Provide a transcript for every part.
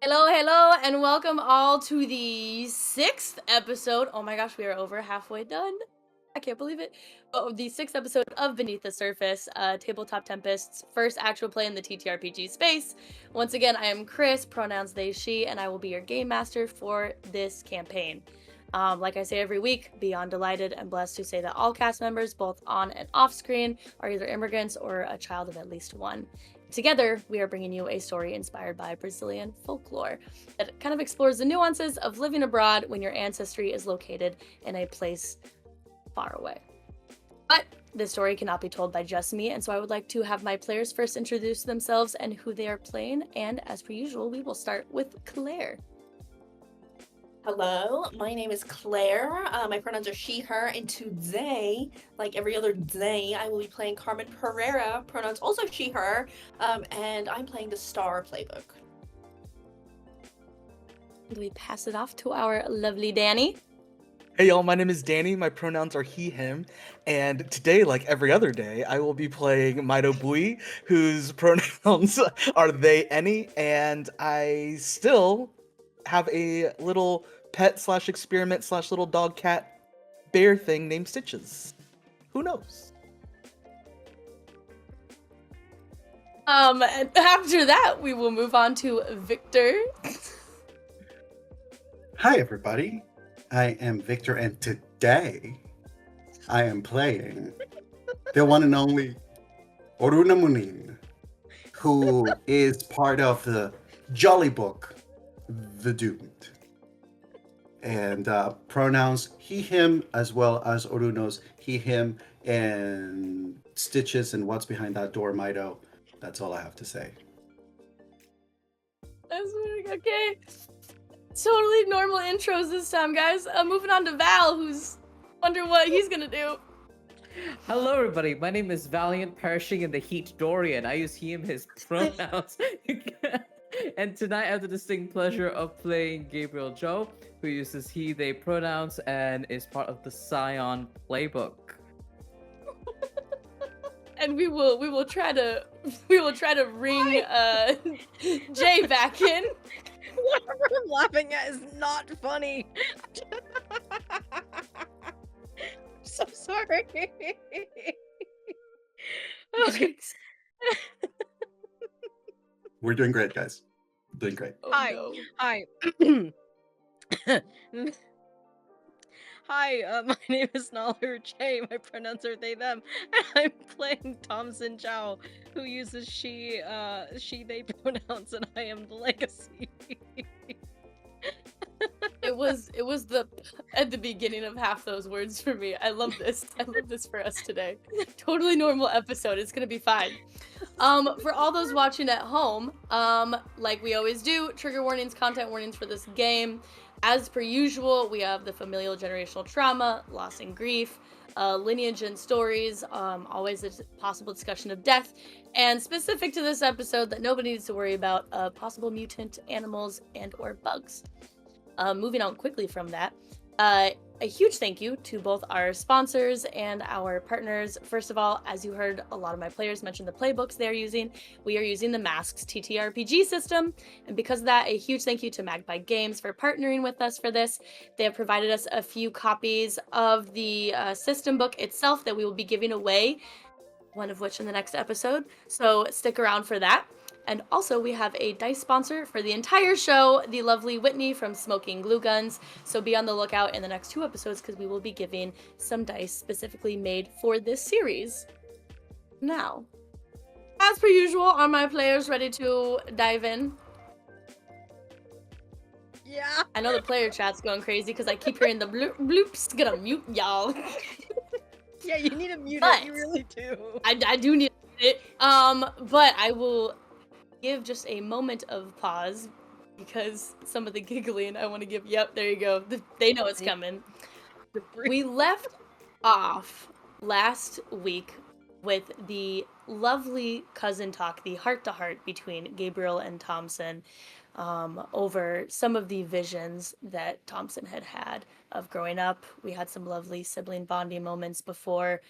Hello, and welcome all to the 6th episode. Oh my gosh, we are over halfway done. I can't believe it. Oh, the 6th episode of Beneath the Surface, Tabletop Tempest's first actual play in the TTRPG space. Once again, I am Kris, pronouns they, she, and I will be your game master for this campaign. Like I say every week, beyond delighted and blessed to say that all cast members, both on and off screen, are either immigrants or a child of at least one. Together, we are bringing you a story inspired by Brazilian folklore that kind of explores the nuances of living abroad when your ancestry is located in a place far away. But this story cannot be told by just me, and so I would like to have my players first introduce themselves and who they are playing, and as per usual, we will start with Clare. Hello, my name is Clare. My pronouns are she, her, and today, like every other day, I will be playing Carmen Pereira, pronouns also she, her, and I'm playing the Star playbook. We pass it off to our lovely Danny. Hey y'all, my name is Danny, my pronouns are he, him, and today, like every other day, I will be playing Myto, whose pronouns are they, any, and I still have a little pet/experiment/little dog cat bear thing named Stitches. Who knows? And after that, we will move on to Victor. Hi everybody, I am Victor, and today I am playing the one and only Orúno Munín, who is part of the Jolly Book, The Doomed. And pronouns he, him, as well as Orúno's he, him, and Stitches and what's behind that door, Myto. That's all I have to say. That's okay. Totally normal intros this time, guys. Moving on to Val, who's wonder what he's gonna do. Hello, everybody. My name is Valiant, perishing in the heat Dorian. I use he, him, his pronouns. And tonight I have the distinct pleasure of playing Gabriel Zhao, who uses he, they pronouns and is part of the Scion playbook. And we will try to ring Jay back in. Whatever I'm laughing at is not funny. I'm so sorry. Okay. We're doing great, guys. Doing great. Oh, Hi. no. Hi. Hi, my name is Nalu J. My pronouns are they, them. And I'm playing Tamsyn Zhao, who uses she, they pronouns, and I am the legacy. It was the at the beginning of half those words for me. I love this. I love this for us today. Totally normal episode. It's gonna be fine. For all those watching at home, like we always do, trigger warnings, content warnings for this game. As per usual, we have the familial generational trauma, loss and grief, lineage and stories, always a possible discussion of death, and specific to this episode that nobody needs to worry about, possible mutant animals and or bugs. Moving on quickly from that, a huge thank you to both our sponsors and our partners. First of all, as you heard a lot of my players mention the playbooks they're using, we are using the Masks TTRPG system. And because of that, a huge thank you to Magpie Games for partnering with us for this. They have provided us a few copies of the system book itself that we will be giving away, one of which in the next episode. So stick around for that. And also, we have a dice sponsor for the entire show, the lovely Whitney from Smoking Glue Guns. So be on the lookout in the next 2 episodes because we will be giving some dice specifically made for this series. Now, as per usual, are my players ready to dive in? Yeah. I know the player chat's going crazy because I keep hearing the bloops. Gonna mute y'all. Yeah, you need to mute But it. You really do. I do need it. But I will give just a moment of pause because some of the giggling I want to give. Yep, there you go. They know it's coming. We left off last week with the lovely cousin talk, the heart-to-heart between Gabriel and Tamsyn, over some of the visions that Tamsyn had of growing up. We had some lovely sibling bonding moments before.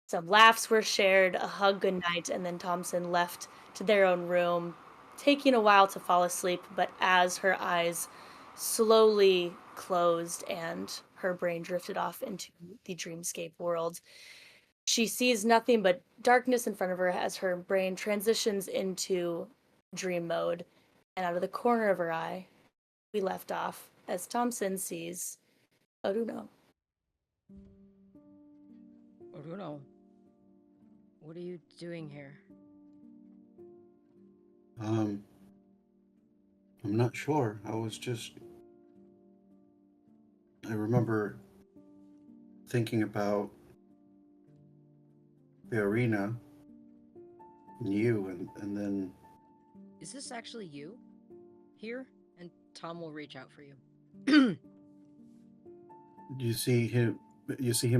Some laughs were shared, a hug goodnight, and then Tamsyn left to their own room, taking a while to fall asleep, but as her eyes slowly closed and her brain drifted off into the dreamscape world, she sees nothing but darkness in front of her as her brain transitions into dream mode. And out of the corner of her eye, we left off as Tamsyn sees Orúno. Orúno, what are you doing here? I'm not sure. I remember thinking about the arena and you, and then Is this actually you? Here? And Tom will reach out for you. you see him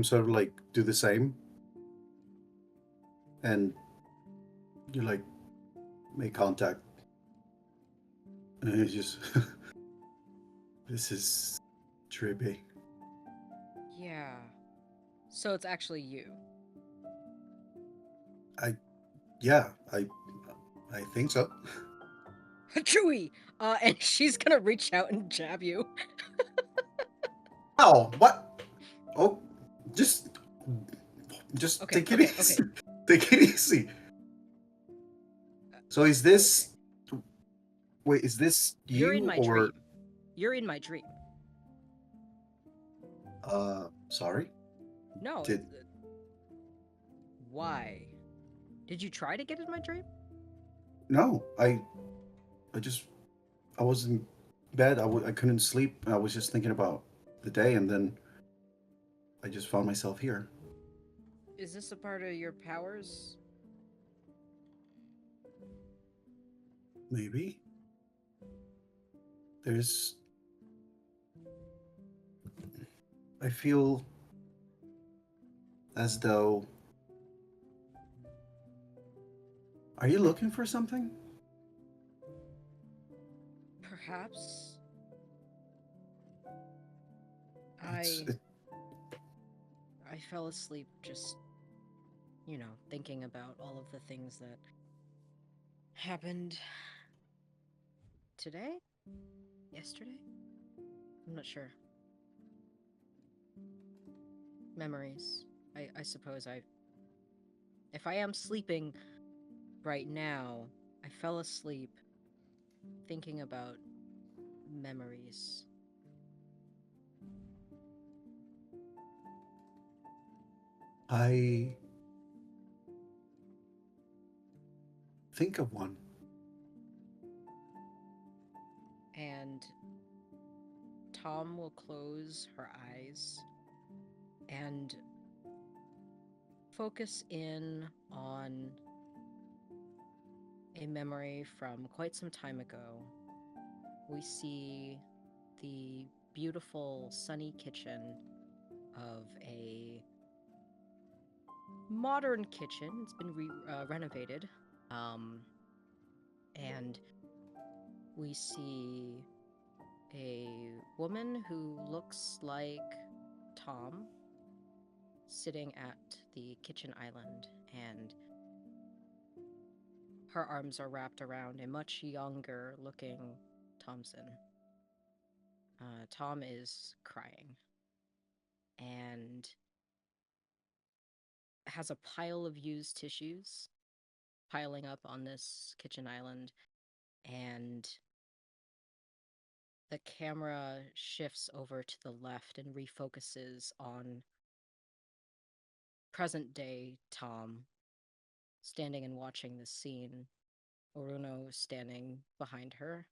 sort of like do the same, and you like make contact, and it's just this is trippy. Yeah. So it's actually you. Yeah, I think so. Chewy! And she's gonna reach out and jab you. Oh, what? Oh, just Okay, take it okay, easy. Take it easy. So is this? Wait, is this You're in you my or? dream. You're in my dream. Sorry. No. Did- Why? Did you try to get in my dream? No, I was in bed. I couldn't sleep. I was just thinking about the day, and then I just found myself here. Is this a part of your powers? Maybe. There's. I feel as though. Are you looking for something? Perhaps. It's- I fell asleep just, thinking about all of the things that happened today? Yesterday? I'm not sure. Memories. I suppose if I am sleeping right now, I fell asleep thinking about memories. I think of one. And Tom will close her eyes and focus in on a memory from quite some time ago. We see the beautiful sunny kitchen of a modern kitchen. It's been renovated. And we see a woman who looks like Tom sitting at the kitchen island, and her arms are wrapped around a much younger looking Tamsyn. Tom is crying and has a pile of used tissues piling up on this kitchen island, and the camera shifts over to the left and refocuses on present day Tom standing and watching this scene. Orúno standing behind her.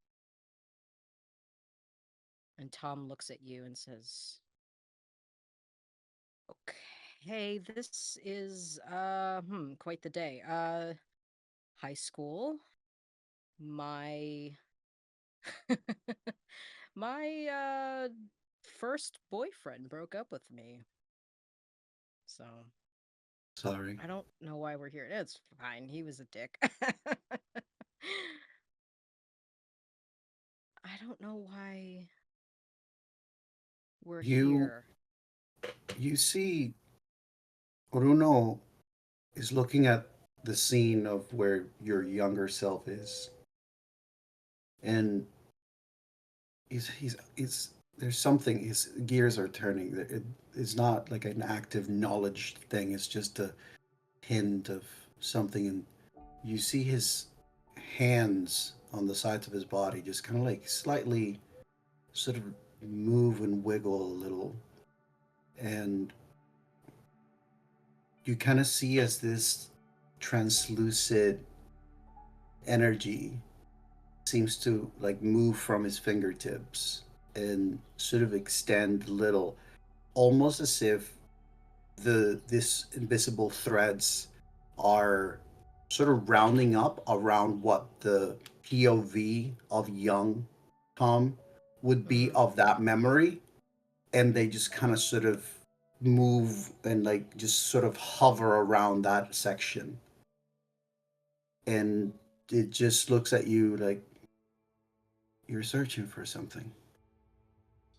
And Tom looks at you and says, "Okay, this is quite the day. High school. My my first boyfriend broke up with me. So Sorry. I don't know why we're here. It's fine. He was a dick. I don't know why we're here. You see, Orúno is looking at the scene of where your younger self is, and he's there's something. His gears are turning. It's not like an active knowledge thing. It's just a hint of something, and you see his hands on the sides of his body just kind of like slightly sort of move and wiggle a little, and you kind of see as this translucid energy seems to like move from his fingertips and sort of extend a little, almost as if this invisible threads are sort of rounding up around what the POV of young Tom would be of that memory, and they just kind of sort of move and like just sort of hover around that section, and it just looks at you like you're searching for something.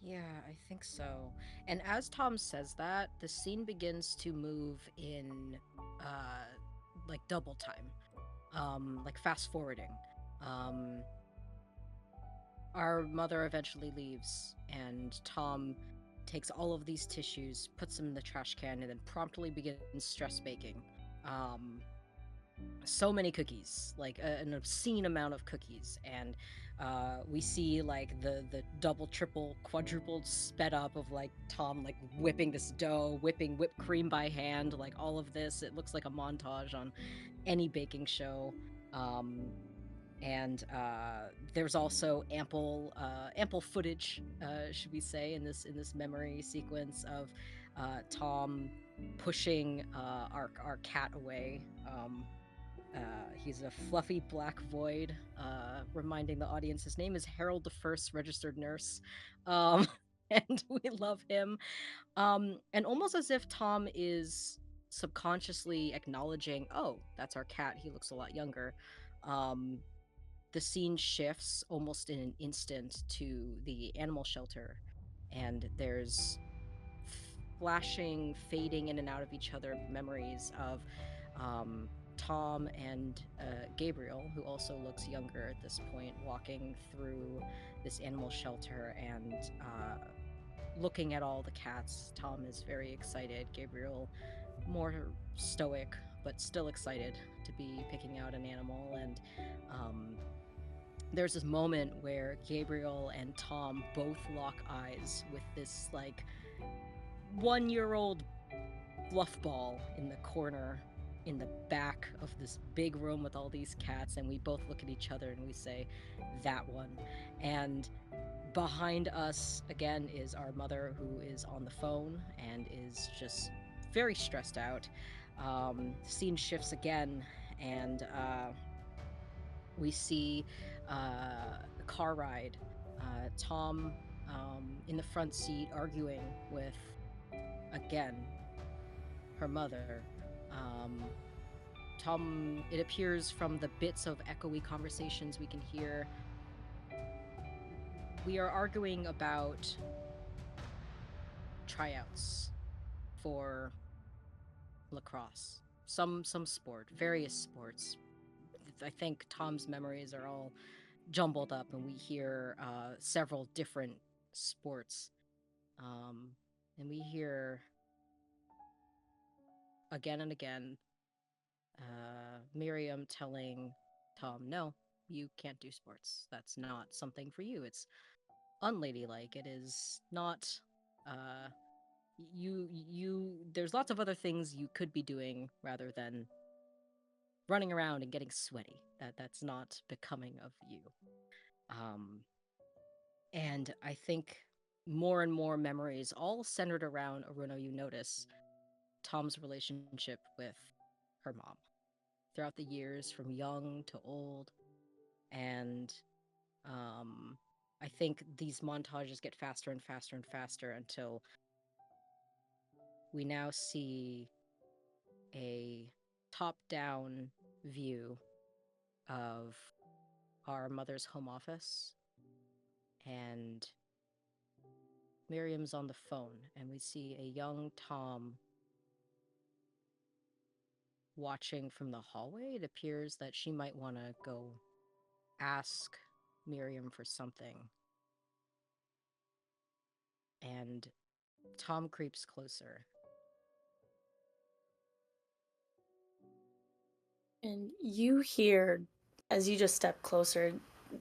Yeah, I think so. And as Tom says that, the scene begins to move in like double time. Like fast forwarding. Um our mother eventually leaves and Tom takes all of these tissues, puts them in the trash can and then promptly begins stress baking. Um so many cookies, like an obscene amount of cookies, and we see like the double, triple, quadrupled sped up of like Tom like whipping this dough, whipping whipped cream by hand, like all of this. It looks like a montage on any baking show. Um, and there's also ample footage, should we say, in this memory sequence of Tom pushing our cat away. He's a fluffy black void, reminding the audience his name is Harold the First, registered nurse. Um, and we love him. And almost as if Tom is subconsciously acknowledging, oh, that's our cat. He looks a lot younger. Um, the scene shifts almost in an instant to the animal shelter, and there's flashing, fading in and out of each other memories of um, Tom and Gabriel, who also looks younger at this point, walking through this animal shelter and looking at all the cats. Tom is very excited. Gabriel, more stoic, but still excited to be picking out an animal. And there's this moment where Gabriel and Tom both lock eyes with this like 1 year old fluff ball in the corner in the back of this big room with all these cats, and we both look at each other and we say, that one. And behind us again is our mother, who is on the phone and is just very stressed out. The scene shifts again, and we see a car ride. Tom in the front seat arguing with, again, her mother. Um, Tom, it appears from the bits of echoey conversations we can hear, we are arguing about tryouts for lacrosse. Some sport, various sports. I think Tom's memories are all jumbled up, and we hear several different sports. Um, and we hear again and again Miriam telling Tom, no, you can't do sports. That's not something for you. It's unladylike. It is not. Uh, there's lots of other things you could be doing rather than running around and getting sweaty. That's not becoming of you. Um, and I think more and more memories, all centered around Orúno. You notice Tom's relationship with her mom throughout the years, from young to old, and I think these montages get faster and faster and faster until we now see a top-down view of our mother's home office, and Miriam's on the phone, and we see a young Tom watching from the hallway. It appears that she might want to go ask Miriam for something. And Tom creeps closer. And you hear, as you just step closer,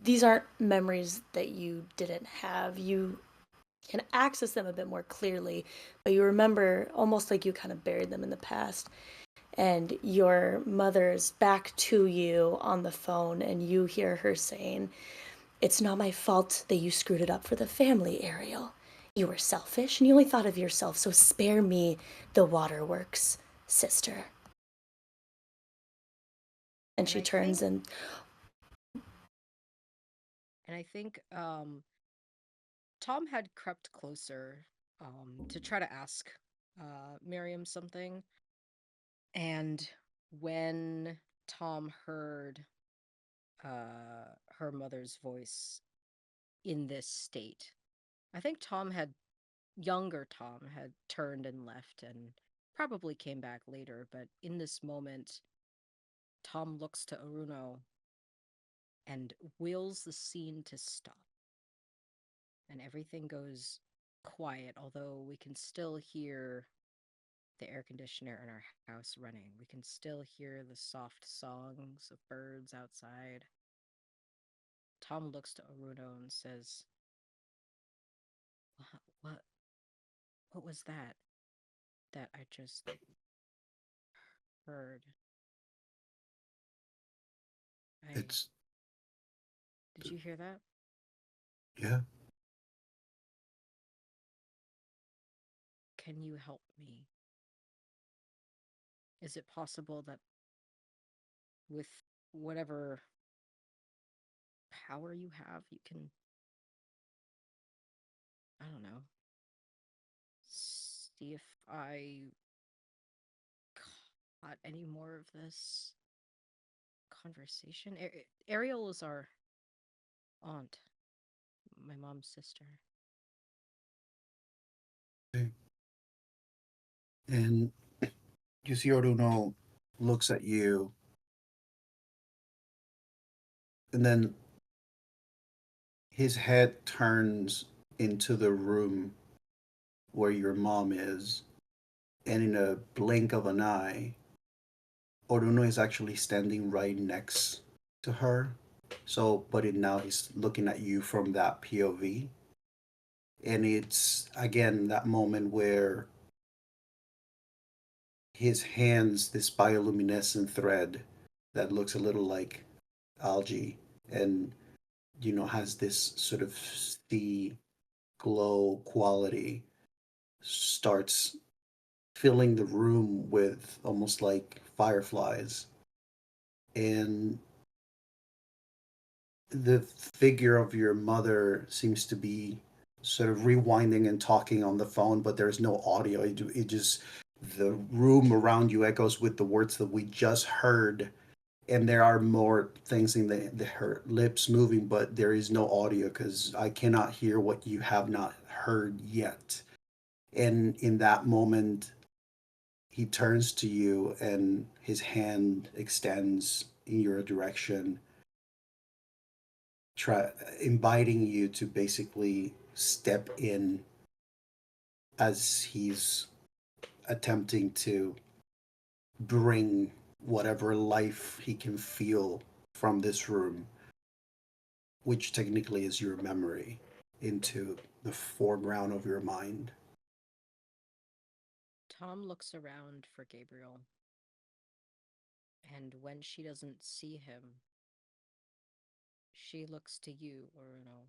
these aren't memories that you didn't have. You can access them a bit more clearly, but you remember almost like you kind of buried them in the past. And your mother's back to you on the phone, and you hear her saying, "It's not my fault that you screwed it up for the family, Ariel. You were selfish and you only thought of yourself, so spare me the waterworks, sister." And she turns and I think Tom had crept closer to try to ask Miriam something. And when Tom heard her mother's voice in this state, I think younger Tom had turned and left and probably came back later. But in this moment, Tom looks to Orúno and wills the scene to stop. And everything goes quiet, although we can still hear the air conditioner in our house running. We can still hear the soft songs of birds outside. Tom looks to Orúno and says, what was that I just heard? It's Did you hear that? yeah. Can you help me? Is it possible that with whatever power you have, you can, I don't know, see if I caught any more of this conversation? Ariel is our aunt, my mom's sister. Okay. And you see Orúno looks at you, and then his head turns into the room where your mom is, and in a blink of an eye, Orúno is actually standing right next to her. So, but now he's looking at you from that POV. And it's again that moment where his hands, this bioluminescent thread that looks a little like algae and, has this sort of sea glow quality, starts filling the room with almost like fireflies. And the figure of your mother seems to be sort of rewinding and talking on the phone, but there's no audio. It just, the room around you echoes with the words that we just heard. And there are more things in her lips moving, but there is no audio because I cannot hear what you have not heard yet. And in that moment, he turns to you and his hand extends in your direction, inviting you to basically step in as he's attempting to bring whatever life he can feel from this room, which technically is your memory, into the foreground of your mind. Tom looks around for Gabriel, and when she doesn't see him, she looks to you, Orúno.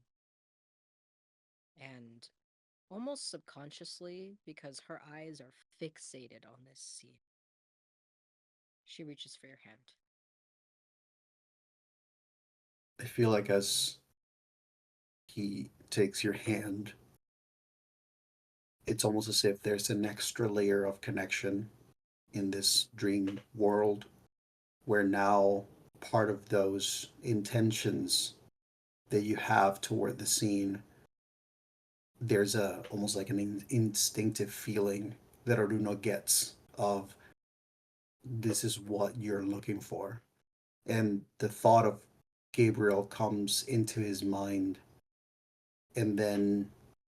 And almost subconsciously, because her eyes are fixated on this scene, she reaches for your hand. I feel like as he takes your hand, it's almost as if there's an extra layer of connection in this dream world where now part of those intentions that you have toward the scene, there's a almost like an instinctive feeling that Orúno gets of this is what you're looking for. And the thought of Gabriel comes into his mind, and then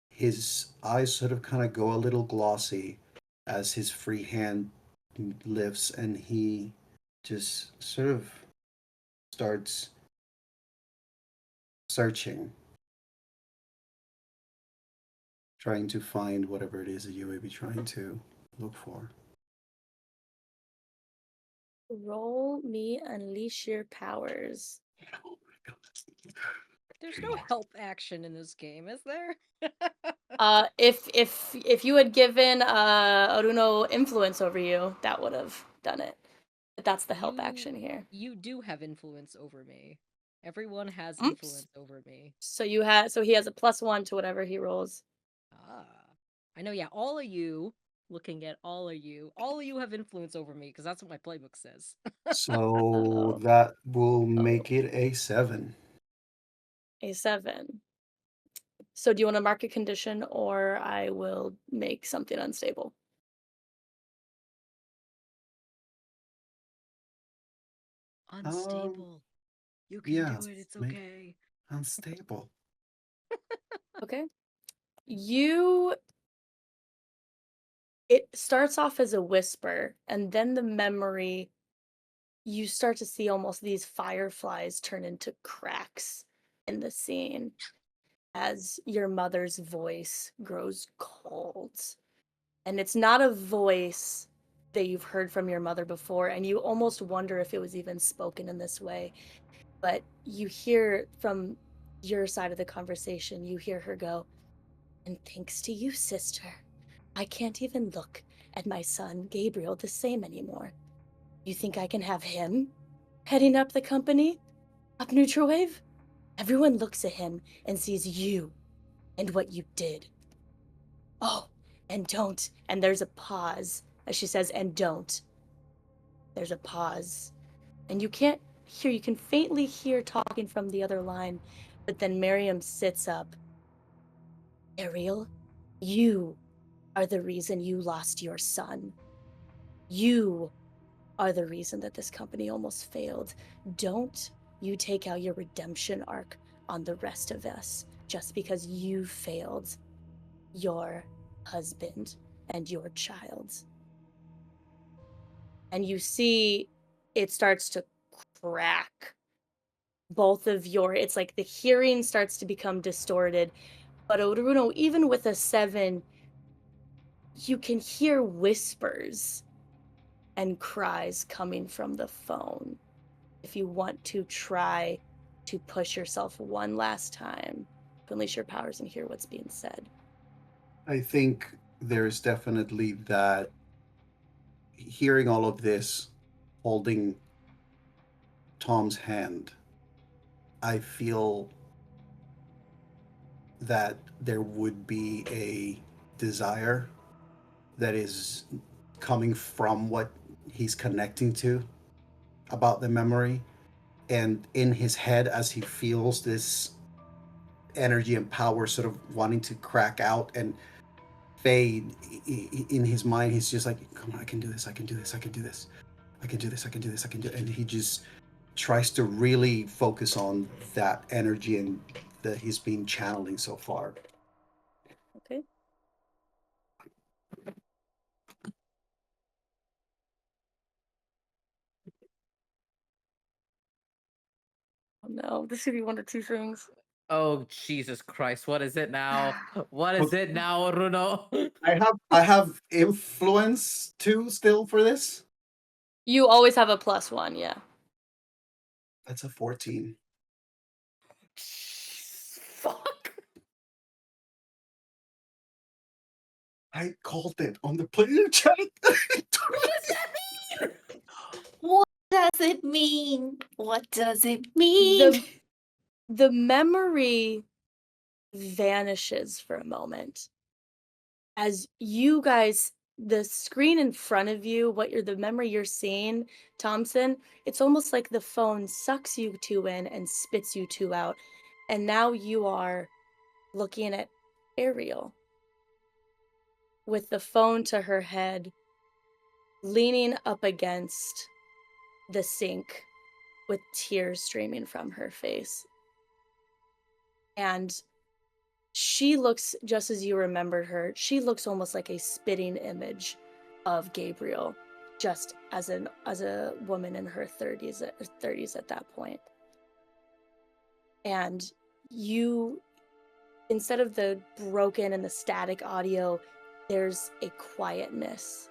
his eyes sort of kind of go a little glossy as his free hand lifts, and he just sort of starts searching, trying to find whatever it is that you may be trying to look for. Roll me unleash your powers. There's no help action in this game, is there? If you had given Orúno influence over you, that would have done it. But that's the help action here. You do have influence over me. Everyone has Oops. influence over me. So he has a +1 to whatever he rolls. Ah. I know, yeah, all of you, looking at all of you have influence over me, because that's what my playbook says. So that will make it a 7. A 7. So do you want to mark a condition, or I will make something unstable? Unstable. You can Yeah, do it, it's make okay. unstable. Okay. It starts off as a whisper, and then the memory, you start to see almost these fireflies turn into cracks in the scene as your mother's voice grows cold. And it's not a voice that you've heard from your mother before, and you almost wonder if it was even spoken in this way. But you hear from your side of the conversation, you hear her go, "And thanks to you, sister, I can't even look at my son, Gabriel, the same anymore. You think I can have him heading up the company? Up Neutral Wave? Everyone looks at him and sees you and what you did. Oh, and don't." And there's a pause as she says, "and don't." There's a pause. And you can faintly hear talking from the other line, but then Miriam sits up. "Ariel, you are the reason you lost your son. You are the reason that this company almost failed. Don't you take out your redemption arc on the rest of us just because you failed your husband and your child." And you see it starts to crack. It's like the hearing starts to become distorted. But Orúno, even with a 7, you can hear whispers and cries coming from the phone. If you want to try to push yourself one last time to unleash your powers and hear what's being said. I think there's definitely that hearing all of this, holding Tom's hand, I feel that there would be a desire that is coming from what he's connecting to about the memory. And in his head, as he feels this energy and power sort of wanting to crack out and fade in his mind, he's just like, "Come on, I can do this, I can do this, I can do this, I can do this, I can do this, I can do it." And he just tries to really focus on that energy and that he's been channeling so far. Okay. Oh no, this should be one of two things. Oh Jesus Christ! What is it now? What is it now, Orúno? I have influence too still for this. You always have a +1, yeah. That's a 14. Fuck. I called it on the player chat. What does it mean? What does it mean? The memory vanishes for a moment as you guys, the screen in front of you, the memory you're seeing, Tamsyn, it's almost like the phone sucks you two in and spits you two out, and now you are looking at Ariel with the phone to her head, leaning up against the sink with tears streaming from her face. And she looks just as you remembered her. She looks almost like a spitting image of Gabriel, just as a woman in her 30s at that point. And you, instead of the broken and the static audio, there's a quietness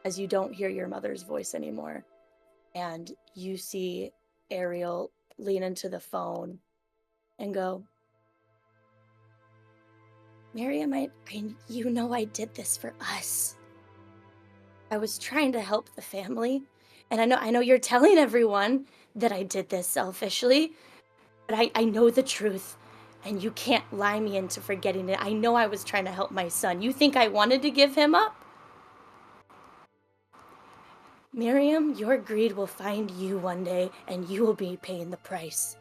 as you don't hear your mother's voice anymore. And you see Ariel lean into the phone and go, Miriam, you know I did this for us. I was trying to help the family, and I know you're telling everyone that I did this selfishly, but I know the truth, and you can't lie me into forgetting it. I know I was trying to help my son. You think I wanted to give him up? Miriam, your greed will find you one day, and you will be paying the price.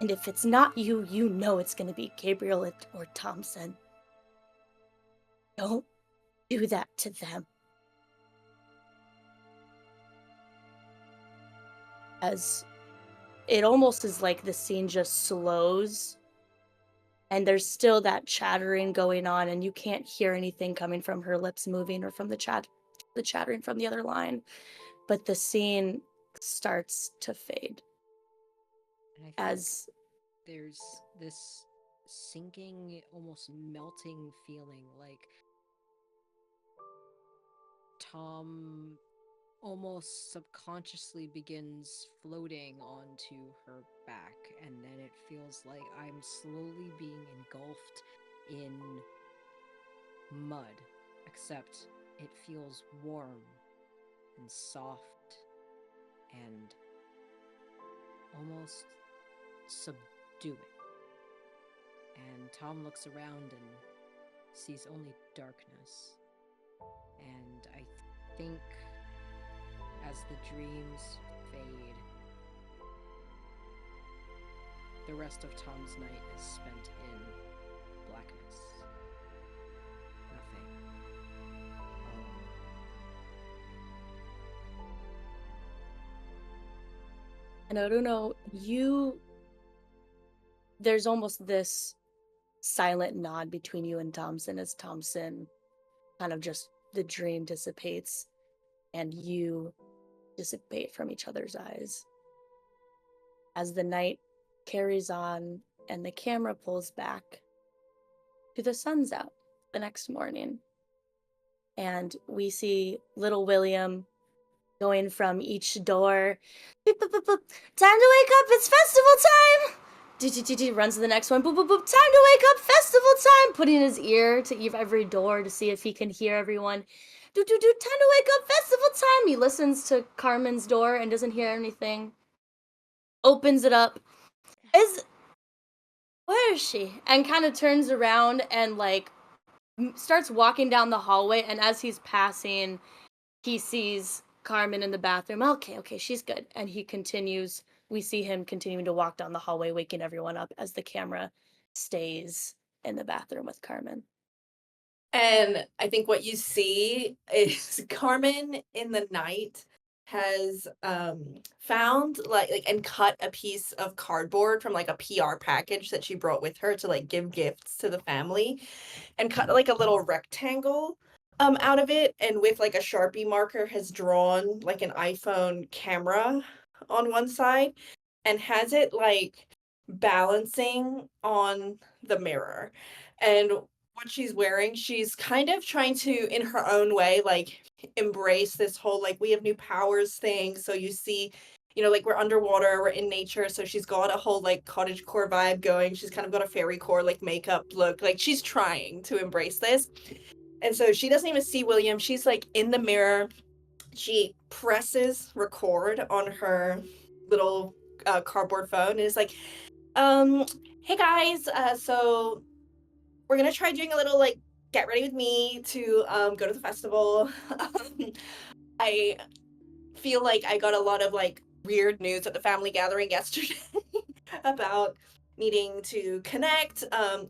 And if it's not you, you know it's going to be Gabriel or Tamsyn. Don't do that to them. As it almost is like the scene just slows, and there's still that chattering going on, and you can't hear anything coming from her lips moving or from the chattering from the other line. But the scene starts to fade. And I think As there's this sinking, almost melting feeling, like Tom almost subconsciously begins floating onto her back, and then it feels like I'm slowly being engulfed in mud, except it feels warm and soft and almost subduing. And Tom looks around and sees only darkness. And I think as the dreams fade, the rest of Tom's night is spent in blackness. Nothing. And Orúno, there's almost this silent nod between you and Tamsyn as Tamsyn kind of just, the dream dissipates and you dissipate from each other's eyes. As the night carries on and the camera pulls back to the sun's out the next morning. And we see little William going from each door. Beep, boop, boop, boop. Time to wake up, it's festival time! Runs to the next one. Boop, boop, boop. Time to wake up, festival time! Putting his ear to every door to see if he can hear everyone. Time to wake up, festival time! He listens to Carmen's door and doesn't hear anything. Opens it up. Where is she? And kind of turns around and like starts walking down the hallway, and as he's passing, he sees Carmen in the bathroom. Okay, she's good. And we see him continuing to walk down the hallway, waking everyone up as the camera stays in the bathroom with Carmen. And I think what you see is Carmen in the night has found like and cut a piece of cardboard from like a PR package that she brought with her to like give gifts to the family, and cut like a little rectangle out of it, and with like a Sharpie marker has drawn like an iPhone camera on one side and has it like balancing on the mirror. And what she's wearing, she's kind of trying to, in her own way, like embrace this whole like we have new powers thing. So you see, you know, like we're underwater, we're in nature, so she's got a whole like cottagecore vibe going. She's kind of got a fairycore like makeup look. Like she's trying to embrace this. And so she doesn't even see William. She's like in the mirror. She presses record on her little cardboard phone and is like, hey guys, so we're gonna try doing a little like get ready with me to go to the festival. I feel like I got a lot of like weird news at the family gathering yesterday about needing to connect.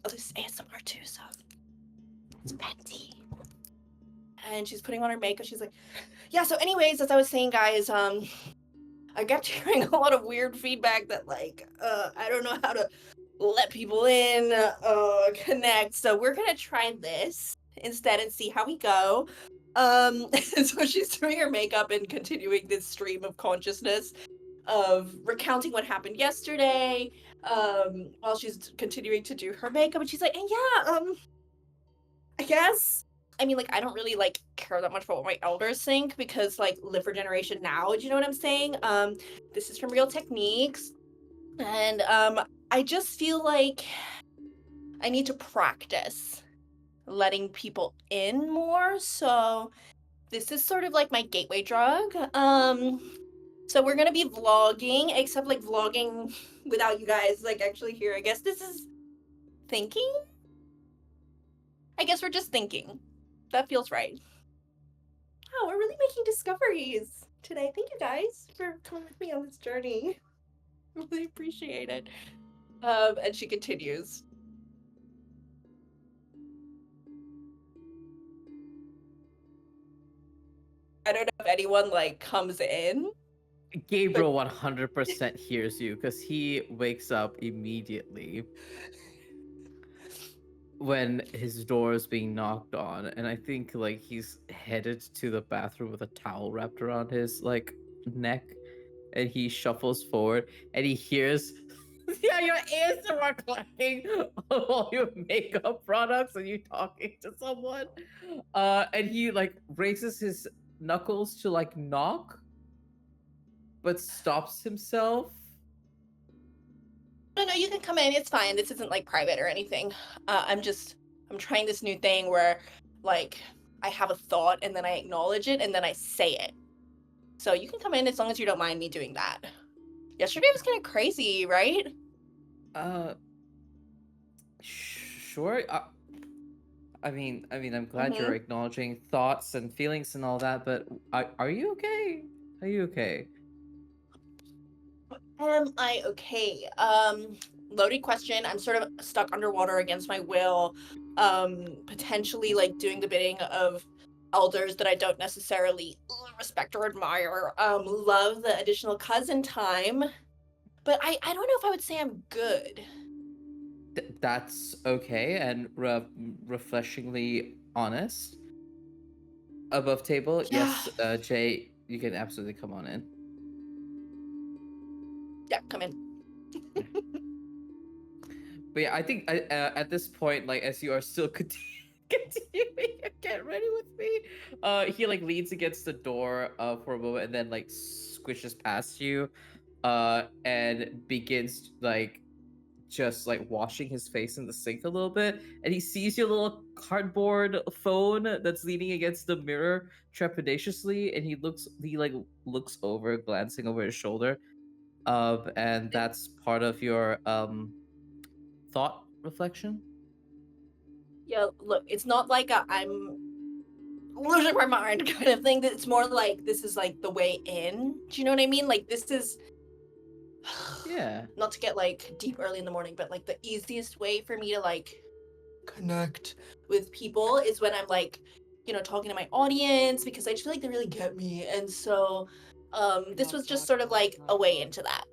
This is ASMR too, so it's Betty. And she's putting on her makeup. She's like, yeah, so anyways, as I was saying, guys, I kept hearing a lot of weird feedback that like I don't know how to let people in, connect. So we're gonna try this instead and see how we go. And so she's doing her makeup and continuing this stream of consciousness of recounting what happened yesterday, while she's continuing to do her makeup, and she's like, and yeah, I guess. I mean, like, I don't really like care that much about what my elders think because, like, live for generation now. Do you know what I'm saying? This is from Real Techniques, and I just feel like I need to practice letting people in more. So this is sort of like my gateway drug. So we're gonna be vlogging, except like vlogging without you guys like actually here. I guess this is thinking. I guess we're just thinking. That feels right. Oh, we're really making discoveries today. Thank you guys for coming with me on this journey. Really appreciate it. And she continues. I don't know if anyone like comes in. Gabriel 100% hears you because he wakes up immediately when his door is being knocked on, and I think like he's headed to the bathroom with a towel wrapped around his like neck, and he shuffles forward and he hears yeah, your ears are clacking of all your makeup products and you talking to someone. And he like raises his knuckles to like knock, but stops himself. No, you can come in. It's fine. This isn't like private or anything. I'm trying this new thing where like I have a thought and then I acknowledge it and then I say it. So you can come in as long as you don't mind me doing that. Yesterday was kind of crazy, right? Sure. I mean, I'm glad you're acknowledging thoughts and feelings and all that, but are you okay? Are you okay? Am I okay? Loaded question. I'm sort of stuck underwater against my will. Potentially like doing the bidding of elders that I don't necessarily respect or admire. Love the additional cousin time. But I don't know if I would say I'm good. That's okay and refreshingly honest. Above table, yes, Jay, you can absolutely come on in. Yeah, come in. But yeah, I think at this point, like as you are still continuing your get ready with me, he like leans against the door for a moment and then like squishes past you, and begins like just like washing his face in the sink a little bit, and he sees your little cardboard phone that's leaning against the mirror trepidatiously, and he like looks over, glancing over his shoulder, and that's part of your thought reflection. Yeah, look, it's not like I'm losing my mind kind of thing. It's more like this is like the way in. Do you know what I mean? Like this is Yeah. not to get like deep early in the morning, but like the easiest way for me to like connect with people is when I'm like, you know, talking to my audience because I just feel like they really get me. And so this was just sort of like a way into that.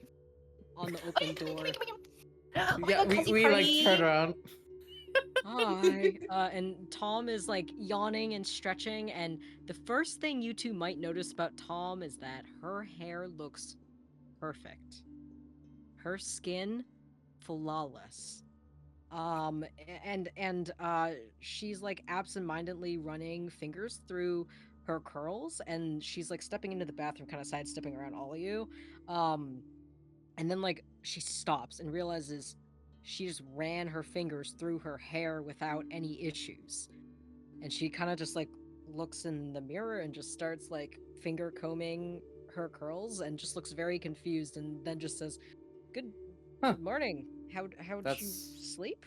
On the open door. Oh my Yeah, God, we like turn around. Hi. And Tom is like yawning and stretching, and the first thing you two might notice about Tom is that her hair looks perfect. Her skin, flawless. And she's like absentmindedly running fingers through her curls, and she's like stepping into the bathroom, kind of sidestepping around all of you. And then like she stops and realizes she just ran her fingers through her hair without any issues. And she kind of just like looks in the mirror and just starts like finger combing her curls and just looks very confused, and then just says, Good morning. How'd you sleep?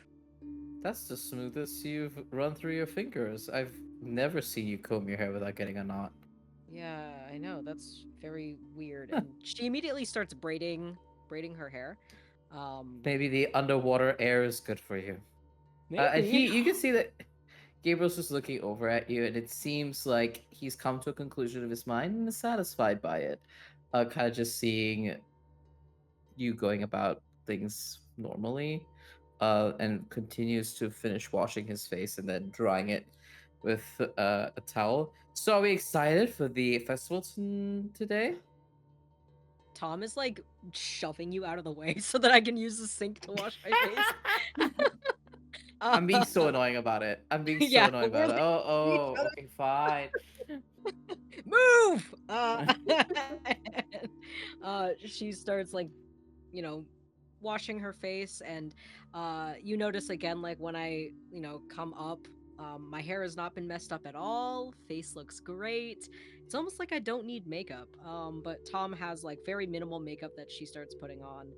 That's the smoothest you've run through your fingers. I've never seen you comb your hair without getting a knot. Yeah, I know. That's very weird. And she immediately starts braiding her hair. Maybe the underwater air is good for you. And you can see that Gabriel's just looking over at you, and it seems like he's come to a conclusion of his mind and is satisfied by it. kind of just seeing you going about things normally, and continues to finish washing his face and then drying it with a towel. So are we excited for the festival today? Tom is like shoving you out of the way so that I can use the sink to wash my face. I'm being so annoying about it. I'm being so Yeah, annoying we're about it. like each Oh, other. okay, fine. Move! She starts like, washing her face, and you notice again, like when I, come up, my hair has not been messed up at all. Face looks great. It's almost like I don't need makeup. But Tom has like very minimal makeup that she starts putting on,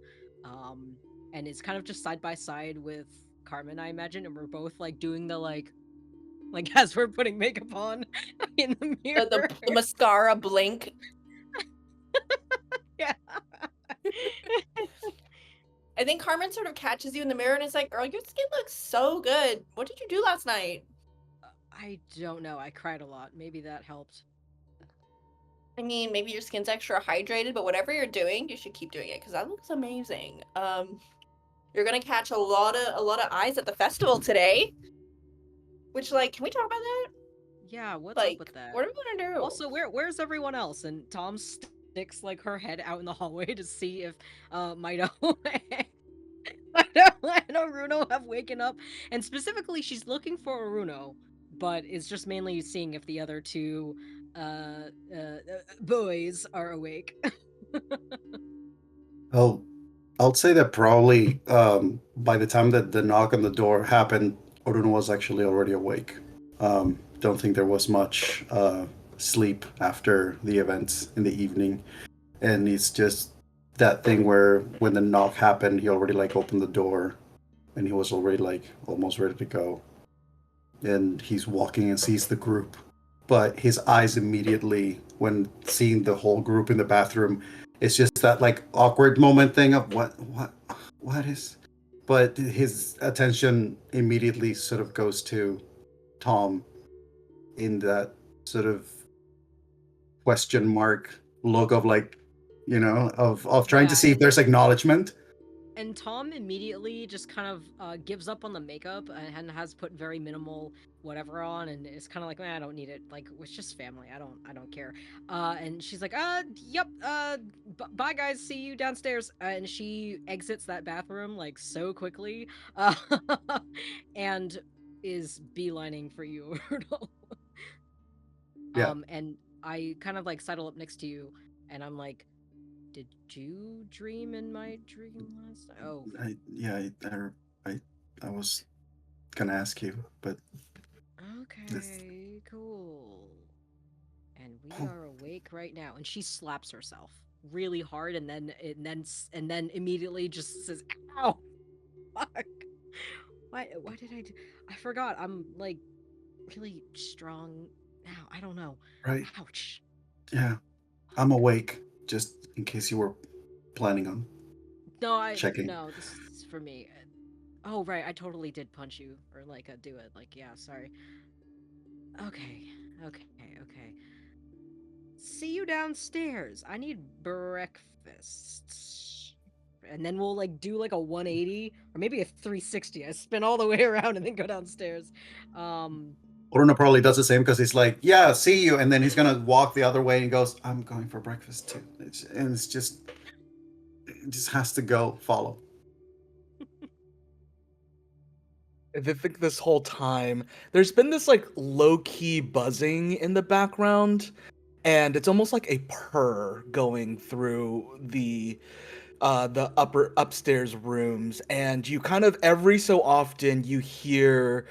and is kind of just side by side with Carmen, I imagine, and we're both like doing the like as we're putting makeup on in the mirror. The mascara blink. Yeah. I think Carmen sort of catches you in the mirror and is like, "Girl, your skin looks so good. What did you do last night?" I don't know. I cried a lot. Maybe that helped. I mean, maybe your skin's extra hydrated, but whatever you're doing, you should keep doing it because that looks amazing. You're gonna catch a lot of eyes at the festival today. Which, like, can we talk about that? Yeah, what's Like, up with that? what are we gonna do? Also, where's everyone else? And Tom sticks like her head out in the hallway to see if Myto and Orúno have waken up. And specifically, she's looking for Orúno, but is just mainly seeing if the other two boys are awake. I'll say that probably by the time that the knock on the door happened, Orúno was actually already awake. Don't think there was much sleep after the events in the evening, and it's just that thing where when the knock happened, he already like opened the door, and he was already like almost ready to go, and he's walking and sees the group, but his eyes immediately, when seeing the whole group in the bathroom, it's just that like awkward moment thing of what is, but his attention immediately sort of goes to Tom in that sort of question mark look of like, of trying to Yeah, see if there's acknowledgement. And Tom immediately just kind of gives up on the makeup and has put very minimal whatever on, and is kind of like, I don't need it. Like, it's just family. I don't care. And she's like, yep. Bye guys. See you downstairs. And she exits that bathroom like so quickly, and is beelining for you, Orúno. Yeah. And I kind of like sidle up next to you, and I'm like, did you dream in my dream last night? Oh, I was gonna ask you, but okay, cool. And we are awake right now. And she slaps herself really hard, and then immediately just says, "Ow, fuck! What did I do? I forgot. I'm like really strong now. I don't know. right, Ouch." yeah, I'm awake. Just in case you were planning on checking. No. This is for me. Oh right, I totally did punch you or like do it. Like, yeah, sorry. Okay. See you downstairs. I need breakfast. And then we'll like do like a 180 or maybe a 360. I spin all the way around and then go downstairs. Orúno probably does the same because he's like, yeah, see you, and then he's gonna walk the other way and goes, I'm going for breakfast too. It just has to go follow. I think this whole time there's been this like low-key buzzing in the background, and it's almost like a purr going through the upstairs rooms, and you kind of every so often you hear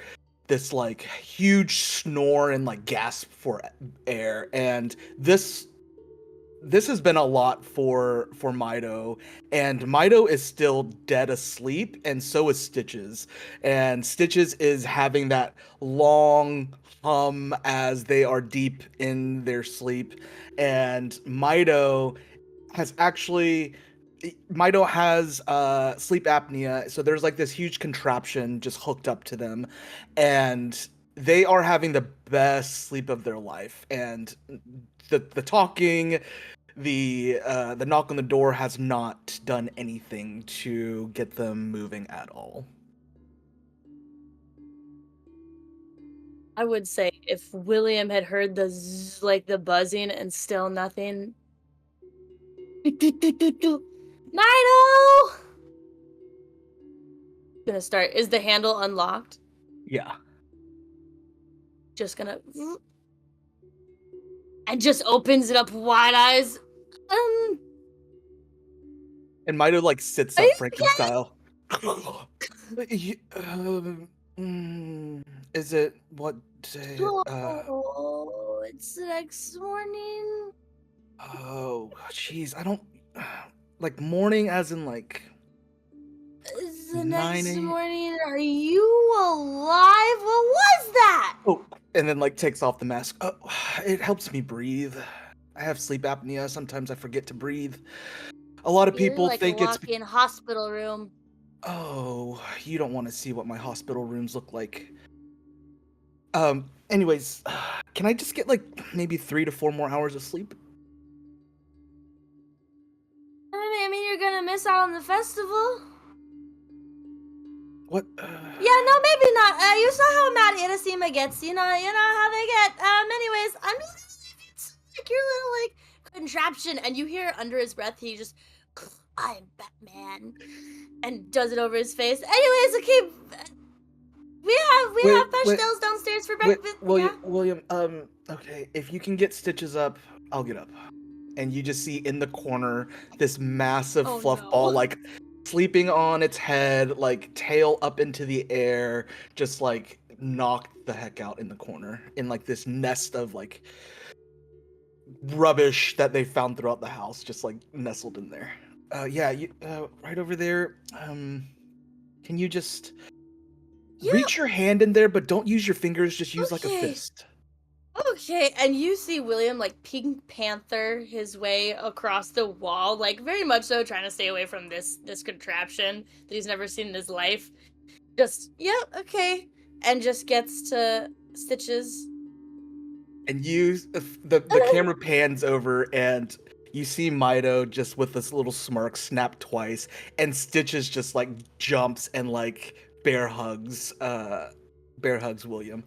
this like huge snore and like gasp for air, and this has been a lot for Myto, and Myto is still dead asleep, and so is Stitches. And Stitches is having that long hum as they are deep in their sleep, and Myto has sleep apnea, so there's like this huge contraption just hooked up to them, and they are having the best sleep of their life. And the talking, the knock on the door has not done anything to get them moving at all. I would say if William had heard the the buzzing and still nothing. Myto! Gonna start. Is the handle unlocked? Yeah. Just gonna. And just opens it up wide eyes. And Myto like sits Are up you Franken style. Is it what day? Oh, it's next morning. Oh, jeez, I don't like morning as in like It's the 9 next a.m. morning. Are you alive? What was that? Oh, and then like takes off the mask. Oh, it helps me breathe. I have sleep apnea. Sometimes I forget to breathe. A lot of You're people like think a it's. walk-in hospital room. Oh, you don't want to see what my hospital rooms look like. Anyways, can I just get like maybe 3 to 4 more hours of sleep? I mean, you're gonna miss out on the festival. What? Yeah, no, maybe not. You saw how mad Irasima gets. You know how they get. Anyways, I'm just it's like your little like contraption, and you hear under his breath he just, I'm Batman, and does it over his face. Anyways, okay. We have pastels downstairs for breakfast. William, okay, if you can get stitches up, I'll get up. And you just see in the corner this massive fluff ball, like sleeping on its head, like tail up into the air, just like knocked the heck out in the corner in like this nest of like rubbish that they found throughout the house, just like nestled in there. Right over there. Can you just reach your hand in there, but don't use your fingers, just use like a fist. Okay, and you see William like Pink Panther his way across the wall, like very much so trying to stay away from this contraption that he's never seen in his life. Just okay, and just gets to Stitches. And the camera pans over and you see Myto just with this little smirk snap twice, and Stitches just like jumps and like bear hugs William.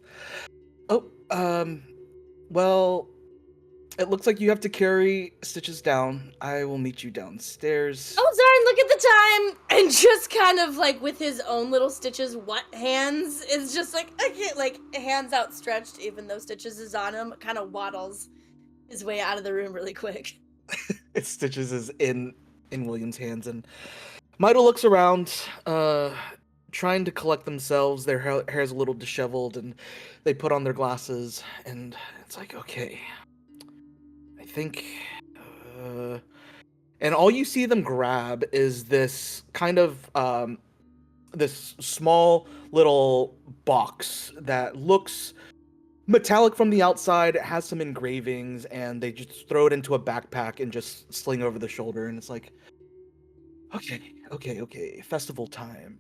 Oh, well, it looks like you have to carry Stitches down. I will meet you downstairs. Oh, sorry, look at the time! And just kind of like with his own little Stitches hands is just like, okay, like hands outstretched, even though Stitches is on him, kind of waddles his way out of the room really quick. Stitches is in William's hands, and Myto looks around, trying to collect themselves. Their hair's a little disheveled, and they put on their glasses, and it's like, okay, I think, and all you see them grab is this kind of, this small little box that looks metallic from the outside. It has some engravings, and they just throw it into a backpack and just sling over the shoulder, and it's like, okay, festival time.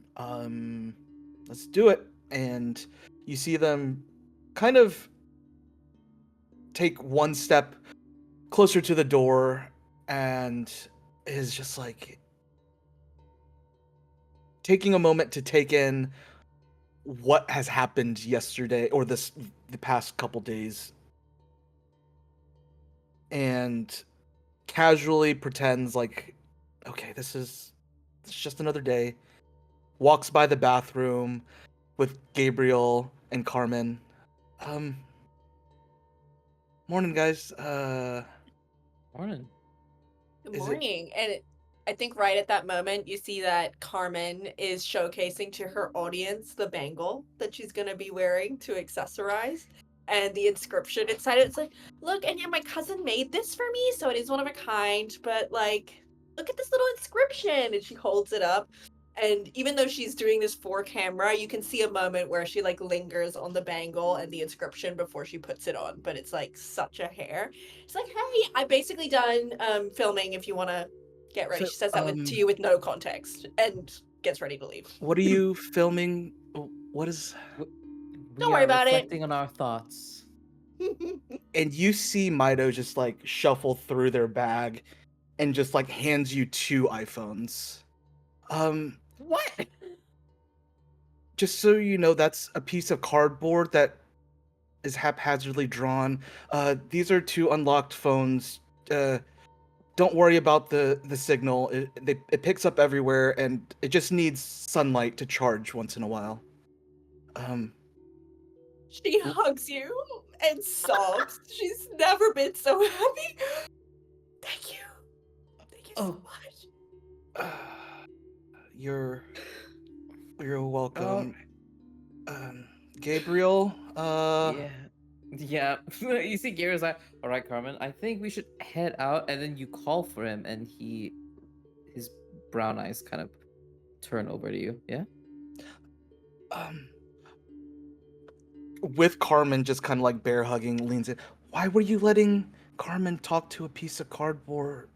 Let's do it. And you see them kind of take one step closer to the door, and is just like taking a moment to take in what has happened yesterday or the past couple days, and casually pretends like, okay, it's just another day. Walks by the bathroom with Gabriel and Carmen. Morning, guys. Morning. Good Is it- morning. And I think right at that moment, you see that Carmen is showcasing to her audience the bangle that she's going to be wearing to accessorize. And the inscription inside it, it's like, look, and yeah, my cousin made this for me, so it is one of a kind, but like, look at this little inscription. And she holds it up. And even though she's doing this for camera, you can see a moment where she like lingers on the bangle and the inscription before she puts it on. But it's like such a hair. It's like, hey, I'm basically done filming if you want to get ready. So, She says that to you with no context and gets ready to leave. What are you filming? What is? Don't worry about it. Reflecting on our thoughts. And you see Myto just like shuffle through their bag and just like hands you 2 iPhones. What? Just so you know, that's a piece of cardboard that is haphazardly drawn. These are 2 unlocked phones. Don't worry about the signal. It picks up everywhere, and it just needs sunlight to charge once in a while. She hugs you and sobs. She's never been so happy. Thank you. Thank you so much. You're welcome. Gabriel. Yeah. You see Gabriel's like, all right, Carmen, I think we should head out. And then you call for him, and his brown eyes kind of turn over to you. Yeah. With Carmen just kind of like bear hugging, leans in. Why were you letting Carmen talk to a piece of cardboard?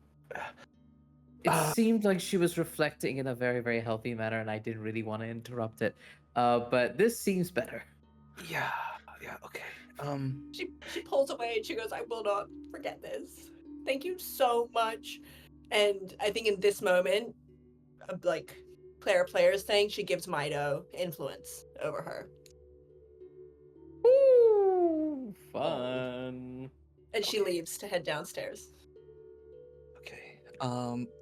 It seemed like she was reflecting in a very, very healthy manner, and I didn't really want to interrupt it. But this seems better. Yeah, okay. She pulls away and she goes, I will not forget this. Thank you so much. And I think in this moment, like Clare players thing, she gives Myto influence over her. Ooh, fun. And she leaves to head downstairs. Okay.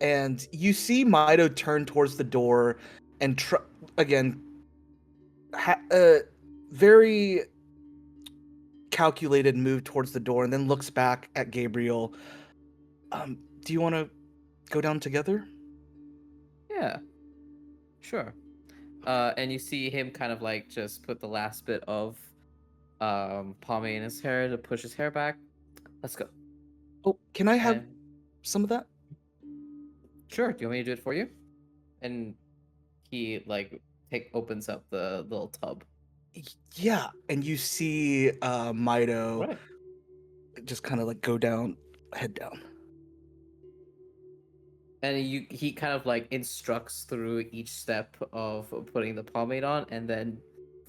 And you see Myto turn towards the door and again, very calculated move towards the door, and then looks back at Gabriel. Do you want to go down together? Yeah, sure. And you see him kind of like just put the last bit of pomade in his hair to push his hair back. Let's go. Oh, can I have And- some of that? Sure. Do you want me to do it for you? And he like opens up the little tub. Yeah, and you see Myto Right. just kind of like head down. And he kind of like instructs through each step of putting the pomade on, and then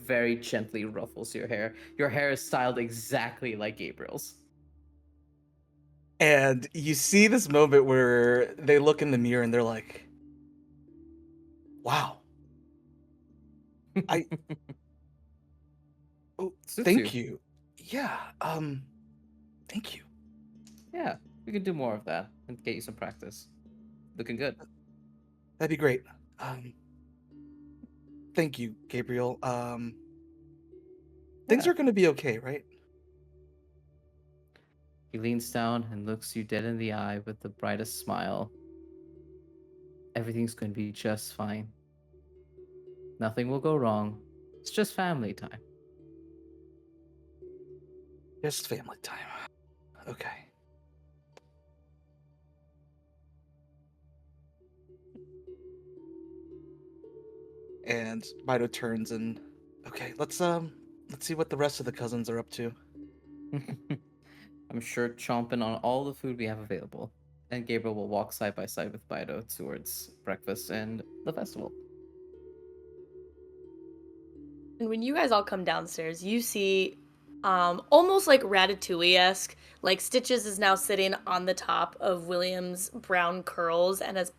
very gently ruffles your hair. Your hair is styled exactly like Gabriel's. And you see this moment where they look in the mirror and they're like, wow. Oh, Suits thank you. Yeah, thank you. Yeah, we could do more of that and get you some practice. Looking good. That'd be great. Thank you, Gabriel. Things Yeah. are gonna be okay, right? He leans down and looks you dead in the eye with the brightest smile. Everything's going to be just fine. Nothing will go wrong. It's just family time. Just family time. Okay. And Myto turns and okay, let's see what the rest of the cousins are up to. I'm sure chomping on all the food we have available. And Gabriel will walk side by side with Myto towards breakfast and the festival. And when you guys all come downstairs, you see almost like Ratatouille-esque, like Stitches is now sitting on the top of William's brown curls and has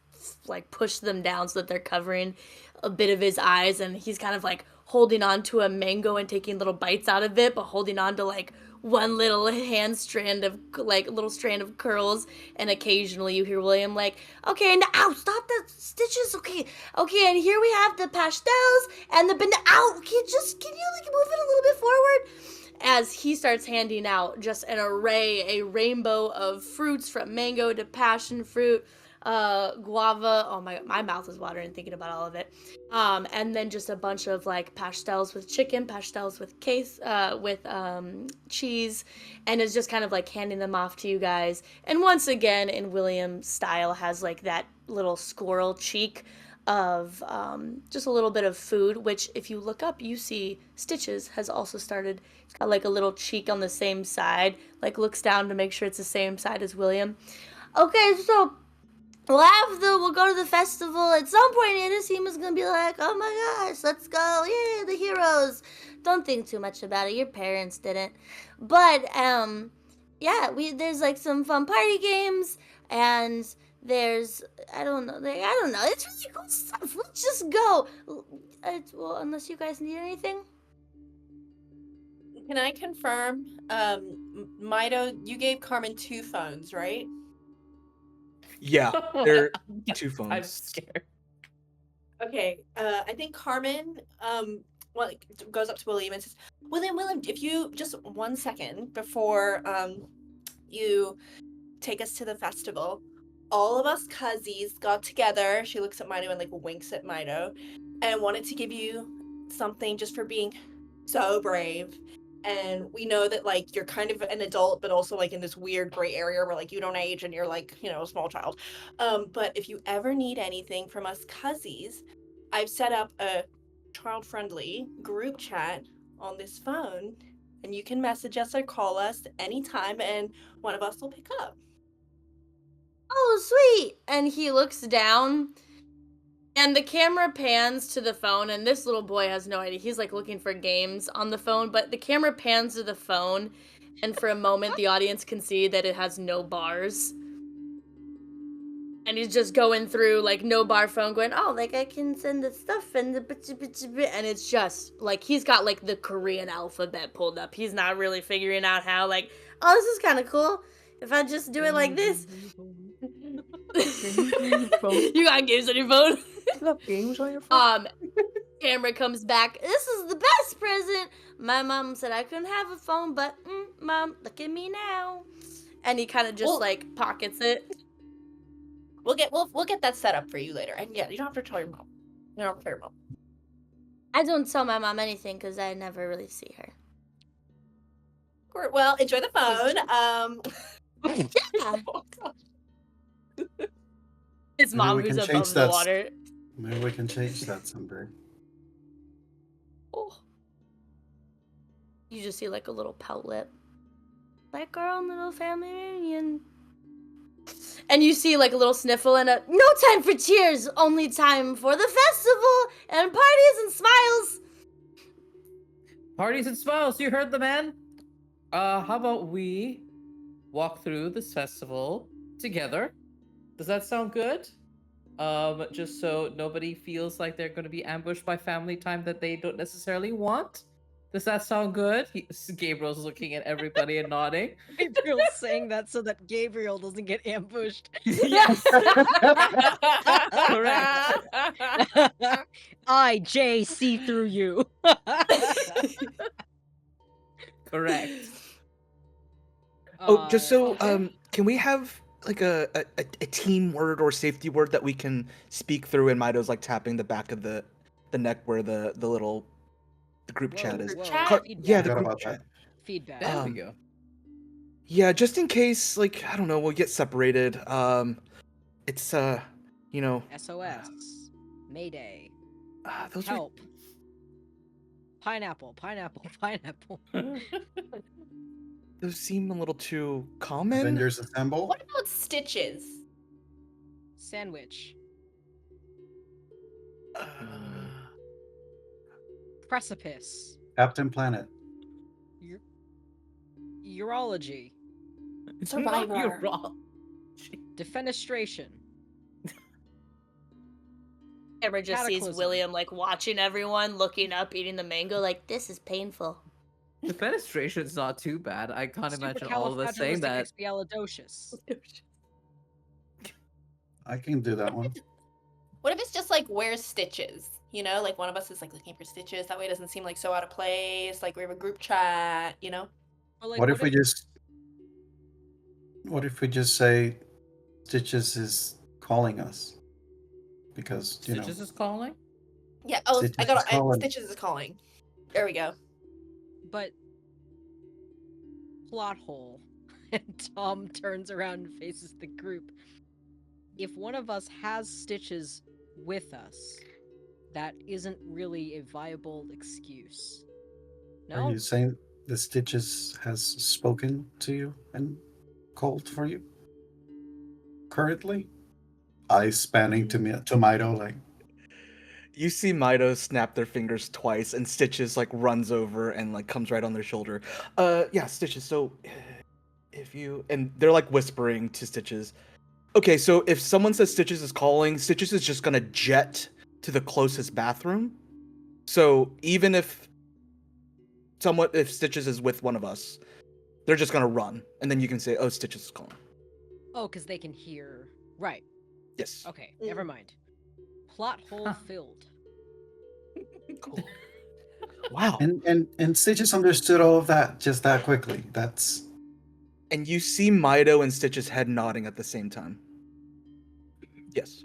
like pushed them down so that they're covering a bit of his eyes, and he's kind of like holding on to a mango and taking little bites out of it, but holding on to like one little strand of curls. And occasionally you hear William like, okay, now ow, stop the Stitches, okay, and here we have the pastels and the ow, can you like move it a little bit forward, as he starts handing out just a rainbow of fruits from mango to passion fruit, guava. Oh my mouth is watering thinking about all of it. And then just a bunch of like pastels with chicken, pastels with cheese, and is just kind of like handing them off to you guys. And once again, in William style, has like that little squirrel cheek of just a little bit of food, which if you look up, you see Stitches has also started. He's got like a little cheek on the same side, like looks down to make sure it's the same side as William. Okay, so we'll go to the festival. At some point, Anasim is gonna be like, oh my gosh, let's go, yay, the heroes. don't think too much about it. Your parents didn't. But yeah, there's like some fun party games, and there's I don't know. It's really cool stuff. Let's just go. Well, unless you guys need anything. Can I confirm, Myto, you gave Carmen 2 phones, right? Yeah, they're 2 I'm phones. scared. Okay, I think Carmen goes up to William and says, William, if you just 1 second before you take us to the festival, all of us cuzzies got together. She looks at Myto and like winks at Myto, and wanted to give you something just for being so brave. And we know that like you're kind of an adult, but also like in this weird gray area where like you don't age and you're like, you know, a small child. But if you ever need anything from us cuzzies, I've set up a child-friendly group chat on this phone, and you can message us or call us anytime, and one of us will pick up. Oh, sweet! And he looks down, and the camera pans to the phone, and this little boy has no idea. He's like looking for games on the phone, but the camera pans to the phone, and for a moment, the audience can see that it has no bars. And he's just going through like no bar phone, going, oh, like I can send the stuff and it's just like he's got like the Korean alphabet pulled up. He's not really figuring out how, like, oh, this is kind of cool if I just do it like this. You got games on your phone? You got games on your phone? Camera comes back. This is the best present. My mom said I couldn't have a phone, but mom, look at me now. And he kind of just like pockets it. We'll get that set up for you later. And yeah, you don't have to tell your mom. You don't have to tell your mom. I don't tell my mom anything because I never really see her. Well, enjoy the phone. Yeah. Oh, gosh. His Maybe mom we who's can above change the that. water. Maybe we can change that someday. Oh. You just see like a little pout lip. Like our own little family reunion. And you see like a little sniffle and a no time for tears, only time for the festival and parties and smiles. Parties and smiles, you heard the man? How about we walk through this festival together? Does that sound good? Just so nobody feels like they're gonna be ambushed by family time that they don't necessarily want. Does that sound good? Gabriel's looking at everybody and nodding. Gabriel's saying that so that Gabriel doesn't get ambushed. Yes. Correct. I, Jay, see through you. Correct. Oh, just so Okay. can we have like a team word or safety word that we can speak through? And Myto's like tapping the back of the neck where the little the group chat is. Chat? Yeah, the Forgot group about chat. Feedback. There we Um, go. Yeah, just in case, like, I don't know, we'll get separated. It's you know, SOS. Mayday. those are Help. Pineapple. those seem a little too common. Avengers Assemble. What about stitches? Sandwich. Uh, Precipice. Captain Planet. Urology. Survivor. You're wrong. Defenestration. Camera just sees Cataclysm. William like watching everyone, looking up, eating the mango, like this is painful. The fenestration's not too bad. I can't imagine all of us saying that. Supercalifragilisticexpialidocious. I can do that one. What if it's just like where's stitches? You know, like one of us is like looking for stitches. That way it doesn't seem like so out of place. Like we have a group chat, you know? But, like, What if we just say Stitches is calling us? Because you Stitches know. is calling? Yeah. Oh, Stitches I got is calling. stitches is calling. There we go. But plot hole. And Tom turns around and faces the group. If one of us has Stitches with us, that isn't really a viable excuse. Are No? you saying the Stitches has spoken to you and called for you? Currently? Eyes spanning to Myto like You see Myto snap their fingers twice, and Stitches like runs over and like comes right on their shoulder. Yeah, Stitches. So if you and they're like whispering to Stitches. Okay, so if someone says Stitches is calling, Stitches is just gonna jet to the closest bathroom. So even if Stitches is with one of us, they're just gonna run, and then you can say, "Oh, Stitches is calling." Oh, because they can hear. Right. Yes. Okay, never mind. Plot hole filled. Cool. Wow. And Stitches understood all of that just that quickly. That's And you see Myto and Stitch's head nodding at the same time. Yes.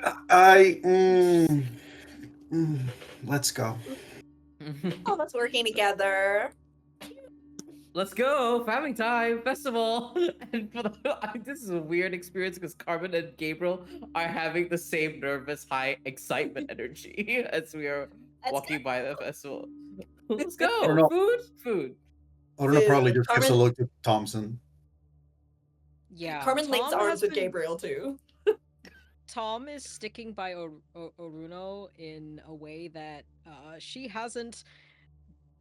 Let's go. All of us working together. Let's go! Family time! Festival! And for this is a weird experience because Carmen and Gabriel are having the same nervous, high excitement energy as we are walking by the festival. Let's I don't go! know. Food! Orúno probably just gives a Carmen- look at Tamsyn. Yeah. Carmen links Tom arms has with been- Gabriel too. Tom is sticking by Orúno in a way that she hasn't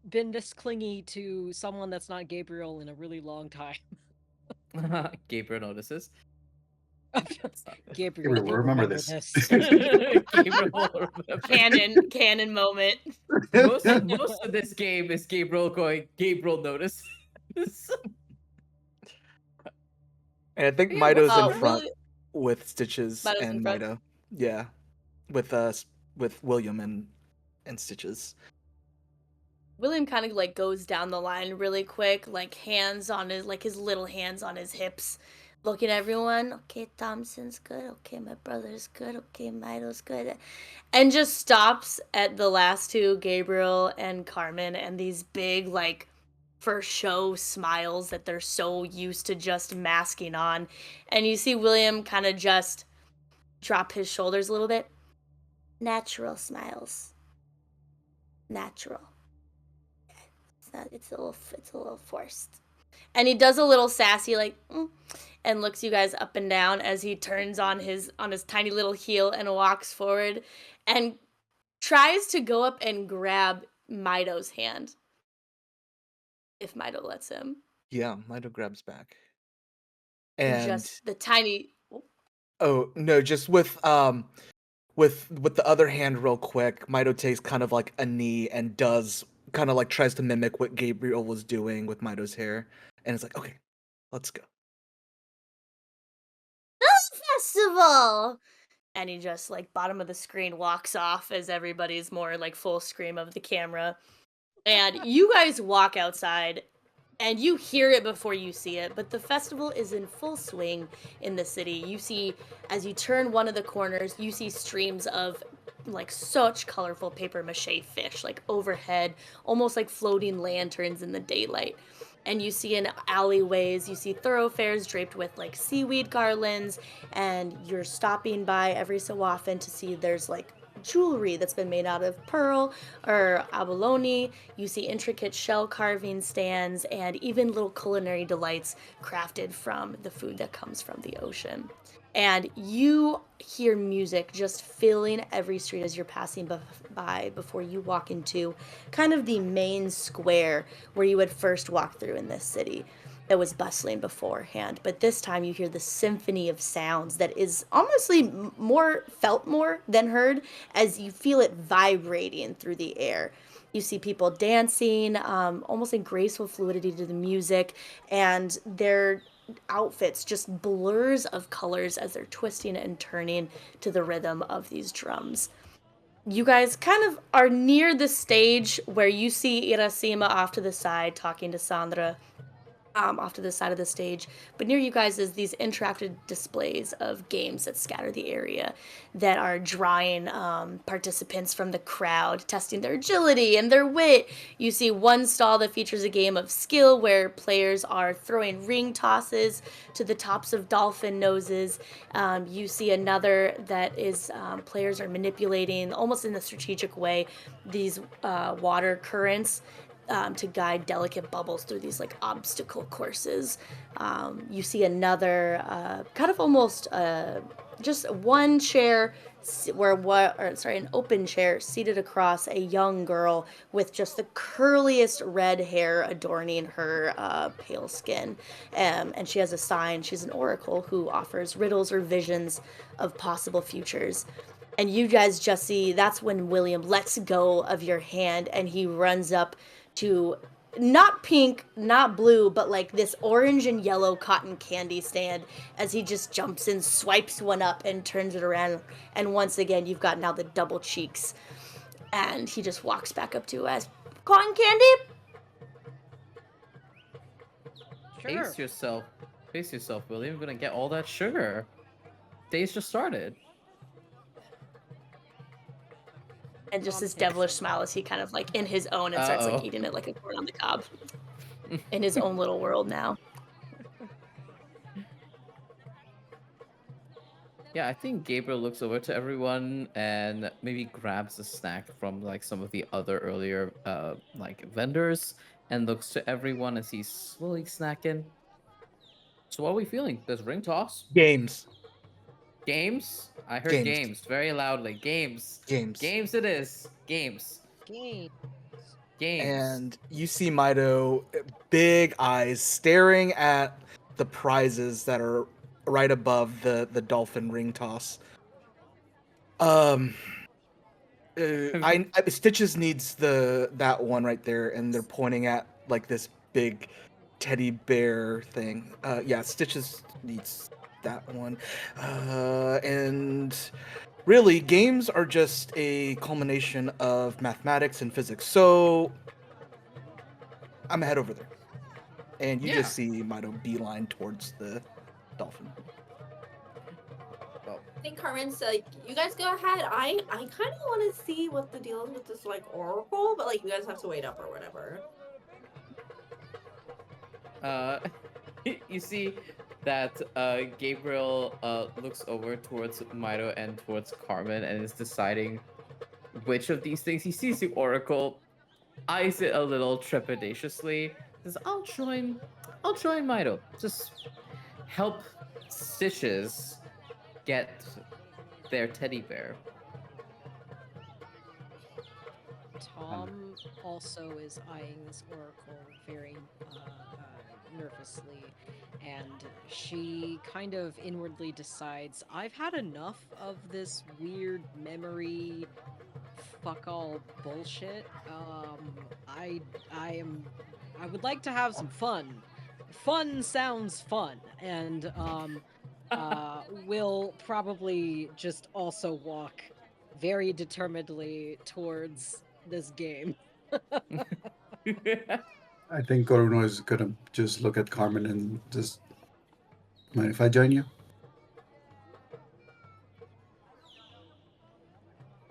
been this clingy to someone that's not Gabriel in a really long time. Gabriel notices. Gabriel, Gabriel, you remember remember this. this. Gabriel will remember. Canon moment. Most of this game is Gabriel going, Gabriel notices. And I think Yeah, Myto's in Uh, front Willi- with Stitches Myto's in and front. Myto. Yeah. With William and Stitches. William kind of like goes down the line really quick, like hands on his little hands on his hips, looking at everyone. Okay, Tamsyn's good. Okay, my brother's good. Okay, Myto's good, and just stops at the last two, Gabriel and Carmen, and these big like for show smiles that they're so used to just masking on, and you see William kind of just drop his shoulders a little bit. Natural smiles. Natural. It's a little forced. And he does a little sassy like and looks you guys up and down as he turns on his tiny little heel and walks forward and tries to go up and grab Myto's hand. If Myto lets him. Yeah, Myto grabs back. And And just the tiny oh no, just with the other hand real quick, Myto takes kind of like a knee and does kind of like tries to mimic what Gabriel was doing with Myto's hair. And it's like, okay, let's go. festival. And he just like bottom of the screen walks off as everybody's more like full screen of the camera. And you guys walk outside and you hear it before you see it, but the festival is in full swing in the city. You see, as you turn one of the corners, you see streams of like such colorful paper mache fish, like overhead, almost like floating lanterns in the daylight. And you see in alleyways, you see thoroughfares draped with like seaweed garlands, and you're stopping by every so often to see there's like jewelry that's been made out of pearl or abalone. You see intricate shell carving stands and even little culinary delights crafted from the food that comes from the ocean. And you hear music just filling every street as you're passing by before you walk into kind of the main square where you had first walked through in this city that was bustling beforehand. But this time you hear the symphony of sounds that is honestly more felt more than heard as you feel it vibrating through the air. You see people dancing, almost in graceful fluidity to the music, and their outfits just blurs of colors as they're twisting and turning to the rhythm of these drums. You guys kind of are near the stage where you see Irasima off to the side talking to Sandra off to the side of the stage. But near you guys is these interactive displays of games that scatter the area that are drawing participants from the crowd, testing their agility and their wit. You see one stall that features a game of skill where players are throwing ring tosses to the tops of dolphin noses. You see another that is players are manipulating, almost in a strategic way, these water currents to guide delicate bubbles through these like obstacle courses. You see another kind of almost just one chair an open chair seated across a young girl with just the curliest red hair adorning her pale skin. And she has a sign. She's an oracle who offers riddles or visions of possible futures. And you guys just see that's when William lets go of your hand and he runs up to not pink, not blue, but like this orange and yellow cotton candy stand as he just jumps in, swipes one up, and turns it around. And once again, you've got now the double cheeks. And he just walks back up to you as cotton candy. Sure. Pace yourself. Pace yourself, William. You're gonna get all that sugar. Day's just started. And just this devilish smile as he kind of like in his own and starts like eating it like a corn on the cob. In his own little world now. Yeah, I think Gabriel looks over to everyone and maybe grabs a snack from like some of the other earlier like vendors and looks to everyone as he's slowly snacking. So what are we feeling? Does ring toss? Games. Games? I heard Games. games very loudly. Games. Games. Games it is. Games. Game. Games. And you see Myto, big eyes, staring at the prizes that are right above the dolphin ring toss. Stitches needs that one right there, and they're pointing at like this big teddy bear thing. Yeah, Stitches needs that one. And really, games are just a culmination of mathematics and physics. So I'm gonna head over there. And you just see Myto beeline towards the dolphin. I think Carmen's like, you guys go ahead. I kind of want to see what the deal is with this like oracle, but like you guys have to wait up or whatever. You see that Gabriel looks over towards Myto and towards Carmen and is deciding which of these things. He sees the oracle, eyes it a little trepidatiously, says, I'll join Myto. Just help Stitches get their teddy bear. Tom also is eyeing this oracle very nervously, and she kind of inwardly decides, I've had enough of this weird memory fuck all bullshit. I would like to have some fun. Fun sounds fun, and will probably just also walk very determinedly towards this game. I think Orúno is gonna just look at Carmen and just, mind if I join you?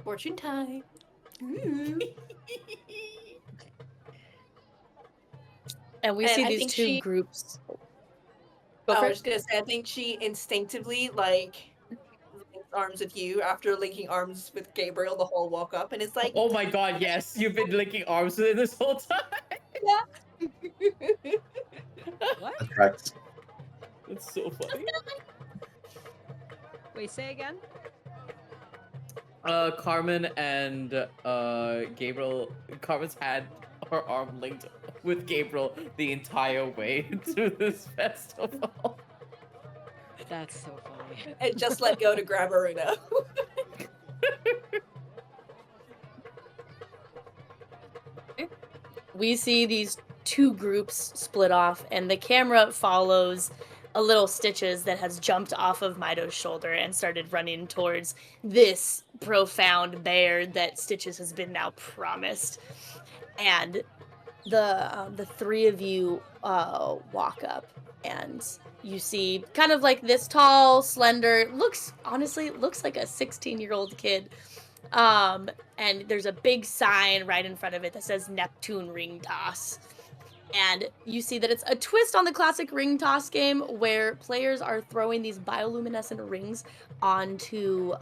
Fortune time. Ooh. And we And see I these think two she- groups. I Go for was it. gonna say, I think she instinctively like links arms with you after linking arms with Gabriel the whole walk up, and it's like, Oh my god, yes, you've been linking arms with it this whole time. What? That tracks. That's so funny. Wait, say again? Carmen and Gabriel. Carmen's had her arm linked with Gabriel the entire way through this festival. That's so funny. and just let go to grab Orúno. We see these two groups split off, and the camera follows a little Stitches that has jumped off of Myto's shoulder and started running towards this profound bear that Stitches has been now promised. And the three of you walk up, and you see kind of like this tall, slender, looks like a 16-year-old kid. And there's a big sign right in front of it that says Neptune Ring Toss. And you see that it's a twist on the classic ring toss game where players are throwing these bioluminescent rings onto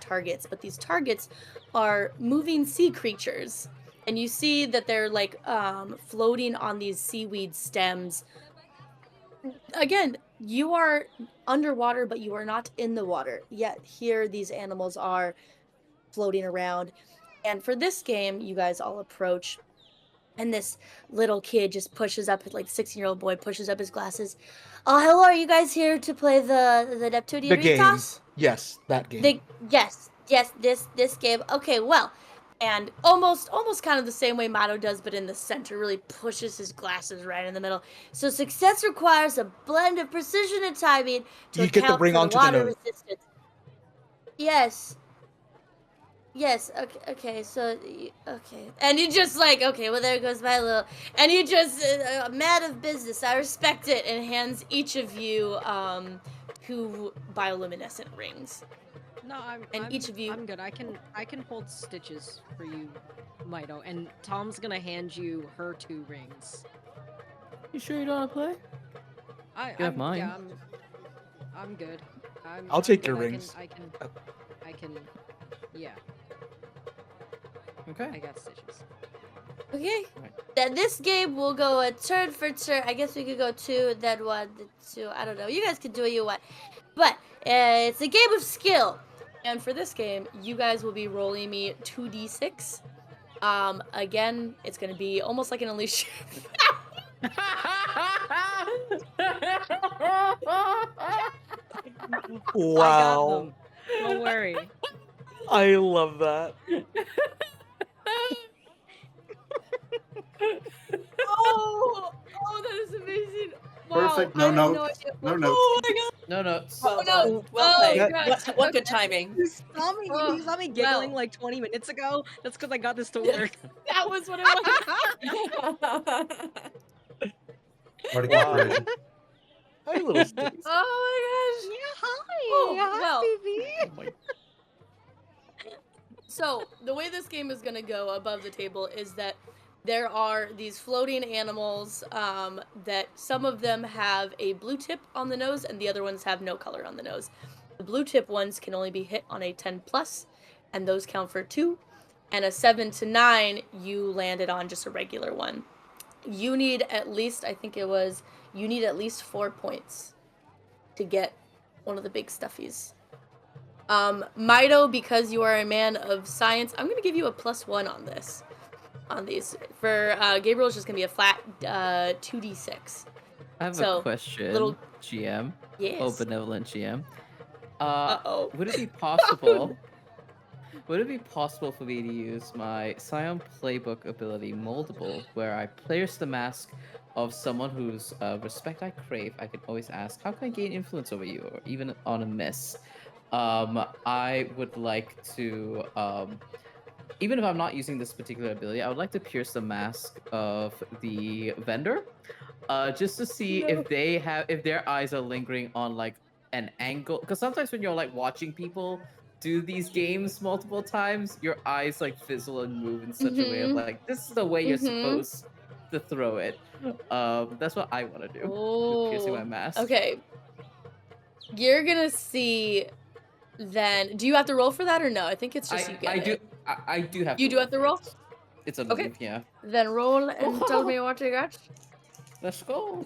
targets, but these targets are moving sea creatures. And you see that they're like floating on these seaweed stems again, you are underwater, but you are not in the water. Yet here these animals are floating around. And for this game, you guys all approach, and this little kid just pushes up, like 16-year-old boy pushes up his glasses. Oh, hello, are you guys here to play the The game. Neptunianitas? Yes, that game. Yes, this game. Okay, well, and almost kind of the same way Myto does, but in the center, really pushes his glasses right in the middle. So success requires a blend of precision and timing to You get to account bring for the onto the water nose. resistance. Yes. Yes, okay, so, okay. And you just like, okay, well, there goes my little, and you just, a man of business, I respect it, and hands each of you, 2 bioluminescent rings. No, And each of you- I'm good. I can hold stitches for you, Myto, and Tom's gonna hand you her 2 rings. You sure you don't want to play? You have mine. Yeah, I'm good. I'll take your rings. I can. Yeah, I Okay. got stitches. Okay. Right. Then this game will go a turn for turn. I guess we could go 2, then 1, then 2. I don't know. You guys can do what you want. But it's a game of skill. And for this game, you guys will be rolling me 2d6. Again, it's going to be almost like an unleash. I got Wow. them. Don't worry. I love that. Oh, that is amazing. Wow, Perfect, I no had notes. idea. No notes. Oh my god. No, no. Well no. done. Well Oh, played. gosh. What good Okay. timing. You saw me giggling well. like 20 minutes ago. That's because I got this to work. That was what it was. Party Wow. cooperation. Hi, little sticks. Oh my gosh. Hi, well. baby. Oh my- So, the way this game is going to go above the table is that there are these floating animals that some of them have a blue tip on the nose and the other ones have no color on the nose. The blue tip ones can only be hit on a 10 plus, and those count for 2. And a 7 to 9, you landed on just a regular one. You need at least, you need at least 4 points to get one of the big stuffies. Myto, because you are a man of science, I'm gonna give you a +1 on this. On these. For Gabriel, it's just gonna be a flat 2d6. I have So, a question. little- GM. Yes. Oh, benevolent GM. Uh-oh. Would it be possible? Would it be possible for me to use my Scion Playbook ability Moldable, where I place the mask of someone whose respect I crave? I can always ask, how can I gain influence over you, or even on a miss? I would like to, even if I'm not using this particular ability, I would like to pierce the mask of the vendor, just to see if their eyes are lingering on like an angle. Because sometimes when you're like watching people do these games multiple times, your eyes like fizzle and move in such a way of like, this is the way you're supposed to throw it. That's what I want to do. With piercing my mask. Okay. You're gonna see then. Do you have to roll for that or no? I think it's just you get it. I do have You to do have to roll? It's a Okay. move, yeah. Then roll and tell me what you got. Let's go.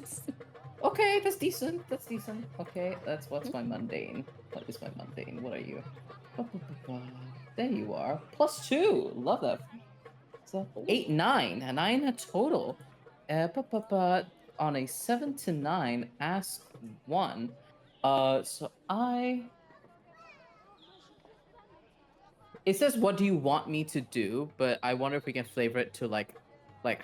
Okay, that's decent. That's decent. Okay, what's my mundane? What is my mundane? What are you? There you are. +2. Love that. So 8, 9. A 9 total. On a 7 to 9, ask 1. So it says, what do you want me to do? But I wonder if we can flavor it to like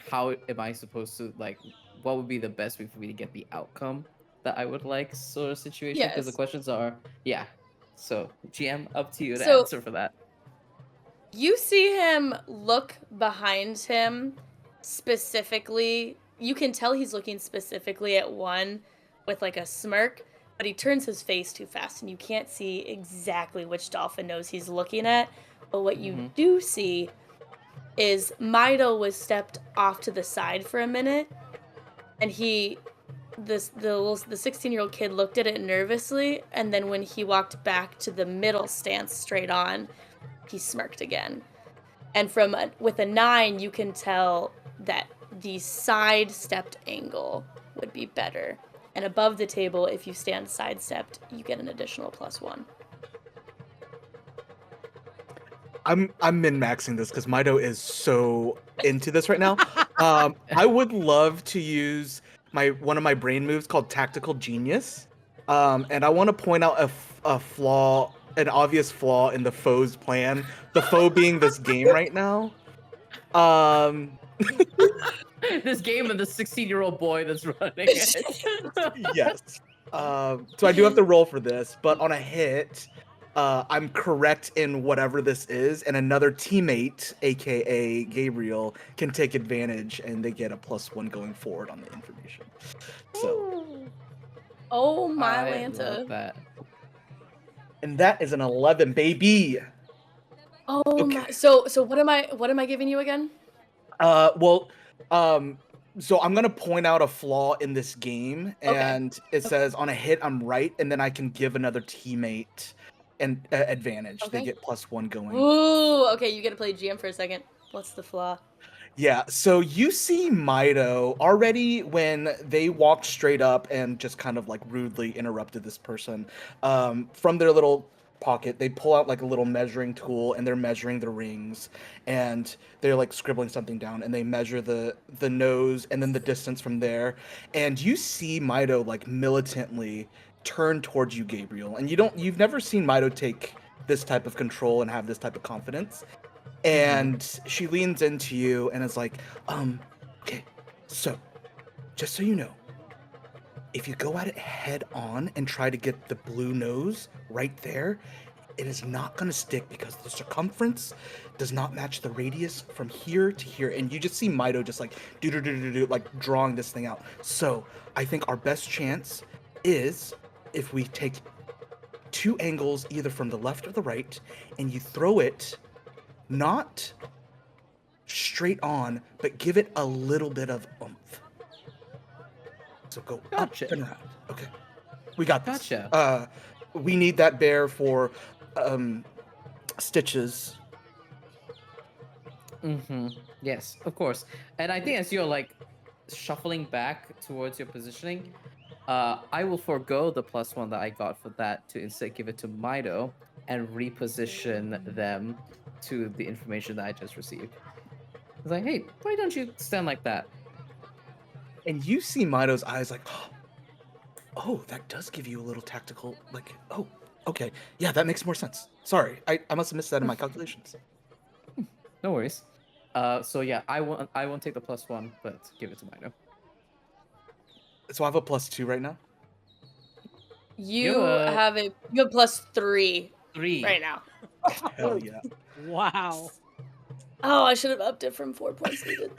how am I supposed to, like, what would be the best way for me to get the outcome that I would like, sort of situation? Because the Yes. questions are, yeah. So GM, up to you to So- answer for that. You see him look behind him specifically. You can tell he's looking specifically at one with like a smirk, but he turns his face too fast and you can't see exactly which dolphin nose he's looking at. But what you do see is Myto was stepped off to the side for a minute, and the 16-year-old kid looked at it nervously, and then when he walked back to the middle stance straight on, he smirked again. And with a 9, you can tell that the side stepped angle would be better. And above the table, if you stand sidestepped, you get an additional +1. I'm min-maxing this because Myto is so into this right now. I would love to use one of my brain moves called Tactical Genius. And I want to point out a flaw, an obvious flaw in the foe's plan. The foe being this game right now. This game and the 16-year-old boy that's running it. Yes. So I do have to roll for this, but on a hit, I'm correct in whatever this is, and another teammate, aka Gabriel, can take advantage, and they get a +1 going forward on the information. So, Oh my I love Lanta. that. and that is an 11, baby. Oh Okay. my. So what am I giving you again? Well, so I'm gonna point out a flaw in this game, Okay. and it says on a hit I'm right, and then I can give another teammate an advantage. They Okay. get +1 going. Ooh, okay, you get to play GM for a second. What's the flaw? Yeah, so you see Myto already when they walked straight up and just kind of like rudely interrupted this person. From their little pocket, they pull out like a little measuring tool and they're measuring the rings, and they're like scribbling something down, and they measure the nose and then the distance from there. And you see Myto like militantly turn towards you, Gabriel. And you've never seen Myto take this type of control and have this type of confidence. And she leans into you and is like, okay, so, just so you know, if you go at it head on and try to get the blue nose right there, it is not going to stick because the circumference does not match the radius from here to here. And you just see Myto just like, do, like drawing this thing out. So, I think our best chance is if we take 2 angles, either from the left or the right, and you throw it not straight on, but give it a little bit of oomph. So go Gotcha. up and around. Okay, we got this. Gotcha. We need that bear for stitches. Yes, of course. And I think as you're like shuffling back towards your positioning, I will forego the +1 that I got for that to instead give it to Myto and reposition them to the information that I just received. It's like, hey, why don't you stand like that? And you see Myto's eyes like, oh, that does give you a little tactical, like, oh, okay. Yeah, that makes more sense. Sorry, I must have missed that in my calculations. No worries. So yeah, I won't take the +1, but give it to Myto. So I have a +2 right now. You have +3 3 right now. Hell yeah. Wow. Oh, I should have upped it from 4 points needed.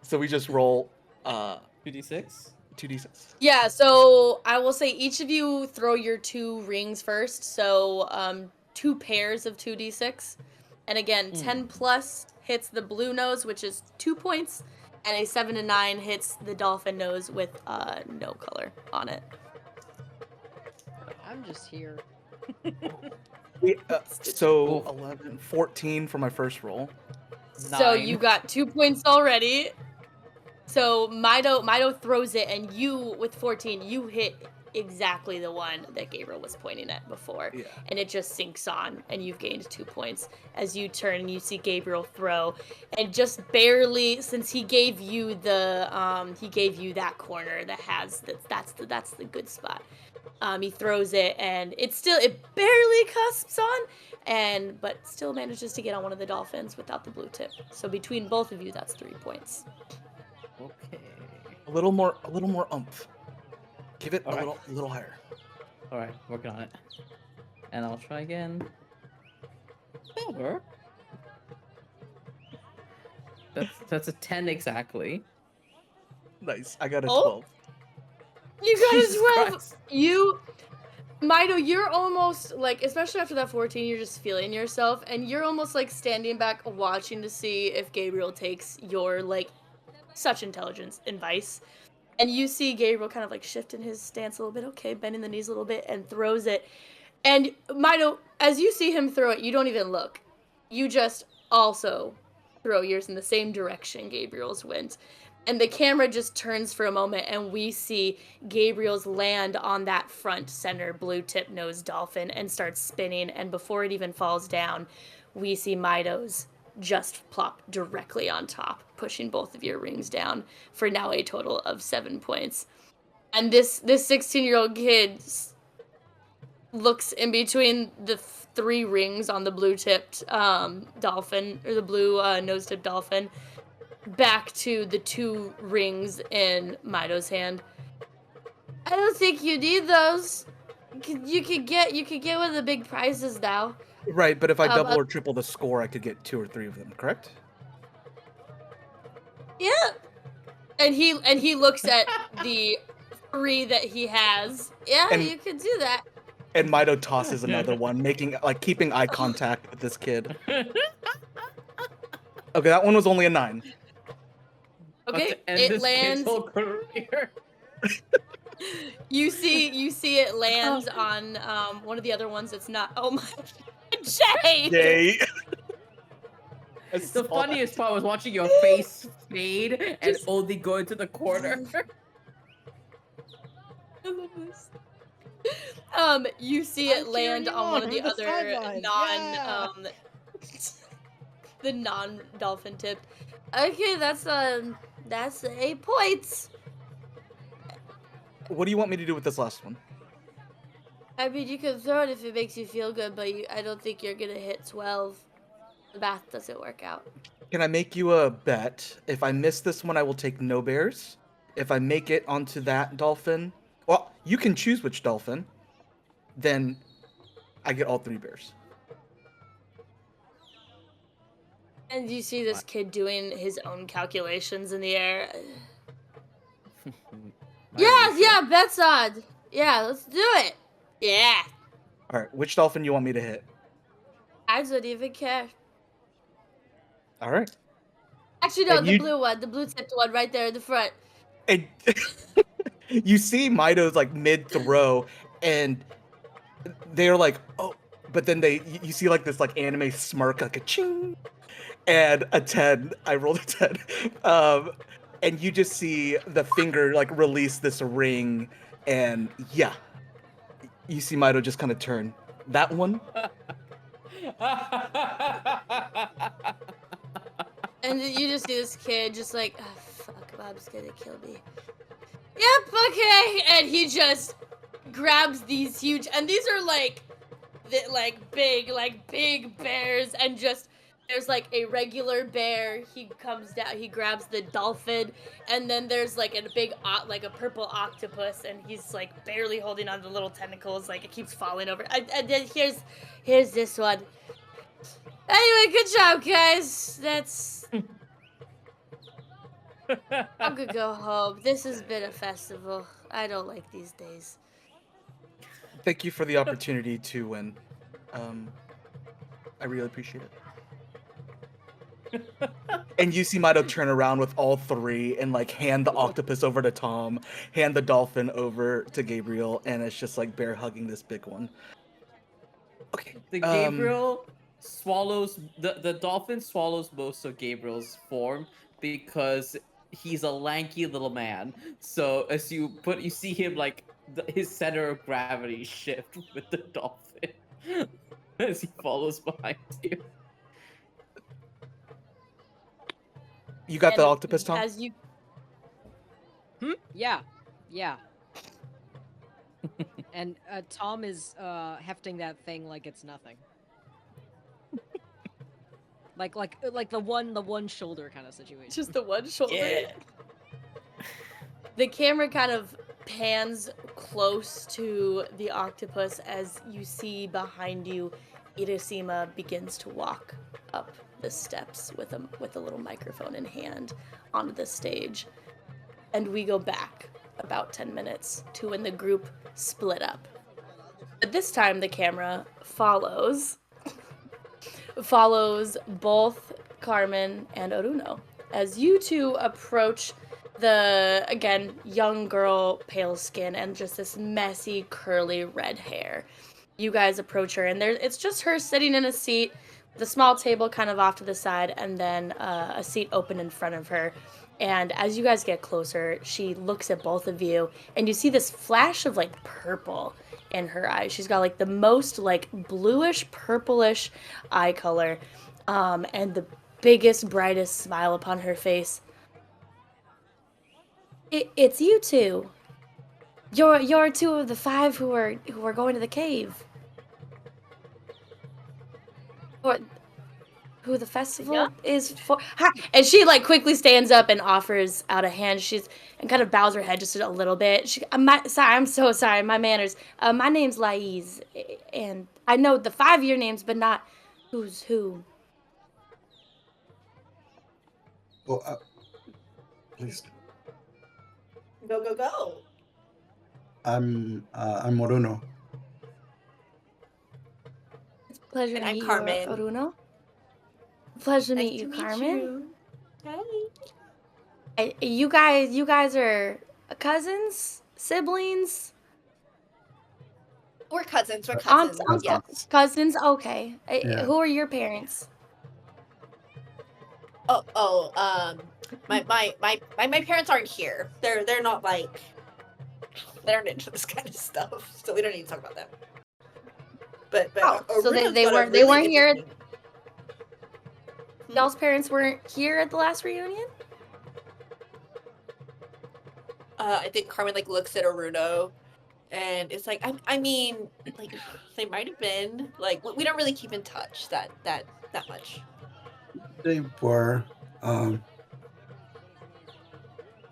So we just roll 2d6. 2d6. Yeah, so I will say each of you throw your 2 rings first. So 2 pairs of 2d6. And again, 10 plus hits the blue nose, which is 2 points. And a 7 to 9 hits the dolphin nose with no color on it. I'm just here. So 11, 14 for my first roll. So you got 2 points already. So Myto throws it, and you, with 14, you hit exactly the one that Gabriel was pointing at before. Yeah. And it just sinks on, and you've gained 2 points. As you turn and you see Gabriel throw, and just barely, since he gave you that corner that has that's the good spot. He throws it, and it barely cusps on, but still manages to get on one of the dolphins without the blue tip. So between both of you, that's 3 points. Okay. A little more oomph. Give it All right. a little higher. All right, working on it. And I'll try again. That'll work. That's a 10 exactly. Nice. I got a Oh. 12. You got Jesus as well. Christ. Myto, you're almost like, especially after that 14, you're just feeling yourself, and you're almost like standing back watching to see if Gabriel takes your like such intelligence advice. And you see Gabriel kind of like shifting his stance a little bit, okay, bending the knees a little bit, and throws it. And Myto, as you see him throw it, you don't even look. You just also throw yours in the same direction Gabriel's went. And the camera just turns for a moment, and we see Gabriel's land on that front center blue tip nose dolphin and starts spinning. And before it even falls down, we see Myto's just plop directly on top, pushing both of your rings down for now a total of 7 points. And this 16-year-old kid looks in between the 3 rings on the blue-tipped dolphin, or the blue nose-tipped dolphin, back to the 2 rings in Myto's hand. I don't think you need those. You could get one of the big prizes now. Right, but if I double or triple the score, I could get 2 or 3 of them, correct? Yeah. And he looks at the 3 that he has. Yeah, And- you could do that. And Myto tosses another one, keeping eye contact with this kid. Okay, that one was only a 9. Okay, And it this kid's lands. whole career. You see it lands on one of the other ones that's not. Oh my, Jay! Yay! The funniest part was watching your face fade and only go into the corner. I love this. You see it land on one of the other the non-dolphin tipped. Okay, that's 8 points. What do you want me to do with this last one? I mean, you can throw it if it makes you feel good, but I don't think you're gonna hit 12. The math doesn't work out. Can I make you a bet? If I miss this one, I will take no bears. If I make it onto that dolphin, well, you can choose which dolphin. Then I get all 3 bears. And you see this kid doing his own calculations in the air. Yeah, bet's on. Yeah, let's do it. Yeah. All right, which dolphin you want me to hit? I don't even care. All right. Actually, no, And the you- blue one, the blue tipped one right there in the front. And you see Myto's like mid throw, and they're like, oh, but then you see like this like anime smirk, like a ching, and a 10. I rolled a 10. And you just see the finger like release this ring, and yeah, you see Myto just kind of turn. That one. And then you just see this kid just like, oh, fuck, Bob's gonna kill me. Yep, okay. And he just grabs these huge, and these are like big bears, and just, there's like a regular bear. He comes down, he grabs the dolphin, and then there's like a big, like a purple octopus, and he's like barely holding on to the little tentacles, like it keeps falling over. And then here's this one. Anyway, good job, guys. I'm gonna go home. This has been a festival. I don't like these days. Thank you for the opportunity to win. I really appreciate it. And you see Myto turn around with all 3 and like hand the octopus over to Tom, hand the dolphin over to Gabriel, and it's just like bear hugging this big one. Okay. The Gabriel swallows the dolphin swallows most of Gabriel's form because he's a lanky little man. So as you see him like his center of gravity shift with the dolphin as he follows behind you. You got the And octopus, Tom? As you Yeah. And Tom is hefting that thing like it's nothing. like the one shoulder kind of situation. just the one shoulder. Yeah. The camera kind of pans close to the octopus as you see behind you, Irasima begins to walk up the steps with a little microphone in hand onto the stage. And we go back about 10 minutes to when the group split up. But this time the camera follows both Carmen and Orúno as you two approach the, again, young girl, pale skin, and just this messy, curly red hair. You guys approach her, and it's just her sitting in a seat the small table kind of off to the side, and then a seat open in front of her. And as you guys get closer, she looks at both of you, and you see this flash of like purple in her eyes. She's got like the most like bluish, purplish eye color, and the biggest, brightest smile upon her face. It's you two. You're two of the 5 who are going to the cave. Or who the festival is for. Hi. And she like quickly stands up and offers out a hand. And kind of bows her head just a little bit. I'm so sorry, my manners. My name's Laiz, and I know the 5 of your names, but not who's who. Well, please. Go, go, go. I'm Orúno. Pleasure And to I'm meet Carmen. you, Orúno. Pleasure to Nice meet you, to Carmen. you. Hey. You guys are cousins, siblings, We're cousins. We're aunts, cousins. Yeah. cousins. Okay. Yeah. Who are your parents? My parents aren't here. They're not like they aren't into this kind of stuff, so we don't need to talk about them. But So Orúno's they got a weren't really here. interesting- Y'all's parents weren't here at the last reunion? I think Carmen like looks at Orúno, and it's like I mean like they might have been like we don't really keep in touch that much. They were.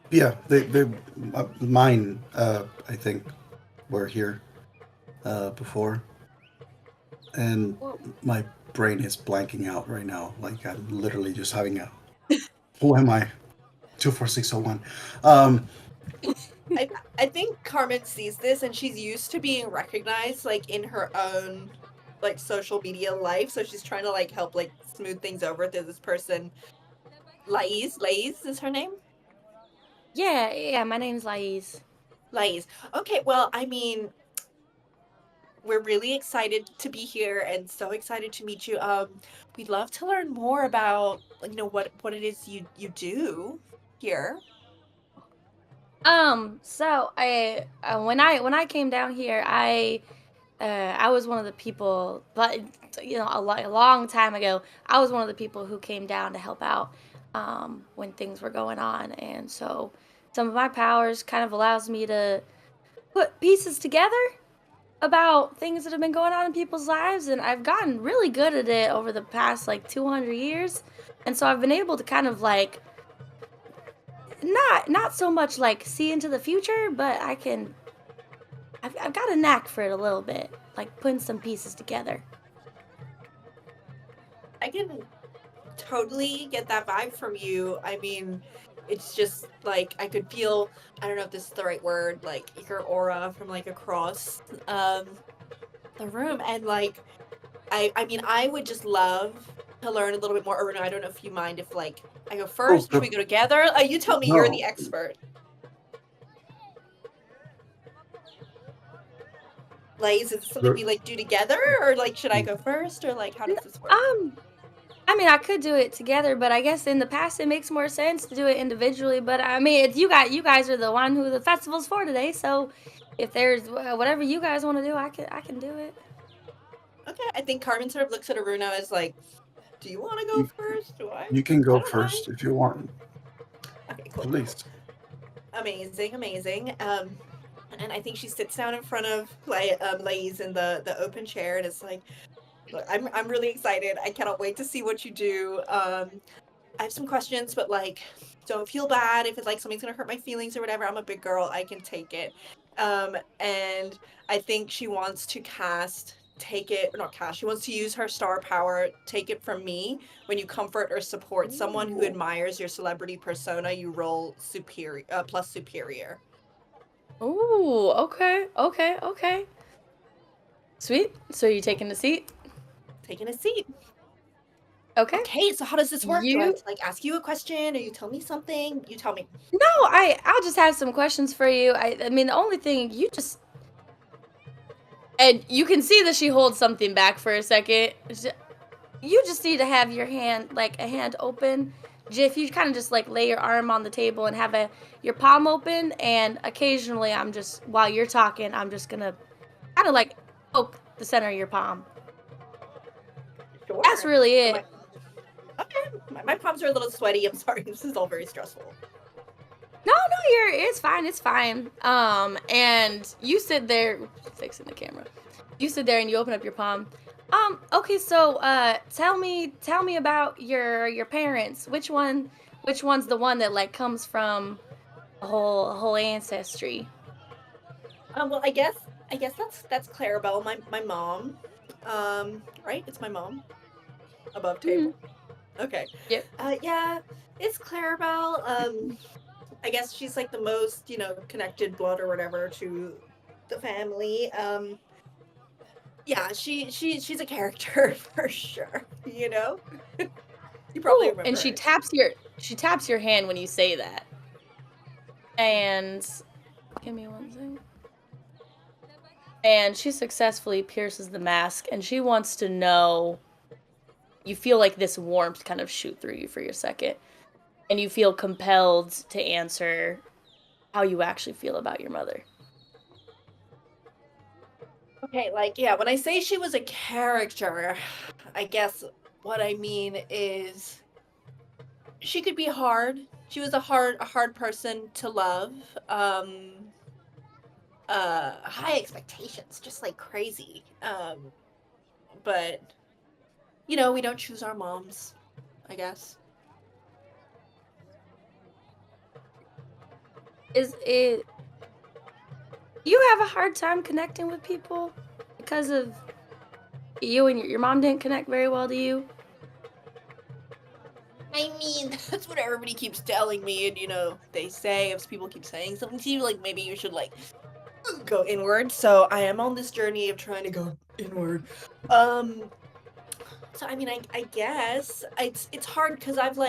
Yeah, they mine. I think were here before, and my brain is blanking out right now. Like I'm literally just having a. Who am I? 24601. I think Carmen sees this and she's used to being recognized like in her own like social media life, so she's trying to like help like smooth things over to this person. Laiz is her name? Yeah, my name's Laiz. Laiz. Okay, well, I mean, we're really excited to be here and so excited to meet you. We'd love to learn more about what it is you do here. So when I came down here, I was one of the people, but a long time ago, I was one of the people who came down to help out when things were going on, and so some of my powers kind of allows me to put pieces together about things that have been going on in people's lives, and I've gotten really good at it over the past like 200 years, and so I've been able to kind of like not so much like see into the future, but I've got a knack for it a little bit, like putting some pieces together. I can totally get that vibe from you. I mean, it's just like I could feel, I don't know if this is the right word, like your aura from like across the room. And like I mean I would just love to learn a little bit more. Orúno, I don't know if you mind if like I go first, should we go together? You tell me, you're the expert. Laiz, is it something we like do together, or like should I go first, or like how does this work? I mean, I could do it together, but I guess in the past it makes more sense to do it individually. But I mean, it's you guys are the one who the festival's for today. So if there's whatever you guys want to do, I can do it. Okay, I think Carmen sort of looks at Orúno as like, do you want to go first? Do I? You can go first if you want. Okay, cool. Please. Amazing. And I think she sits down in front of Laiz in the open chair, and it's like, look, I'm really excited. I cannot wait to see what you do. I have some questions, but like, don't feel bad if it's like something's gonna hurt my feelings or whatever. I'm a big girl. I can take it. And I think she wants to she wants to use her star power, take it from me. When you comfort or support someone who admires your celebrity persona, you roll plus superior. Ooh, okay. Sweet. So you taking a seat? Taking a seat. Okay, so how does this work? Do I have to like ask you a question, or you tell me something? You tell me. No, I'll just have some questions for you. I mean, the only thing and you can see that she holds something back for a second. you just need to have your hand, like a hand open. If you kind of just like lay your arm on the table and have your palm open, and occasionally I'm just, while you're talking, I'm just gonna kind of like poke the center of your palm. Sure. That's really it. Okay. My palms are a little sweaty. I'm sorry. This is all very stressful. No, it's fine. And you sit there, fixing the camera. You sit there and you open up your palm. Okay, so tell me about your parents. Which one's the one that like comes from a whole ancestry? Well, I guess that's Clarabelle, my mom. Right? It's my mom. Above table. Okay. Yep. Yeah, it's Clarabelle. I guess she's like the most, connected blood or whatever to the family. Yeah, she's a character for sure. You probably remember. And she her. taps your hand when you say that. And give me one second. And she successfully pierces the mask, and she wants to know. You feel like this warmth kind of shoot through you for your second, and you feel compelled to answer how you actually feel about your mother. Okay, when I say she was a character, I guess what I mean is she could be hard. She was a hard person to love. High expectations, just like crazy. But we don't choose our moms, I guess. Is it... You have a hard time connecting with people because of you and your mom didn't connect very well to you? I mean, that's what everybody keeps telling me, and they say if people keep saying something to you, like maybe you should go inward. So I am on this journey of trying to go inward. So I mean, I guess it's hard because I've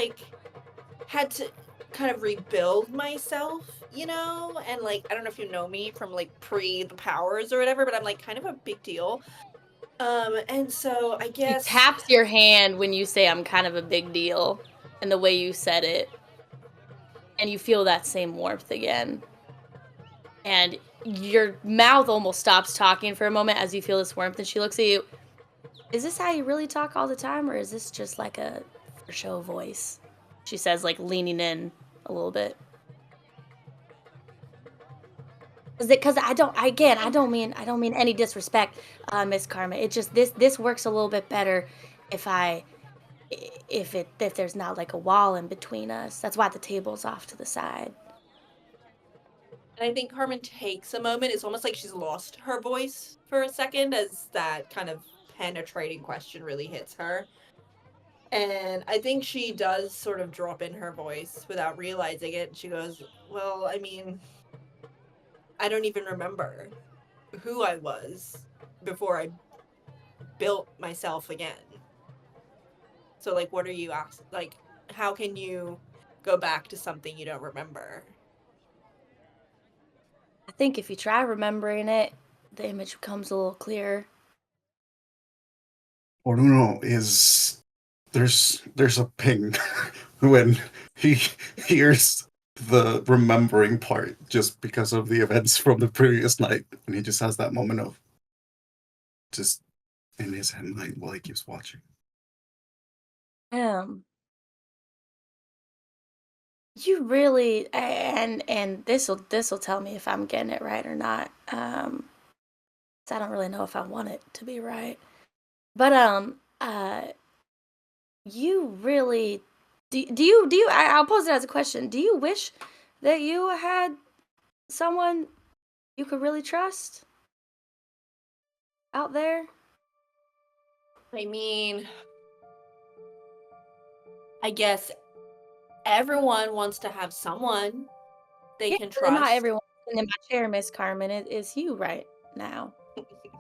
had to kind of rebuild myself, and I don't know if you know me from pre the powers or whatever, but I'm kind of a big deal. And so I guess She taps your hand when you say I'm kind of a big deal, and the way you said it, and you feel that same warmth again. And your mouth almost stops talking for a moment as you feel this warmth, and she looks at you. Is this how you really talk all the time, or is this just like a for show voice? She says, leaning in a little bit. Because I don't mean any disrespect, Miss Carmen. It just this works a little bit better if there's not a wall in between us. That's why the table's off to the side. And I think Carmen takes a moment. It's almost like she's lost her voice for a second as that kind of penetrating question really hits her. And I think she does sort of drop in her voice without realizing it. She goes, well, I mean, I don't even remember who I was before I built myself again. So, what are you asking? How can you go back to something you don't remember? I think if you try remembering it, the image becomes a little clearer. Orúno is... There's a ping when he hears the remembering part just because of the events from the previous night, and he just has that moment of just in his head while he keeps watching. You really, and this'll tell me if I'm getting it right or not. So I don't really know if I want it to be right. But you really do you I'll pose it as a question. Do you wish that you had someone you could really trust out there? I mean, I guess everyone wants to have someone they can trust. Not everyone in my chair, Miss Carmen. It is you right now.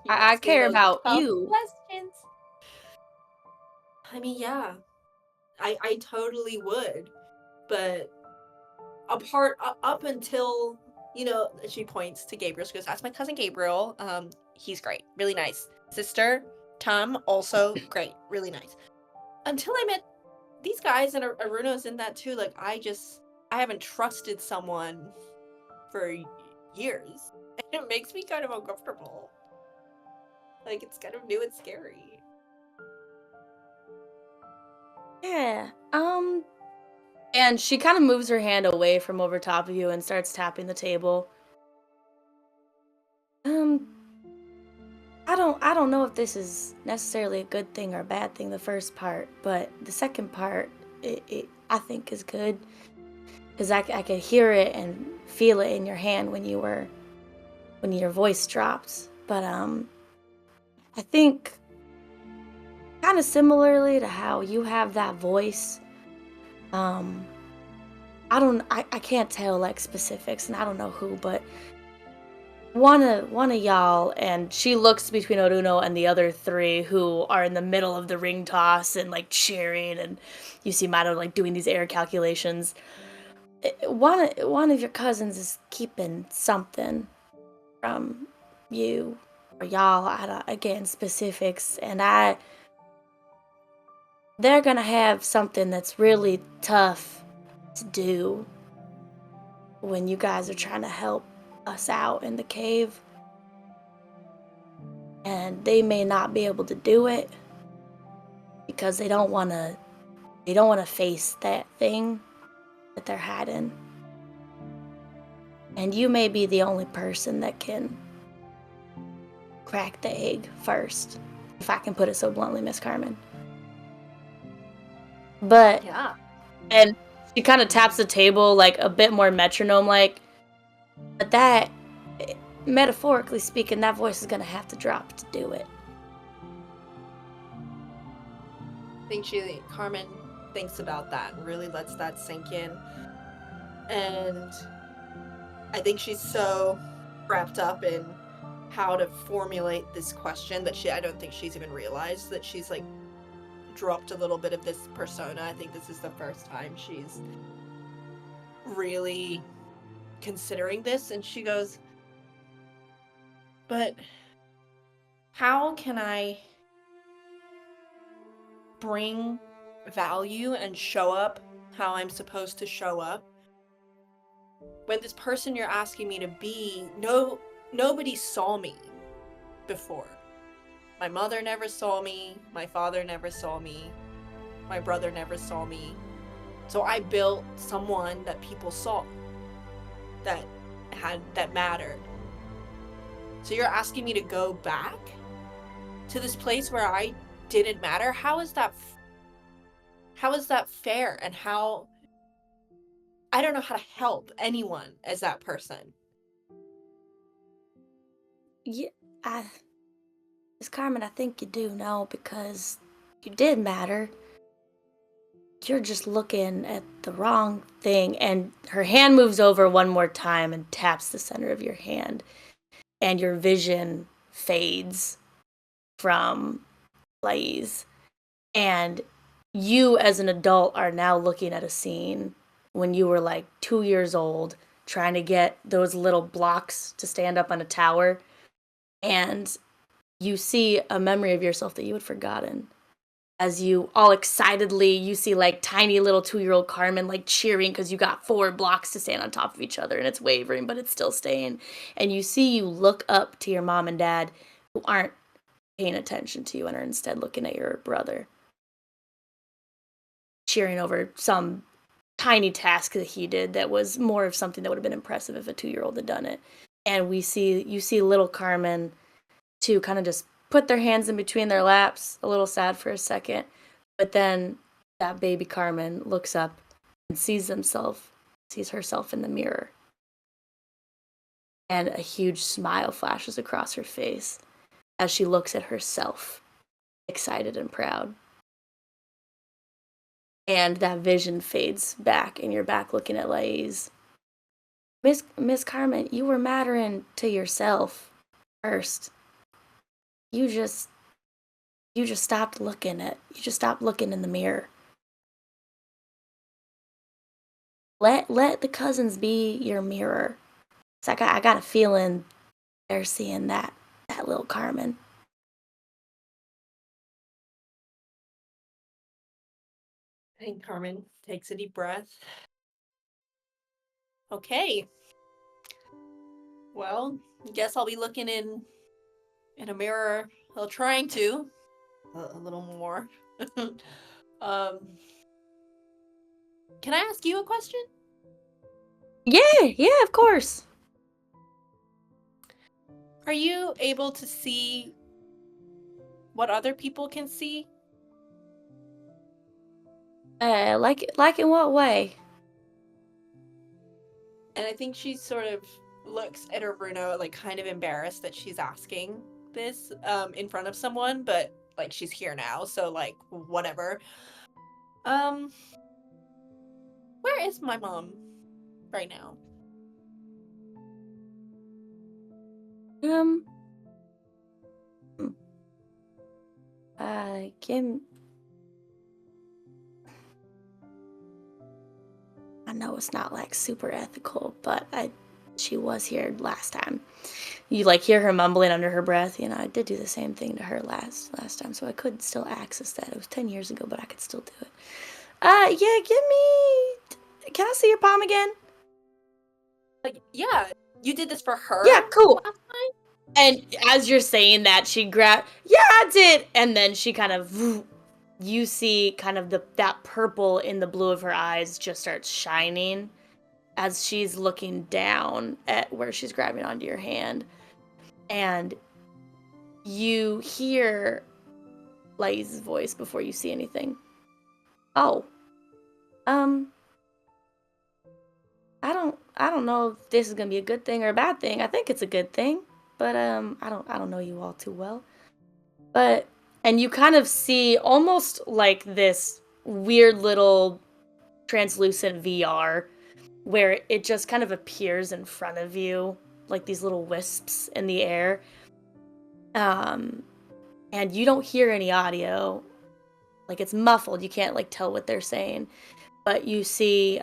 I care about you. Questions. I mean, yeah, I totally would, but up until she points to Gabriel. She goes, "That's my cousin Gabriel. He's great, really nice. Sister Tom, also great, really nice. until I met these guys and Orúno's in that too, like I haven't trusted someone for years. And it makes me kind of uncomfortable. Like it's kind of new and scary. Yeah. And she kind of moves her hand away from over top of you and starts tapping the table. I don't know if this is necessarily a good thing or a bad thing, the first part, but the second part, I think is good. Because I could hear it and feel it in your hand when your voice dropped. But I think kind of similarly to how you have that voice, I can't tell like specifics and I don't know who, but one of y'all, and she looks between Orúno and the other three who are in the middle of the ring toss and like cheering, and you see Myto like doing these air calculations. One of your cousins is keeping something from you or y'all. I don't, again, specifics, and they're gonna have something that's really tough to do when you guys are trying to help us out in the cave, and they may not be able to do it because they don't want to face that thing that they're hiding, and you may be the only person that can crack the egg first, if I can put it so bluntly, Miss Carmen. But Yeah. and she kind of taps the table like a bit more metronome like, but that, metaphorically speaking, that voice is gonna have to drop to do it. I think Carmen thinks about that and really lets that sink in. And I think she's so wrapped up in how to formulate this question that I don't think she's even realized that she's like dropped a little bit of this persona. I think this is the first time she's really considering this, and she goes, but how can I bring value and show up how I'm supposed to show up when this person you're asking me to be, nobody saw me before. My mother never saw me, my father never saw me, my brother never saw me. So I built someone that people saw, that mattered. So you're asking me to go back to this place where I didn't matter? How is that fair? And how, I don't know how to help anyone as that person. Yeah, Miss Carmen, I think you do know, because you did matter. You're just looking at the wrong thing. And her hand moves over one more time and taps the center of your hand, and your vision fades from Blaze, and you as an adult are now looking at a scene when you were like 2 years old, trying to get those little blocks to stand up on a tower, and you see a memory of yourself that you had forgotten. As you all excitedly, you see like tiny little 2-year-old Carmen like cheering because you got 4 blocks to stand on top of each other, and it's wavering, but it's still staying. And you look up to your mom and dad, who aren't paying attention to you and are instead looking at your brother, cheering over some tiny task that he did that was more of something that would have been impressive if a 2-year-old had done it. And you see little Carmen to kind of just put their hands in between their laps, a little sad for a second, but then that baby Carmen looks up and sees herself in the mirror, and a huge smile flashes across her face as she looks at herself, excited and proud. And that vision fades back, and you're back looking at Laïs. Miss Carmen, you were mattering to yourself first. You just stopped looking in the mirror. Let the cousins be your mirror. It's like I got a feeling they're seeing that little Carmen. I think Carmen takes a deep breath. Okay. Well, guess I'll be looking in a mirror. Well, trying to a little more. Can I ask you a question? Yeah, of course. Are you able to see what other people can see? Like in what way? And I think she sort of looks at Orúno, like kind of embarrassed that she's asking this in front of someone, but like she's here now, so like whatever. Where is my mom right now? Um, Kim. I know it's not like super ethical, but she was here last time. You like hear her mumbling under her breath. You know, I did do the same thing to her last time, so I could still access that. It was 10 years ago, but I could still do it. Yeah, can I see your palm again? Like, yeah, you did this for her? Yeah, cool. last time? And as you're saying that, she grabbed, yeah, I did. And then she kind of, you see kind of that purple in the blue of her eyes just starts shining as she's looking down at where she's grabbing onto your hand. And you hear Lai's voice before you see anything. Oh, I don't know if this is gonna be a good thing or a bad thing. I think it's a good thing, but I don't know you all too well. But and you kind of see almost like this weird little translucent VR where it just kind of appears in front of you, like these little wisps in the air. And you don't hear any audio. Like it's muffled. You can't like tell what they're saying. But you see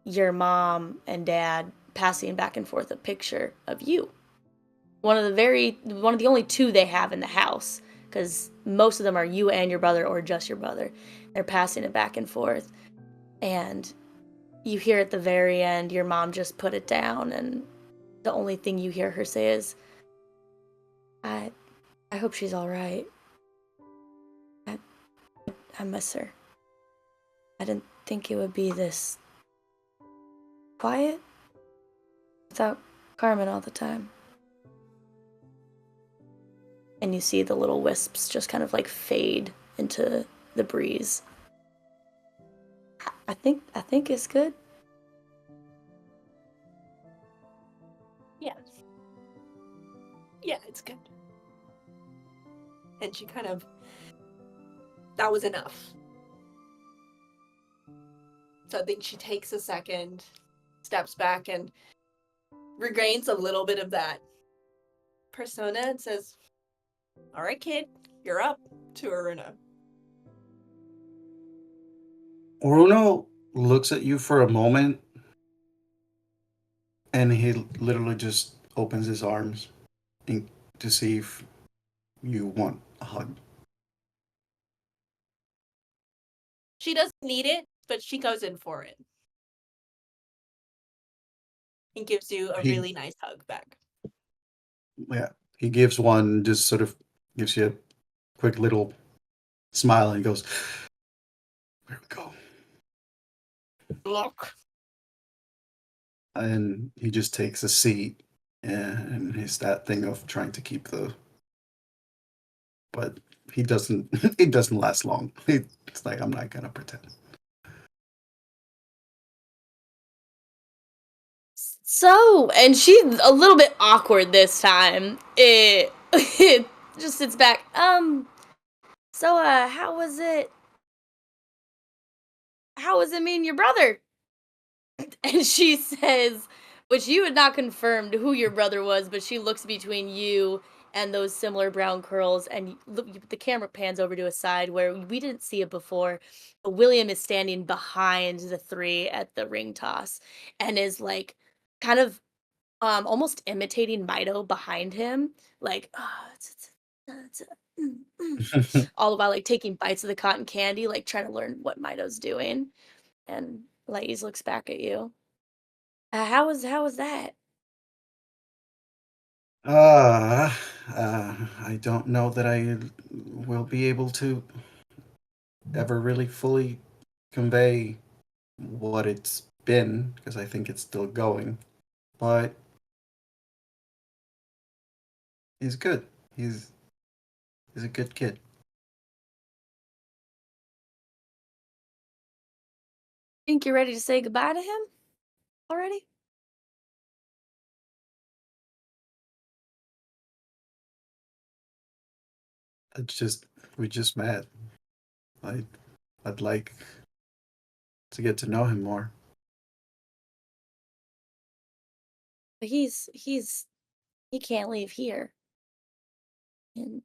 your mom and dad passing back and forth a picture of you. One of the only two they have in the house, because most of them are you and your brother or just your brother. They're passing it back and forth. And you hear at the very end, your mom just put it down, and the only thing you hear her say is, I hope she's all right. I miss her. I didn't think it would be this quiet without Carmen all the time. And you see the little wisps just kind of like fade into the breeze. I think it's good. Yeah. Yeah, it's good. And she kind of, that was enough. So I think she takes a second, steps back, and regains a little bit of that persona and says, all right, kid, you're up, to Orúno. Orúno looks at you for a moment, and he literally just opens his arms to see if you want a hug. She doesn't need it, but she goes in for it. And gives you a really nice hug back. Yeah, he gives one, just sort of gives you a quick little smile, and he goes, "There we go." Look. And he just takes a seat, and it's that thing of trying to keep but he doesn't. It doesn't last long. It's like, I'm not gonna pretend. So, and she's a little bit awkward this time. It just sits back. So, how was it me and your brother? And she says, which you had not confirmed who your brother was, but she looks between you and those similar brown curls, and the camera pans over to a side where we didn't see it before. But William is standing behind the three at the ring toss and is like kind of almost imitating Myto behind him, like, oh, All the while like taking bites of the cotton candy, like trying to learn what Myto's doing. And Laiz looks back at you. How was that? I don't know that I will be able to ever really fully convey what it's been because I think it's still going. But he's good. He's he's a good kid. Think you're ready to say goodbye to him already? It's just we just met. I I'd like to get to know him more. But he can't leave here. And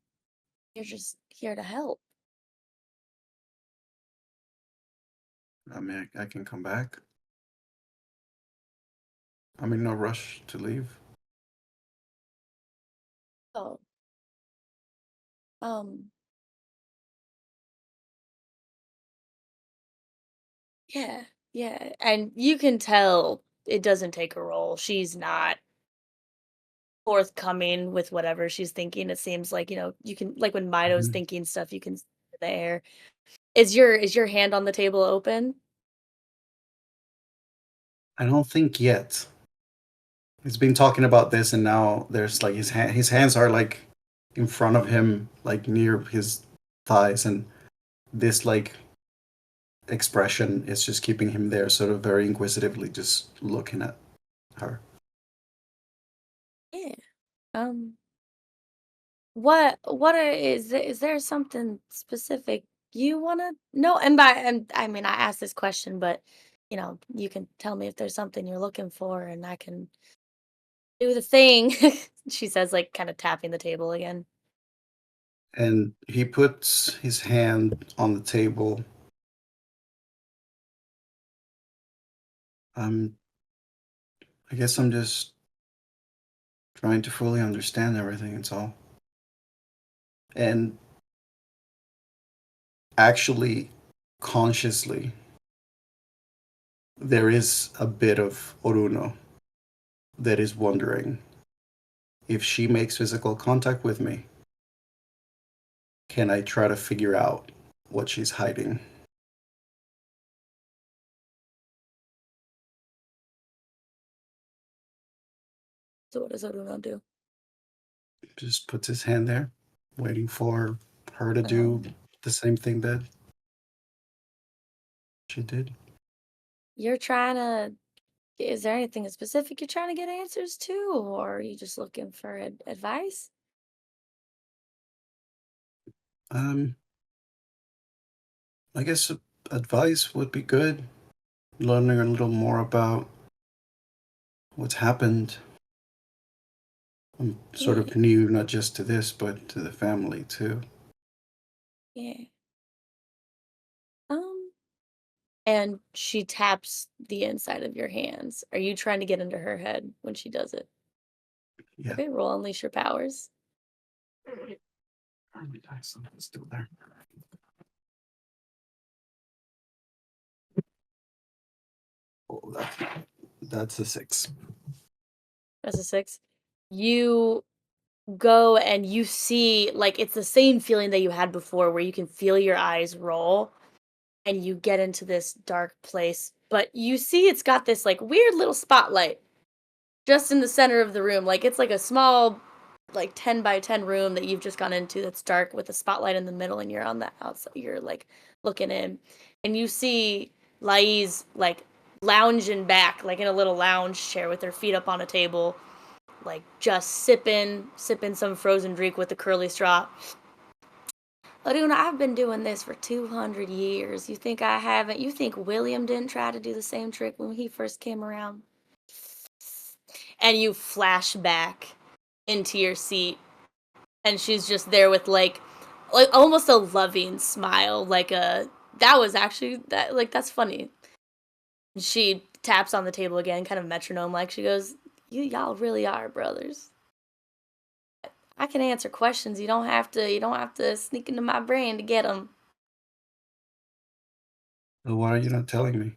you're just here to help. I mean, I can come back. I'm in no rush to leave. Oh. Um, yeah, yeah. And you can tell it doesn't take a role. She's not forthcoming with whatever she's thinking. It seems like, you can like when Mito's Mhm. thinking stuff, you can see it there. Is your hand on the table open? I don't think yet. He's been talking about this, and now there's like his hands are like in front of him, like near his thighs, and this like expression is just keeping him there, sort of very inquisitively, just looking at her. Yeah. Um, is there something specific you want to know? And I mean, I asked this question, but you can tell me if there's something you're looking for, and I can do the thing. She says, like, kind of tapping the table again. And he puts his hand on the table. Um, I guess I'm just trying to fully understand everything. It's all, and actually, consciously, there is a bit of Orúno that is wondering if she makes physical contact with me, can I try to figure out what she's hiding? So what does Orúno do? Just puts his hand there, waiting for her to do the same thing that she did. You're trying to. Is there anything specific you're trying to get answers to, or are you just looking for advice? Um, I guess advice would be good. Learning a little more about what's happened. I'm sort Yeah, of new, not just to this, but to the family too. yeah. Um, and she taps the inside of your hands. Are you trying to get into her head when she does it? Yeah. Okay, roll unleash your powers. Something's still there. Oh, that's a 6. That's a 6. You go and you see, like, it's the same feeling that you had before where you can feel your eyes roll and you get into this dark place, but you see it's got this like weird little spotlight just in the center of the room. Like it's like a small, like 10 by 10 room that you've just gone into that's dark with a spotlight in the middle, and you're on the outside. You're like looking in, and you see Laiz like lounging back, like in a little lounge chair with her feet up on a table, like just sipping some frozen drink with the curly straw. Orúno, I've been doing this for 200 years. You think I haven't? You think William didn't try to do the same trick when he first came around? And you flash back into your seat, and she's just there with like almost a loving smile, like that was actually that like that's funny. She taps on the table again, kind of metronome like. She goes, y'all really are brothers. I can answer questions. You don't have to sneak into my brain to get them. Well, why are you not telling me?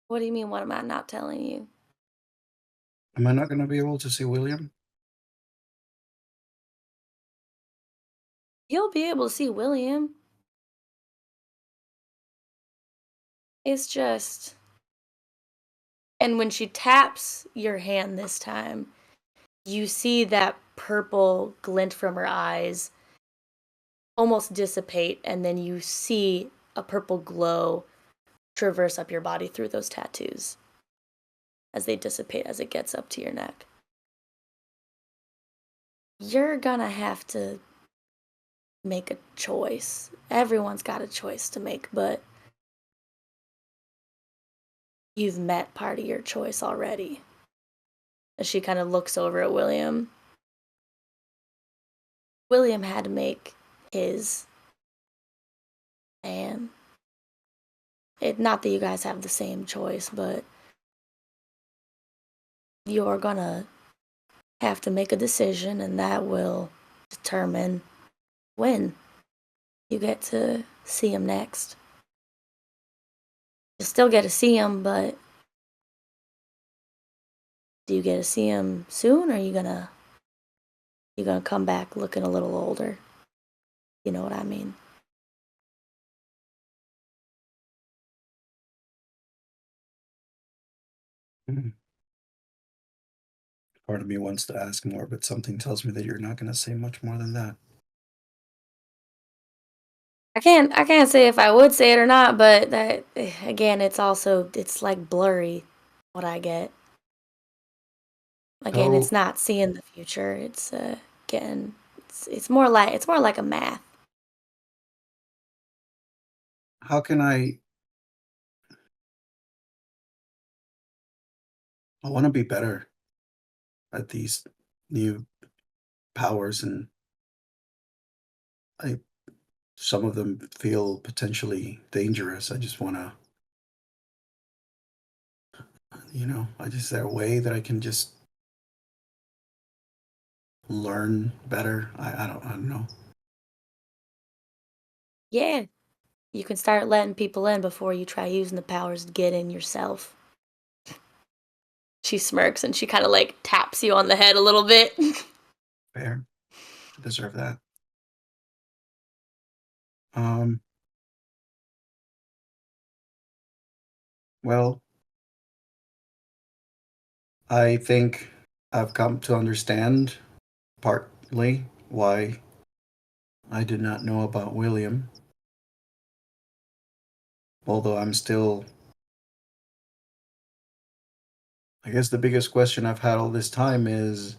What do you mean? What am I not telling you? Am I not going to be able to see William? You'll be able to see William. It's just. And when she taps your hand this time, you see that purple glint from her eyes almost dissipate, and then you see a purple glow traverse up your body through those tattoos as they dissipate as it gets up to your neck. You're gonna have to make a choice. Everyone's got a choice to make, but you've met part of your choice already. As she kind of looks over at William. William had to make his. And not that you guys have the same choice, but you're gonna have to make a decision, and that will determine when you get to see him next. You still get to see him, but do you get to see him soon, or are you gonna come back looking a little older? You know what I mean? Hmm. Part of me wants to ask more, but something tells me that you're not going to say much more than that. I can't say if I would say it or not, but that again, it's like blurry what I get. Again, So, it's not seeing the future. It's again, it's more like a math. how can I want to be better at these new powers, and I some of them feel potentially dangerous. I just want to, is there a way that I can just learn better? I don't know. Yeah, you can start letting people in before you try using the powers to get in yourself. She smirks and she kind of like taps you on the head a little bit. Fair. I deserve that. Um, well, I think I've come to understand partly why I did not know about William, although I'm still. I guess the biggest question I've had all this time is,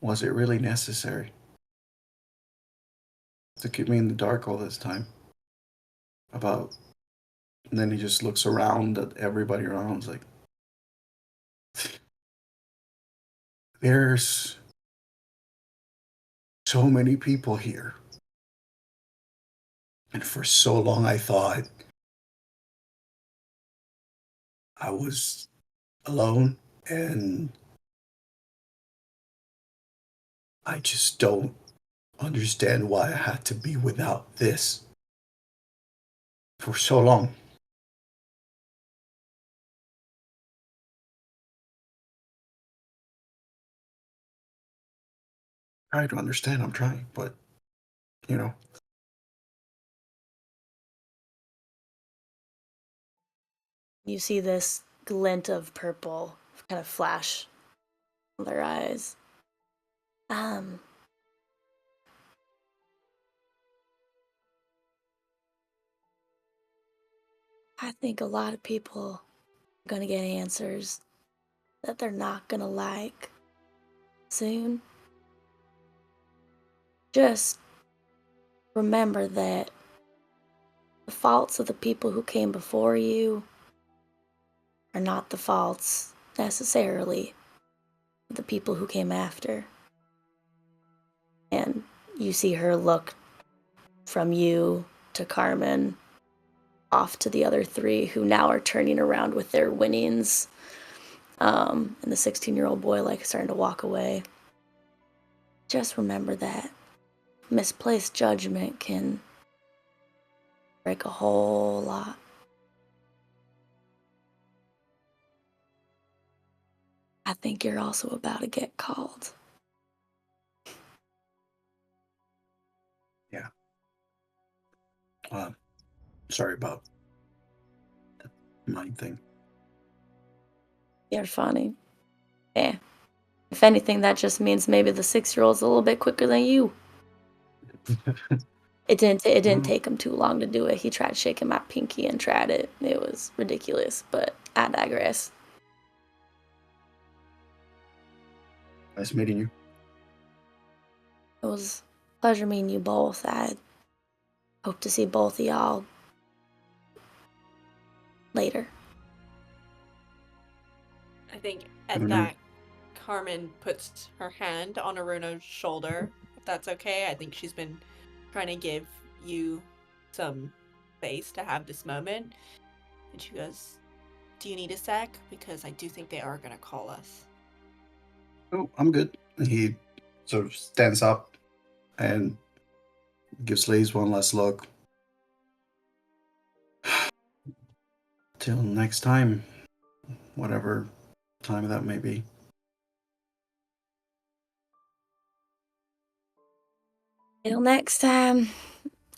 was it really necessary to keep me in the dark all this time? About. And then he just looks around at everybody around, like, there's so many people here. And for so long I thought I was alone, and I just don't understand why I had to be without this for so long. Try to understand, I'm trying, but, you know. You see this glint of purple kind of flash in their eyes. I think a lot of people are gonna get answers that they're not gonna like soon. Just remember that the faults of the people who came before you are not the faults necessarily of the people who came after. And you see her look from you to Carmen off to the other three who now are turning around with their winnings And the 16-year-old boy like starting to walk away. Just remember that misplaced judgment can break a whole lot. I think you're also about to get called. Yeah. Sorry about the mind thing. You're funny. Yeah. If anything, that just means maybe the 6-year-old's a little bit quicker than you. It didn't take him too long to do it. He tried shaking my pinky and tried it. It was ridiculous, but I digress. Nice meeting you. It was a pleasure meeting you both. I hope to see both of y'all later. I think I at don't know. that, Carmen puts her hand on Orúno's shoulder, if that's okay. I think she's been trying to give you some space to have this moment. And she goes, "Do you need a sec? Because I do think they are going to call us." Oh, I'm good. And he sort of stands up and gives Lays one last look. Till next time, whatever time that may be. Till next time.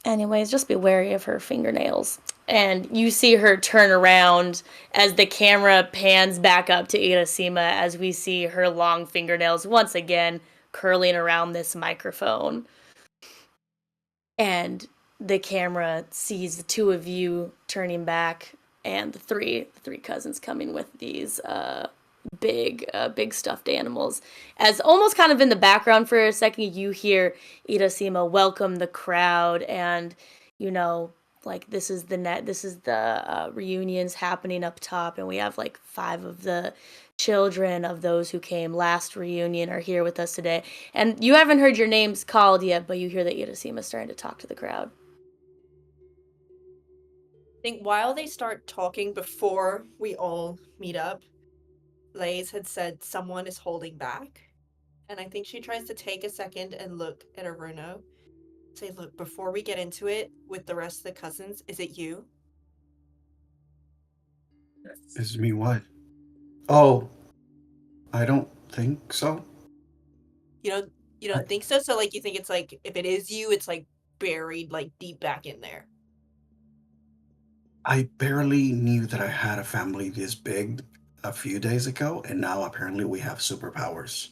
Anyways, just be wary of her fingernails. And you see her turn around as the camera pans back up to Irasima as we see her long fingernails once again curling around this microphone. And the camera sees the two of you turning back and the three cousins coming with these big stuffed animals. As almost kind of in the background for a second, you hear Irasima welcome the crowd, and like this is the reunions happening up top, and we have like 5 of the children of those who came last reunion are here with us today. And you haven't heard your names called yet, but you hear that Irasima's starting to talk to the crowd. I think while they start talking before we all meet up, Lays had said someone is holding back. And I think she tries to take a second and look at Orúno. Say, "Look, before we get into it with the rest of the cousins, is it you?" Is me what? Oh, I don't think so. You don't think so? So like you think it's like if it is you, it's like buried like deep back in there. I barely knew that I had a family this big a few days ago, and now apparently we have superpowers.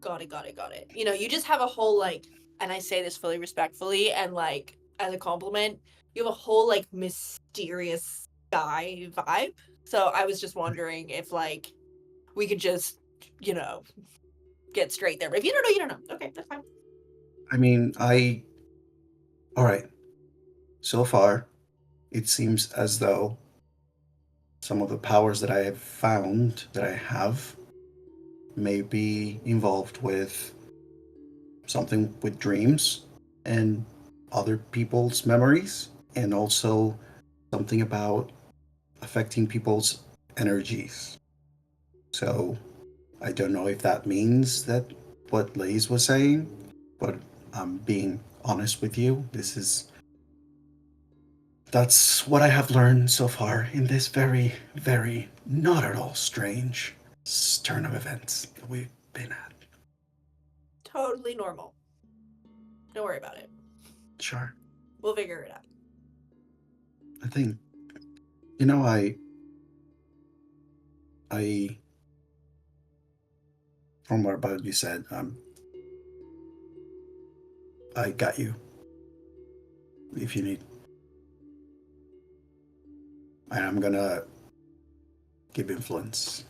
Got it. You just have a whole like, and I say this fully respectfully and like as a compliment, you have a whole like mysterious guy vibe. So I was just wondering if like we could just, get straight there. But if you don't know, you don't know. Okay, that's fine. I mean, all right. So far, it seems as though some of the powers that I have found that I have may be involved with something with dreams and other people's memories, and also something about affecting people's energies. So I don't know if that means that what Lays was saying, but I'm being honest with you. That's what I have learned so far in this very, very not at all strange turn of events that we've been at. Totally normal. Don't worry about it. Sure. We'll figure it out. I think, I from what about you said, I got you. If you need. And I'm gonna give influence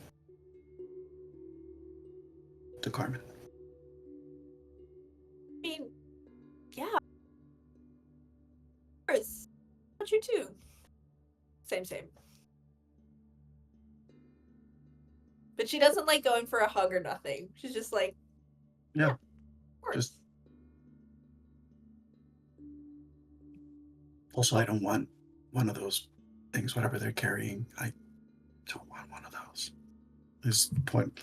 to Carmen. I mean, yeah. Of course. What you too? Same. But she doesn't like going for a hug or nothing. She's just like, Yeah. of course. Just also, I don't want one of those things, whatever they're carrying. I don't want one of those. He's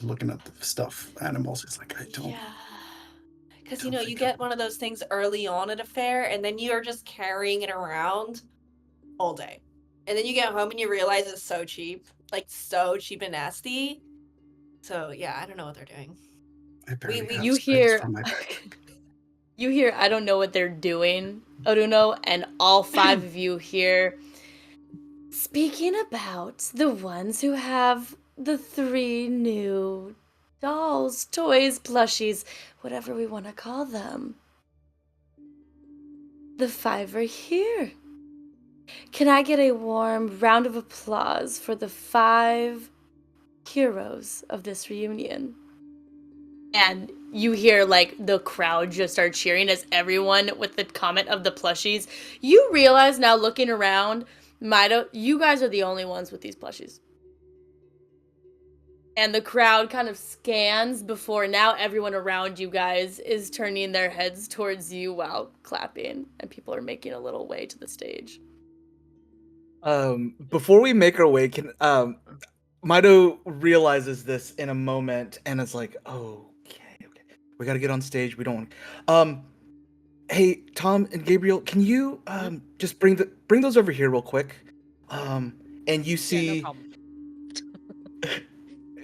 looking at the stuff animals. He's like, I don't. Yeah. Because, don't you think get one of those things early on at a fair, and then you're just carrying it around all day. And then you get home and you realize it's so cheap. Like, so cheap and nasty. So, yeah, I don't know what they're doing. I barely have You space hear, for my. you hear, I don't know what they're doing, Orúno, and all 5 of you hear, speaking about the ones who have the 3 new dolls, toys, plushies, whatever we want to call them. The 5 are here. Can I get a warm round of applause for the 5 heroes of this reunion? And you hear like the crowd just start cheering as everyone with the comment of the plushies. You realize now looking around, Myto, you guys are the only ones with these plushies. And the crowd kind of scans before now everyone around you guys is turning their heads towards you while clapping, and people are making a little way to the stage. Before we make our way, can Myto realizes this in a moment and is like, okay, we gotta get on stage. We don't want. Hey, Tom and Gabriel, can you just bring those over here real quick? And you see, Yeah, no problem.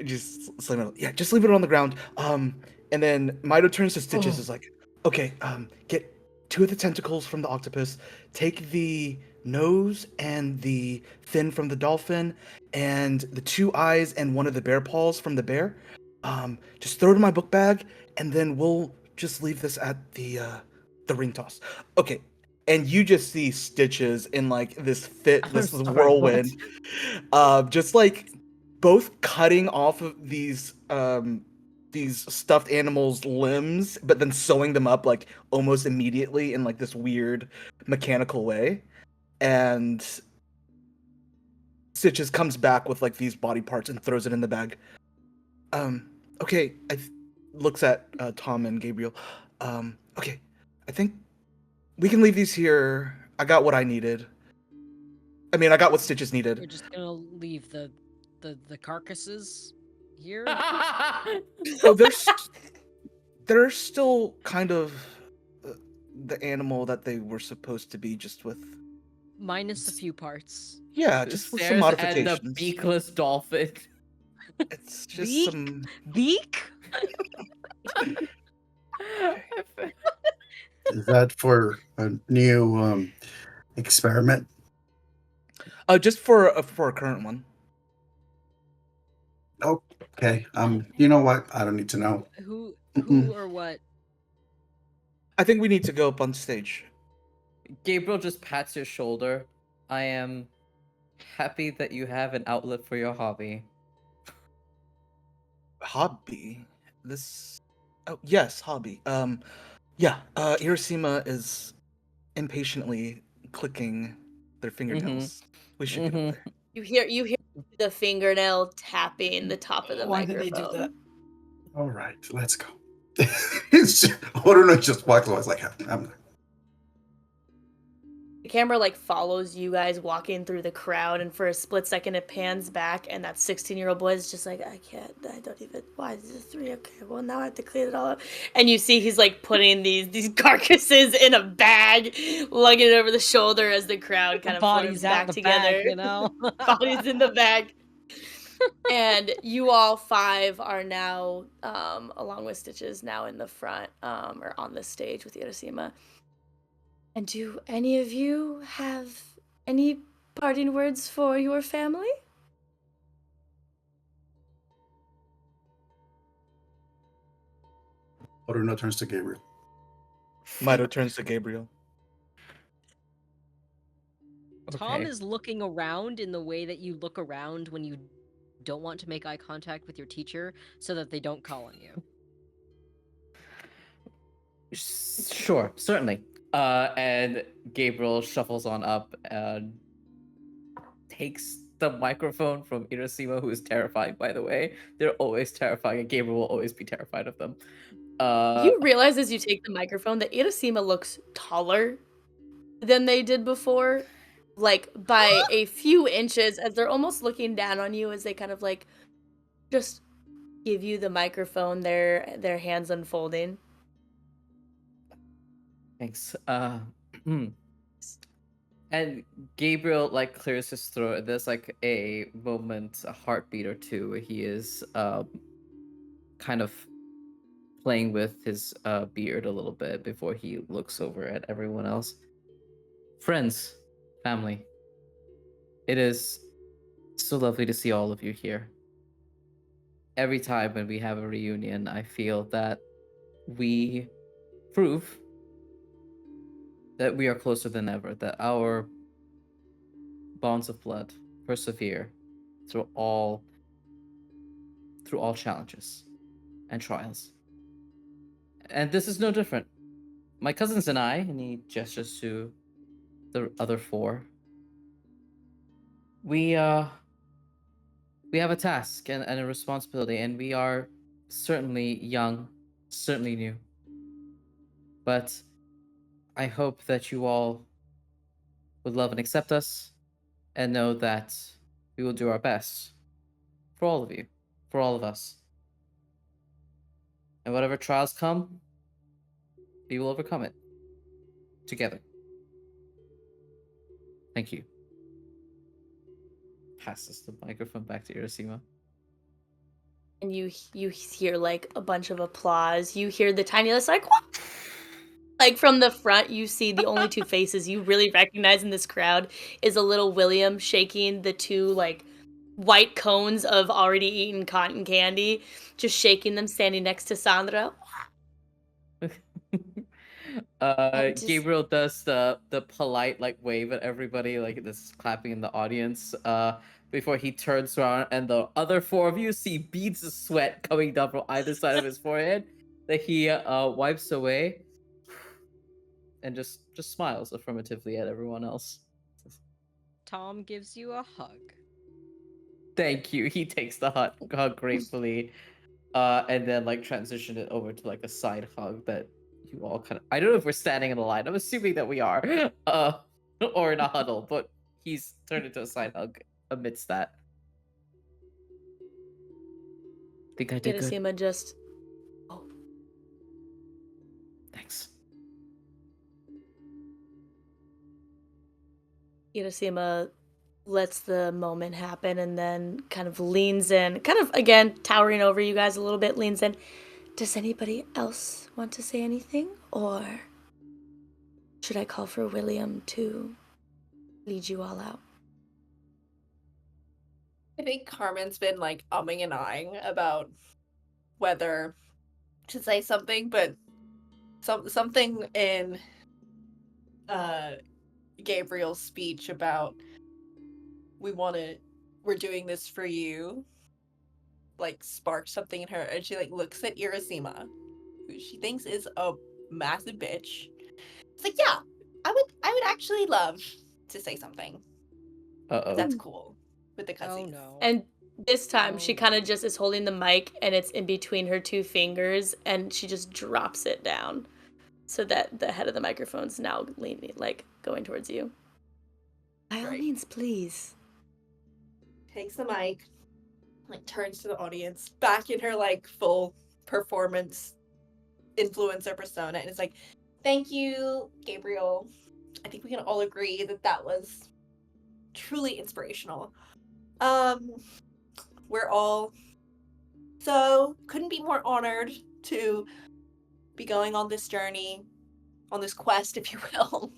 just leave it on the ground. And then Myto turns to Stitches, is like, okay, get 2 of the tentacles from the octopus, take the nose and the fin from the dolphin, and the 2 eyes and 1 of the bear paws from the bear. Just throw it in my book bag, and then we'll just leave this at the ring toss. Okay. And you just see Stitches in like this whirlwind, just like both cutting off of these stuffed animals' limbs, but then sewing them up like almost immediately in like this weird mechanical way. And Stitches comes back with like these body parts and throws it in the bag. Okay, looks at Tom and Gabriel. Okay, I think we can leave these here. I got what I needed. I mean, I got what Stitches needed. We're just gonna leave the carcasses here. Oh, they're still kind of the animal that they were supposed to be, just with Minus a few parts. yeah, just with some modifications. And the beakless dolphin. It's just Beak? some Beak? Is that for a new experiment? Just for a current one. Okay. You know what? I don't need to know. Who Mm-mm. or what? I think we need to go up on stage. Gabriel just pats your shoulder. I am happy that you have an outlet for your hobby. Hobby? This? Oh, yes, hobby. Yeah. Hiroshima is impatiently clicking their fingernails. We should get up there. You hear the fingernail tapping the top of the Why microphone. did they do that? All right, let's go. Orúno just walks away. It's like, I'm. The camera like follows you guys walking through the crowd, and for a split second it pans back, and that 16-year-old boy is just like, I don't even, why is this 3? Okay, well now I have to clean it all up. And you see he's like putting these carcasses in a bag, lugging it over the shoulder as the crowd kind of Bodies forms out back the together. bag, you know. Bodies in the bag. And you all 5 are now, along with Stitches, now in the front, or on the stage with Hiroshima. And do any of you have any parting words for your family? Orúno turns to Gabriel. Myto turns to Gabriel. Tom Okay. is looking around in the way that you look around when you don't want to make eye contact with your teacher so that they don't call on you. Sure, certainly. And Gabriel shuffles on up and takes the microphone from Hiroshima, who is terrifying, by the way. They're always terrifying, and Gabriel will always be terrified of them. You realize as you take the microphone that Hiroshima looks taller than they did before, like by a few inches, as they're almost looking down on you as they kind of like just give you the microphone, their hands unfolding. Thanks. And Gabriel like clears his throat. There's like a moment, a heartbeat or two, where he is kind of playing with his beard a little bit before he looks over at everyone else. Friends, family, it is so lovely to see all of you here. Every time when we have a reunion, I feel that we prove that we are closer than ever, that our bonds of blood persevere through all challenges and trials. And this is no different. My cousins and I, and he gestures to the other four, we have a task and a responsibility, and we are certainly young, certainly new. But I hope that you all would love and accept us and know that we will do our best for all of you, for all of us. And whatever trials come, we will overcome it together. Thank you. Passes the microphone back to Irasima. And you hear like a bunch of applause. You hear the tiniest like "What?" Like from the front, you see the only two faces you really recognize in this crowd is a little William shaking the two like white cones of already eaten cotton candy, just shaking them, standing next to Sandra. Just- Gabriel does the polite like wave at everybody, like this clapping in the audience. Before he turns around, and the other four of you see beads of sweat coming down from either side of his forehead that he wipes away, and just smiles affirmatively at everyone else. Tom gives you a hug. Thank you. He takes the hug gratefully, and then like transition it over to like a side hug that you all kind of. I don't know if we're standing in a line. I'm assuming that we are, or in a huddle. But he's turned into a side hug amidst that. Think I did good. Irasima just. Oh. Thanks. Irasima lets the moment happen and then kind of leans in, kind of again towering over you guys a little bit, leans in. Does anybody else want to say anything? Or should I call for William to lead you all out? I think Carmen's been like umming and ahhing about whether to say something, but something in Gabriel's speech about we're doing this for you, like sparked something in her, and she like looks at Irasima, who she thinks is a massive bitch. It's like, yeah, I would actually love to say something. Uh-oh. That's cool with the cutscenes. Oh no. And this time she Oh. kind of just is holding the mic and it's in between her two fingers and she just drops it down so that the head of the microphone's now leaning, like going towards you. By all Right. means, please. Takes the mic, like turns to the audience, back in her like full performance influencer persona, and it's like, thank you, Gabriel. I think we can all agree that that was truly inspirational. We're all couldn't be more honored to be going on this journey, on this quest, if you will,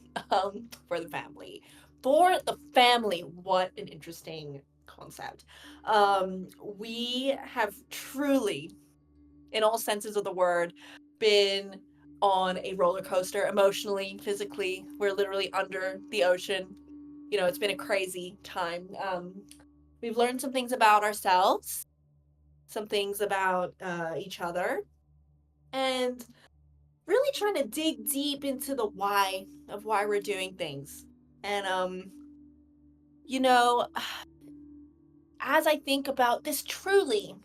for the family. For the family, what an interesting concept. We have truly, in all senses of the word, been on a roller coaster emotionally, physically. We're literally under the ocean. You know, it's been a crazy time. We've learned some things about ourselves, some things about each other, and really trying to dig deep into the why of why we're doing things. And you know, as I think about this truly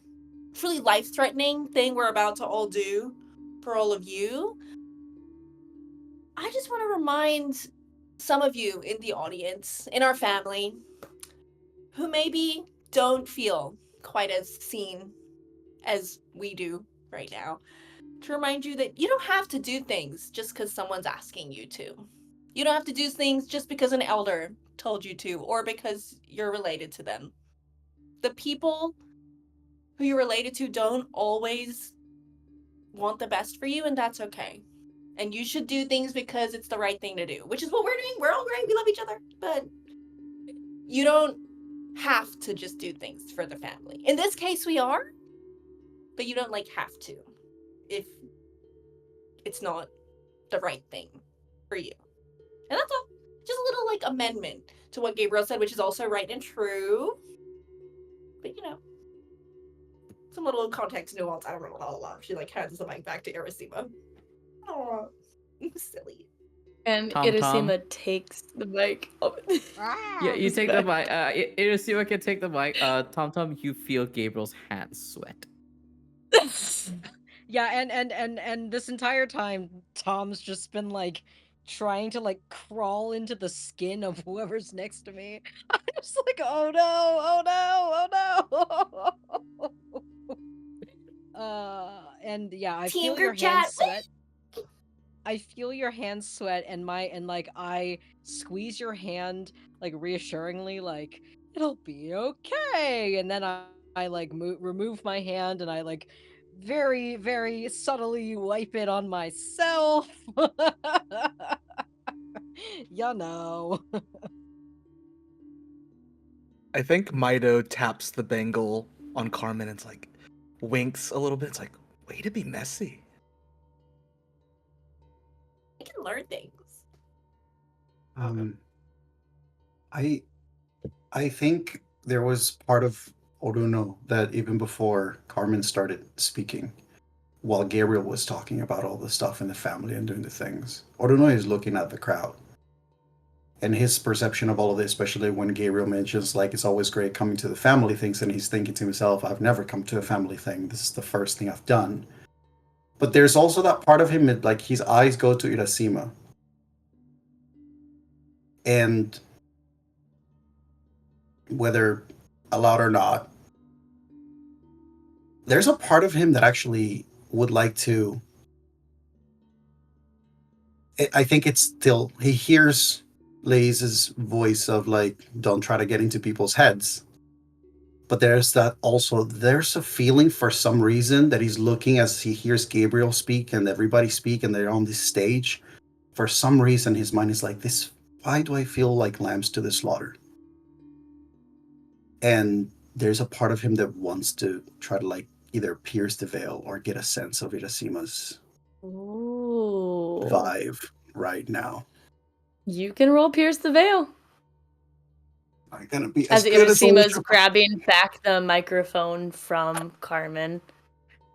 life-threatening thing we're about to all do for all of you, I just want to remind some of you in the audience, in our family, who maybe don't feel quite as seen as we do right now, to remind you that you don't have to do things just because someone's asking you to. You don't have to do things just because an elder told you to, or because you're related to them. The people who you're related to don't always want the best for you, and that's okay. And you should do things because it's the right thing to do, which is what we're doing. We're all great. We love each other. But you don't have to just do things for the family. In this case, we are, but you don't like have to if it's not the right thing for you. And that's all. Just a little like amendment to what Gabriel said, which is also right and true. But you know, some little context nuance. I don't know how long. She like hands the mic back to Irasima. Oh, silly. And Tom. Irasima takes the mic. Oh. Yeah, you It's take the back. mic. Irasima can take the mic. Tom, you feel Gabriel's hands sweat. Yeah, and this entire time, Tom's just been like trying to like crawl into the skin of whoever's next to me. I'm just like, oh no, oh no. And yeah, I Team feel your group chat. hands sweat. I feel your hands sweat, and like I squeeze your hand like reassuringly, like it'll be okay. And then I like remove my hand, and I like very very subtly wipe it on myself. You know. I think Myto taps the bangle on Carmen and it's like winks a little bit. It's like, way to be messy. I can learn things. I think there was part of Orúno that even before Carmen started speaking, while Gabriel was talking about all the stuff in the family and doing the things, Orúno is looking at the crowd. And his perception of all of this, especially when Gabriel mentions, like, it's always great coming to the family things, and he's thinking to himself, I've never come to a family thing. This is the first thing I've done. But there's also that part of him, like, his eyes go to Irasima. And whether allowed or not, there's a part of him that actually would like to. I think it's still, he hears Laze's voice of like, don't try to get into people's heads. But there's that also, there's a feeling for some reason that he's looking as he hears Gabriel speak and everybody speak and they're on this stage. For some reason, his mind is like, this, why do I feel like lambs to the slaughter? And there's a part of him that wants to try to like either pierce the veil or get a sense of Irasima's vibe right now. You can roll Pierce the Veil. I'm gonna be As good as Irasima's grabbing back the microphone from Carmen.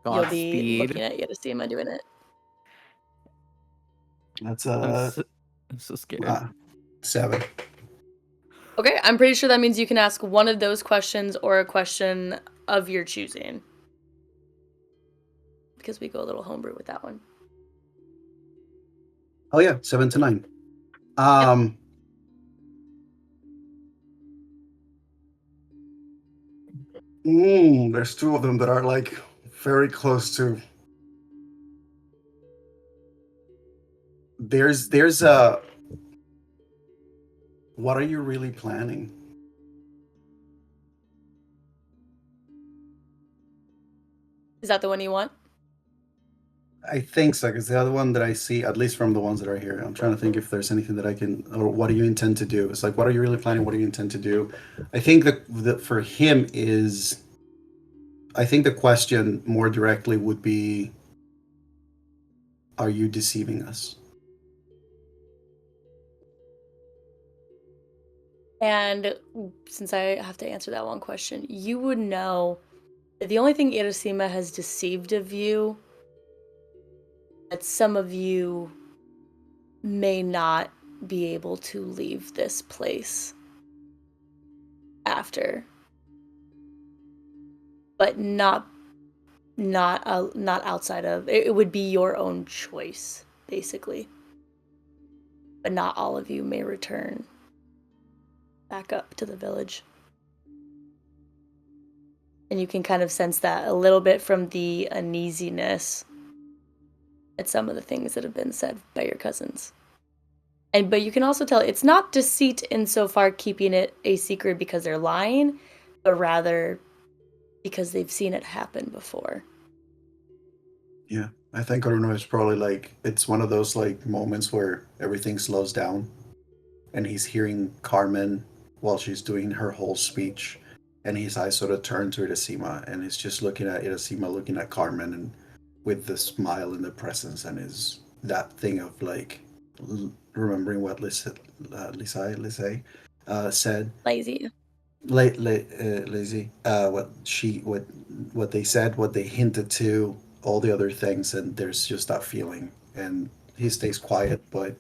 You'll be looking at Irasima doing it. That's I'm so scared. 7. Okay, I'm pretty sure that means you can ask one of those questions or a question of your choosing. Because we go a little homebrew with that one. Oh yeah, 7 to 9. There's 2 of them that are like very close to. There's a. What are you really planning? Is that the one you want? I think so, because the other one that I see, at least from the ones that are here, I'm trying to think if there's anything that I can, or what do you intend to do? It's like, what are you really planning? What do you intend to do? I think that for him is, I think the question more directly would be, are you deceiving us? And since I have to answer that one question, you would know that the only thing Irasima has deceived of you, that some of you may not be able to leave this place after, but not outside of it. It would be your own choice, basically, but not all of you may return back up to the village. And you can kind of sense that a little bit from the uneasiness at some of the things that have been said by your cousins. But you can also tell it's not deceit insofar keeping it a secret because they're lying, but rather because they've seen it happen before. Yeah, I think Orúno is probably like, it's one of those like moments where everything slows down and he's hearing Carmen while she's doing her whole speech, and his eyes sort of turn to Irasima, and he's just looking at Irasima, looking at Carmen, and with the smile and the presence, and is that thing of like remembering what Lisay said. Lazy. Lazy. What they said, what they hinted to, all the other things, and there's just that feeling, and he stays quiet, but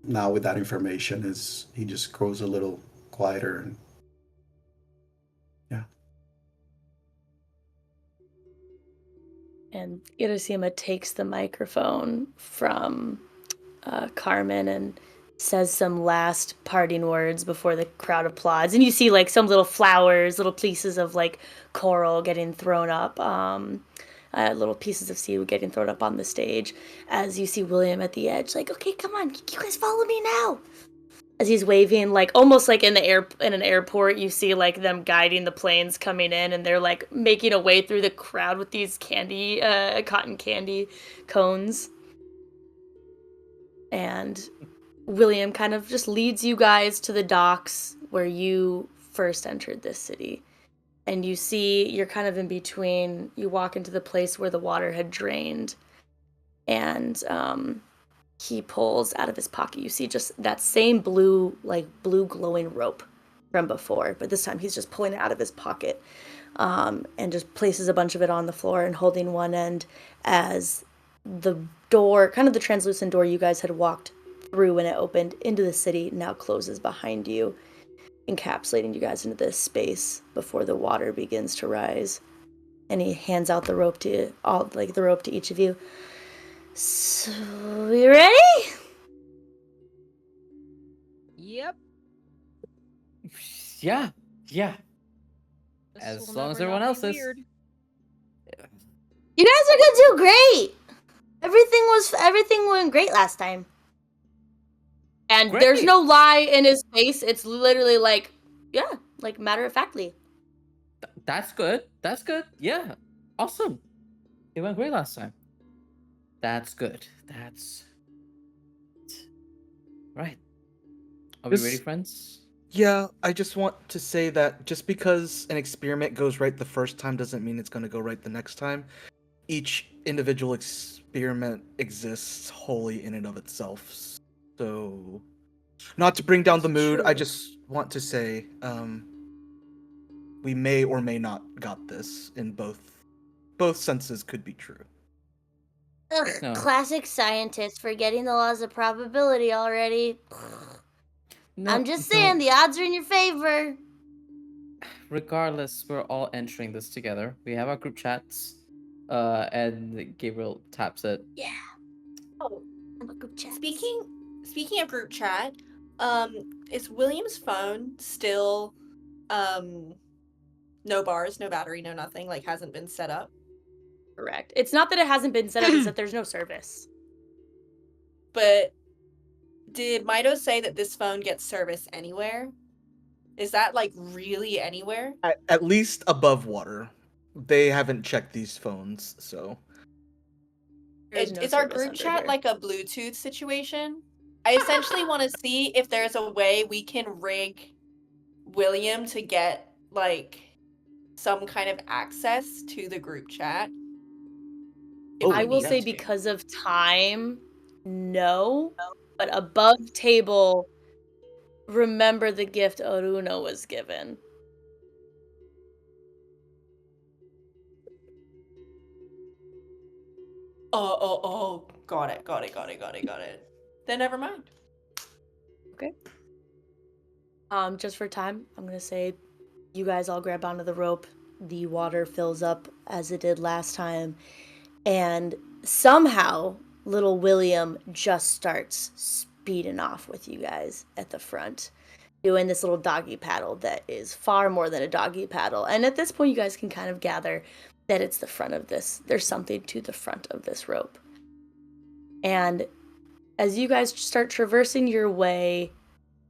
now with that information, is he just grows a little quieter, and yeah. And Irasima takes the microphone from Carmen and says some last parting words before the crowd applauds. And you see like some little flowers, little pieces of like coral getting thrown up, little pieces of seaweed getting thrown up on the stage as you see William at the edge, like, okay, come on, you guys follow me now. As he's waving, like almost like in an airport, you see like them guiding the planes coming in, and they're like making a way through the crowd with these cotton candy cones. And William kind of just leads you guys to the docks where you first entered this city. And you see, you're kind of in between, you walk into the place where the water had drained, and he pulls out of his pocket, you see just that same blue glowing rope from before, but this time he's just pulling it out of his pocket, and just places a bunch of it on the floor and holding one end as the door, kind of the translucent door you guys had walked through when it opened into the city, now closes behind you, encapsulating you guys into this space before the water begins to rise. And he hands out the rope to each of you. So, you ready? Yep. Yeah. This As will long as never everyone not else be is. weird. You guys are gonna do great. Everything went great last time. And there's Great. no lie in his face. It's literally like, yeah, like matter of factly. That's good. Yeah. Awesome. It went great last time. That's good. That's right. Are we This- ready, friends? Yeah, I just want to say that just because an experiment goes right the first time doesn't mean it's going to go right the next time. Each individual experiment exists wholly in and of itself. So, not to bring down the mood, I just want to say we may or may not got this in both senses could be true. Ugh, No. classic scientist forgetting the laws of probability already. No, I'm just saying, the odds are in your favor. Regardless, we're all entering this together. We have our group chats, and Gabriel taps it. Yeah. Oh, I'm a group chat. speaking of group chat, is William's phone still no bars, no battery, no nothing, like hasn't been set up? Correct. It's not that it hasn't been set up, it's that there's no service. But did Myto say that this phone gets service anywhere? Is that like really anywhere? At least above water. They haven't checked these phones, so. There's no Is our service group under chat here. like a Bluetooth situation? I essentially want to see if there's a way we can rig William to get like some kind of access to the group chat. If Oh, we I will need say to. because of time, no. But above table, remember the gift Orúno was given. Oh, got it. Then never mind. Okay. Just for time, I'm gonna say you guys all grab onto the rope. The water fills up as it did last time, and somehow little William just starts speeding off with you guys at the front. doing this little doggy paddle that is far more than a doggy paddle. And at this point, you guys can kind of gather that it's the front of this. There's something to the front of this rope. And as you guys start traversing your way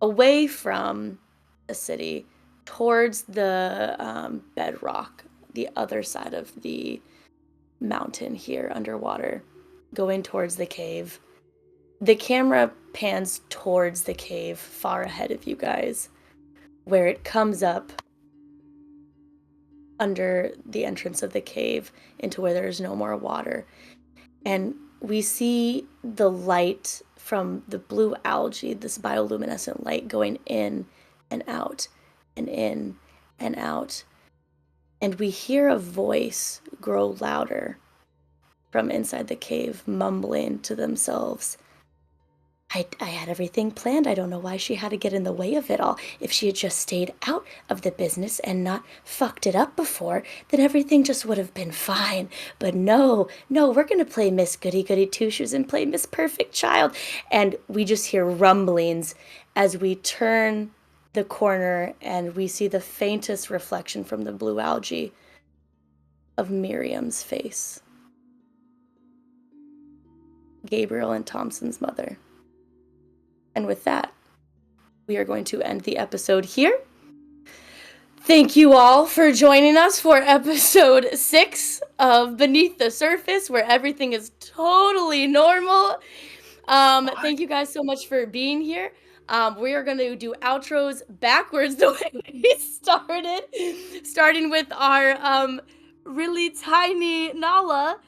away from the city towards the bedrock, the other side of the mountain here underwater, going towards the cave, the camera pans towards the cave far ahead of you guys, where it comes up under the entrance of the cave into where there's no more water. And we see the light from the blue algae, this bioluminescent light going in and out and in and out. And we hear a voice grow louder from inside the cave, mumbling to themselves. I had everything planned. I don't know why she had to get in the way of it all. If she had just stayed out of the business and not fucked it up before, then everything just would have been fine. But no, we're going to play Miss Goody Goody Two-Shoes and play Miss Perfect Child. And we just hear rumblings as we turn the corner and we see the faintest reflection from the blue algae of Miriam's face. Gabriel and Tamsyn's mother. And with that, we are going to end the episode here. Thank you all for joining us for episode 6 of Beneath the Surface, where everything is totally normal. Thank you guys so much for being here. We are going to do outros backwards the way we started, starting with our really tiny Nala.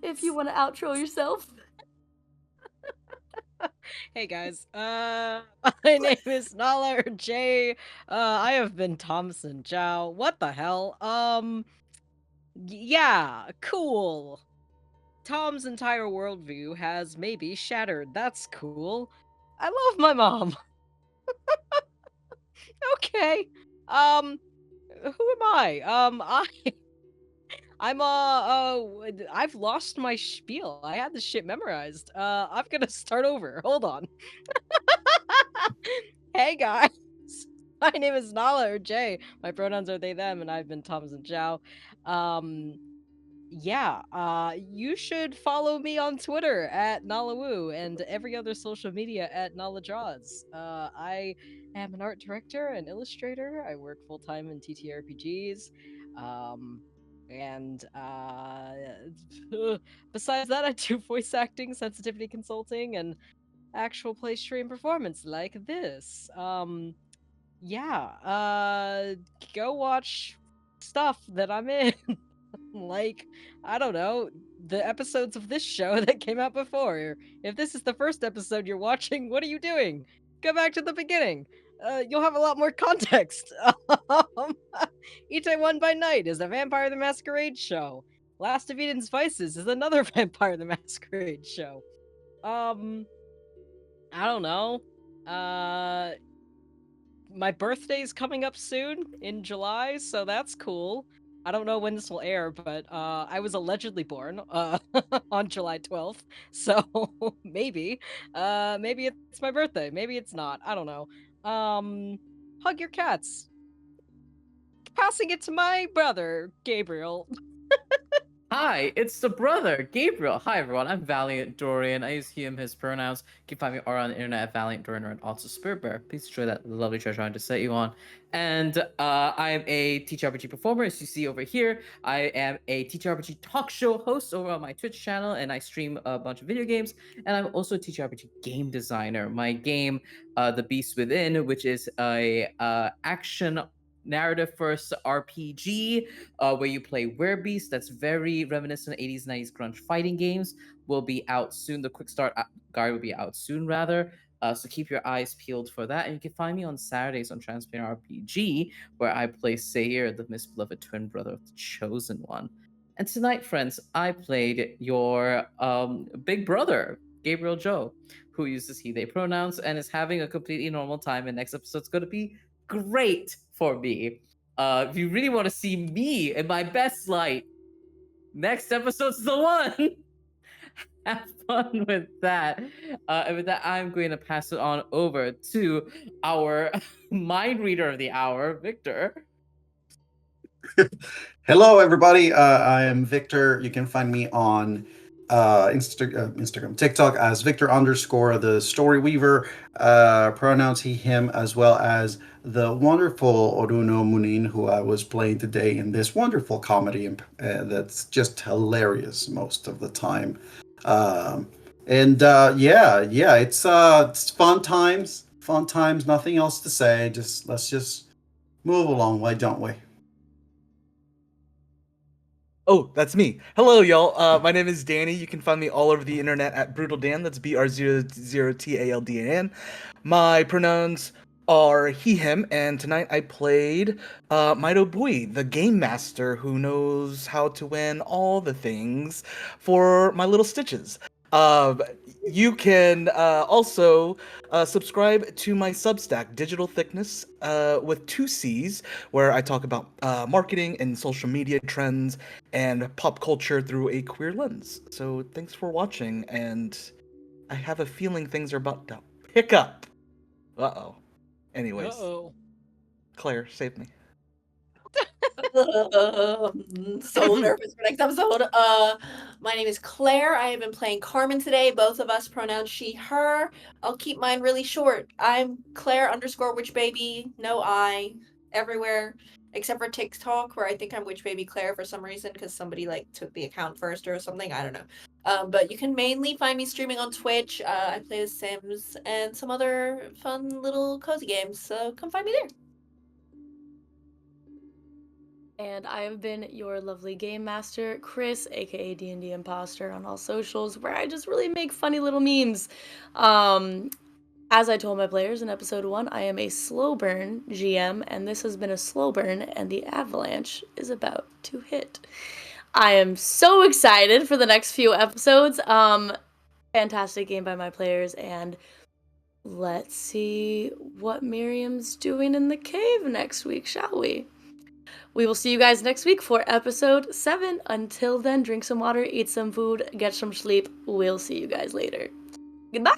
If you want to outro yourself. Hey guys, my name is Nala or Jay. I have been Tamsyn Zhao. What the hell? Yeah, cool. Tom's entire worldview has maybe shattered. That's cool. I love my mom. Okay. Who am I? I've lost my spiel. I had this shit memorized. I'm gonna start over. Hold on. Hey guys, my name is Nala or Jay. My pronouns are they, them, and I've been Tamsyn Zhao. You should follow me on Twitter at NalaWoo and every other social media at NalaDraws. I am an art director and illustrator. I work full-time in TTRPGs. And besides that, I do voice acting, sensitivity consulting, and actual play stream performance like this. Go watch stuff that I'm in. Like, I don't know, the episodes of this show that came out before. If this is the first episode you're watching, what are you doing? Go back to the beginning. You'll have a lot more context. Ite One by Night is a Vampire the Masquerade show. Last of Eden's Vices is another Vampire the Masquerade show. I don't know. My birthday's coming up soon in July, so that's cool. I don't know when this will air, but I was allegedly born on July 12th, so maybe it's my birthday, maybe it's not. I don't know. Hug your cats. Passing it to my brother, Gabriel. Hi, it's the brother, Gabriel. Hi, everyone. I'm Valiant Dorian. I use he, him, his pronouns. You can find me on the internet at Valiant Dorian or also Spirit Bear. Please enjoy that lovely treasure hunt to set you on. And I am a TTRPG performer, as you see over here. I am a TTRPG talk show host over on my Twitch channel, and I stream a bunch of video games. And I'm also a TTRPG game designer. My game, The Beast Within, which is a action narrative first RPG where you play werebeast. That's very reminiscent of 80s, 90s grunge fighting games. Will be out soon. The quick start guide will be out soon, rather. So keep your eyes peeled for that. And you can find me on Saturdays on Transparent RPG, where I play Sayer, the misbeloved twin brother of the Chosen One. And tonight, friends, I played your big brother, Gabriel Joe, who uses he, they pronouns and is having a completely normal time. And next episode's going to be great for me. If you really want to see me in my best light, next episode's the one. have fun with that. And with that, I'm going to pass it on over to our mind reader of the hour, Victor. Hello, everybody. I am Victor. You can find me on Instagram, TikTok as Victor underscore the Story Weaver. Pronouns he, him, as well as the wonderful Orúno Munín, who I was playing today in this wonderful comedy that's just hilarious most of the time. Yeah, it's fun times. Fun times. Nothing else to say. Let's just move along. Why don't we? Oh, that's me. Hello, y'all. My name is Danny. You can find me all over the internet at Brutal Dan. That's BR00TALDAN. My pronouns are he, him, and tonight I played Myto Bui, the game master who knows how to win all the things for my little stitches. You can also subscribe to my Substack, Digital Thickness, with 2 C's, where I talk about marketing and social media trends and pop culture through a queer lens. So thanks for watching, and I have a feeling things are about to pick up. Uh-oh. Anyways, Claire, save me. So nervous for next episode. My name is Claire. I have been playing Carmen today. Both of us pronouns she, her. I'll keep mine really short. I'm Claire underscore witch baby. No I. Everywhere. Except for TikTok, where I think I'm witch baby Claire for some reason, because somebody like took the account first or something. I don't know. But you can mainly find me streaming on Twitch. I play The Sims and some other fun little cozy games. So come find me there. And I have been your lovely game master, Kris, aka D&D Imposter, on all socials, where I just really make funny little memes. As I told my players in episode 1, I am a slow burn GM, and this has been a slow burn, and the avalanche is about to hit. I am so excited for the next few episodes. Fantastic game by my players, and let's see what Miriam's doing in the cave next week, shall we? We will see you guys next week for episode 7. Until then, drink some water, eat some food, get some sleep. We'll see you guys later. Goodbye!